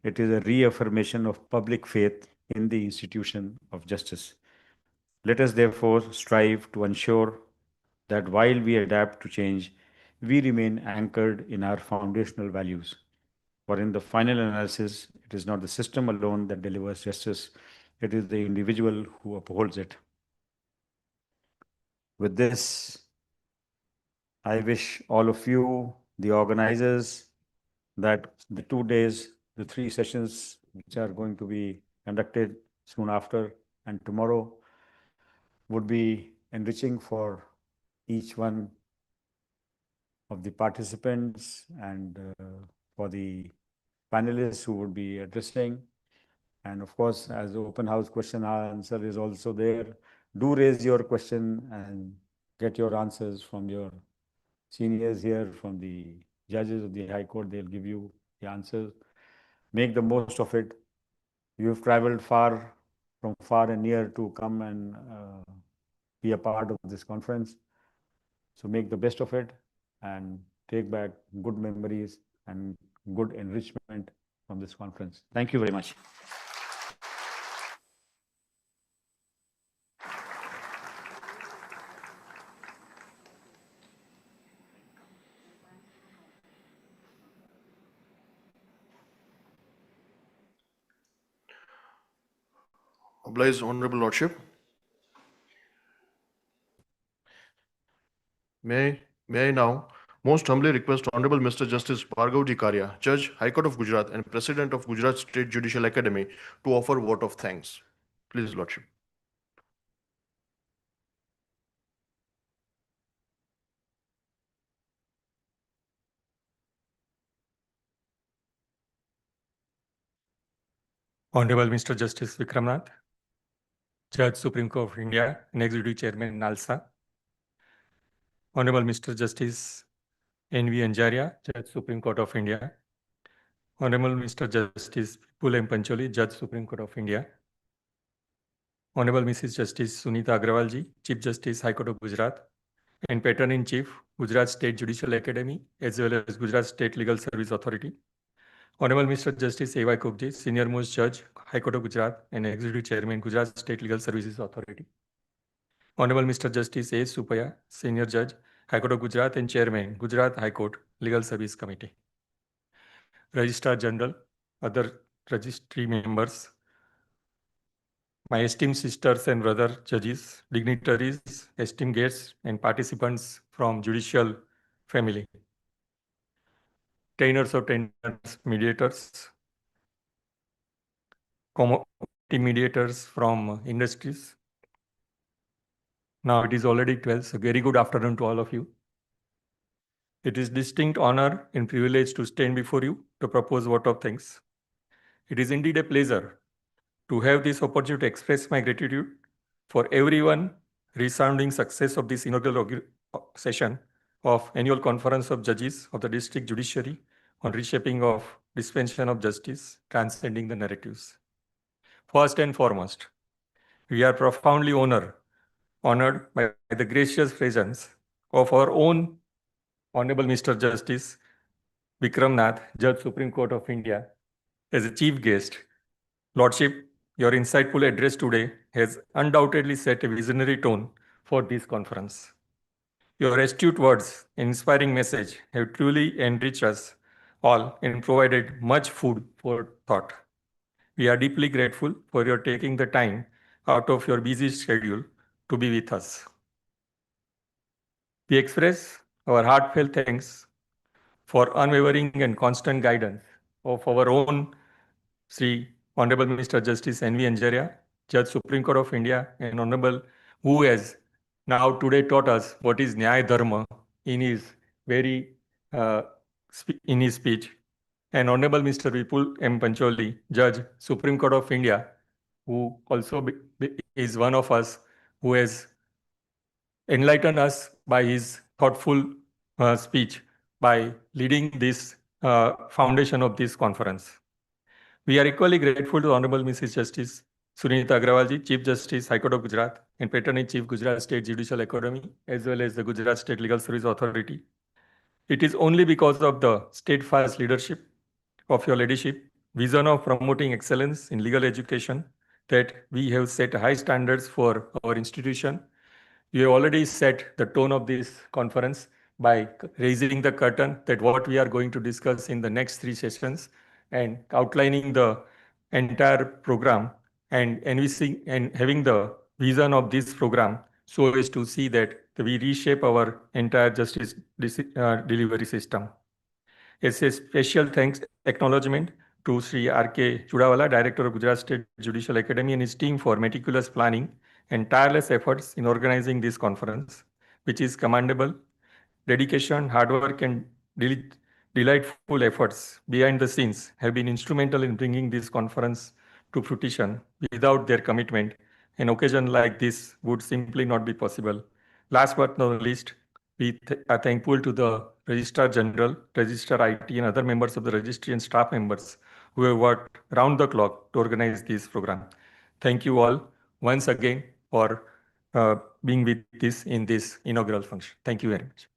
L: it is a reaffirmation of public faith in the institution of justice. Let us therefore strive to ensure that while we adapt to change, we remain anchored in our foundational values. For in the final analysis, it is not the system alone that delivers justice, it is the individual who upholds it. With this, I wish all of you, the organizers, that the 2 days, the 3 sessions which are going to be conducted soon after and tomorrow would be enriching for each one of the participants and for the panelists who would be addressing. And of course, as the open house question answer is also there, do raise your question and get your answers from your seniors here, from the judges of the High Court. They'll give you the answers. Make the most of it. You've traveled far, from far and near to come and be a part of this conference. So make the best of it and take back good memories and good enrichment from this conference. Thank you very much.
B: Obliged, Honorable Lordship. May I now most humbly request Honorable Mr. Justice Bhargav Karia, Judge, High Court of Gujarat and President of Gujarat State Judicial Academy, to offer vote of thanks. Please, Lordship.
M: Honorable Mr. Justice Vikramnath, Judge Supreme Court of India and Executive Chairman NALSA. Honorable Mr. Justice N.V. Anjaria, Judge Supreme Court of India. Honorable Mr. Justice Vipul M. Pancholi, Judge Supreme Court of India. Honorable Mrs. Justice Sunita Agrawalji, Chief Justice High Court of Gujarat and Patron-in-Chief, Gujarat State Judicial Academy, as well as Gujarat State Legal Service Authority. Honorable Mr. Justice A.Y. Kokji, Senior Most Judge, High Court of Gujarat and Executive Chairman, Gujarat State Legal Services Authority. Honorable Mr. Justice A. Supaya, Senior Judge, High Court of Gujarat and Chairman, Gujarat High Court Legal Service Committee. Registrar General, other registry members, my esteemed sisters and brother judges, dignitaries, esteemed guests and participants from judicial family. Trainers of trainers, mediators, community mediators from industries. Now it is already 12, so very good afternoon to all of you. It is distinct honor and privilege to stand before you to propose vote of thanks. It is indeed a pleasure to have this opportunity to express my gratitude for everyone resounding success of this inaugural session of Annual Conference of Judges of the District Judiciary on reshaping of dispensation of justice, transcending the narratives. First and foremost, we are profoundly honored by the gracious presence of our own Honorable Mr. Justice Vikramnath, Judge Supreme Court of India, as a chief guest. Lordship, your insightful address today has undoubtedly set a visionary tone for this conference. Your astute words and inspiring message have truly enriched us all and provided much food for thought. We are deeply grateful for your taking the time out of your busy schedule to be with us. We express our heartfelt thanks for unwavering and constant guidance of our own Sri Honorable Mr. Justice N.V. Anjaria, Judge Supreme Court of India, and Honorable, who has now today taught us what is Nyaya Dharma in his speech, and Honorable Mr. Vipul M. Pancholi, Judge Supreme Court of India, who also is one of us who has enlightened us by his thoughtful speech by leading this foundation of this conference. We are equally grateful to Honorable Mrs. Justice Sunita Agrawalji, Chief Justice, High Court of Gujarat, and Patron-in-Chief, Gujarat State Judicial Academy, as well as the Gujarat State Legal Service Authority, It is only because of the steadfast leadership of your leadership, vision of promoting excellence in legal education, that we have set high standards for our institution. We have already set the tone of this conference by raising the curtain that what we are going to discuss in the next 3 sessions and outlining the entire program and having the vision of this program so as to see that we reshape our entire justice delivery system. It's a special thanks acknowledgement to Sri R.K. Chudawala, Director of Gujarat State Judicial Academy, and his team for meticulous planning and tireless efforts in organizing this conference, which is commendable. Dedication, hard work, and delightful efforts behind the scenes have been instrumental in bringing this conference to fruition. Without their commitment, an occasion like this would simply not be possible. Last but not least, we are thankful to the Registrar General, Registrar IT, and other members of the registry and staff members who have worked round the clock to organize this program. Thank you all once again for being with us in this inaugural function. Thank you very much.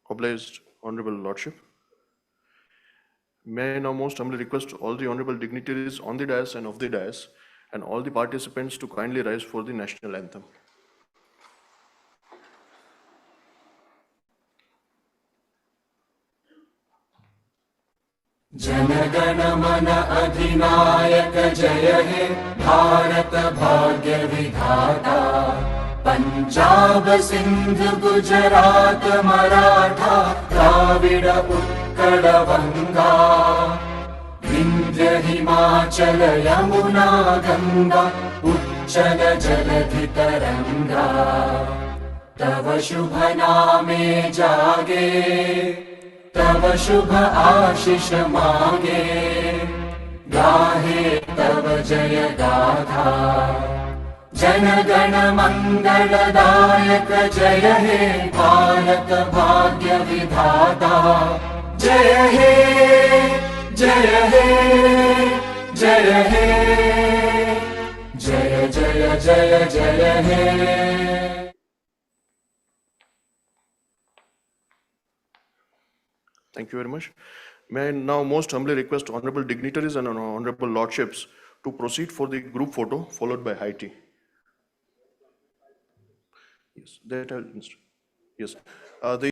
B: Obliged, Honorable Lordship. May I now most humbly request all the honorable dignitaries on the dais and off the dais and all the participants to kindly rise for the national anthem.
A: जनगण मन अधिनायक जय हे भारत भाग्य विधाता पंजाब सिंध गुजरात मराठा द्राविड उत्कल गंगा विंध्य हिमाचल यमुना गंगा उच्चल जलधि तरंगा तव शुभ नामे जागे तव शुभ आशीष मांगे गाहे तव जय गाथा जनगण मंगलदायक जय हे भारत भाग्य विधाता जय हे जय हे जय हे जय जय जय जय हे.
B: Thank you very much. May I now most humbly request honorable dignitaries and honorable lordships to proceed for the group photo followed by high tea. Yes, that yes. The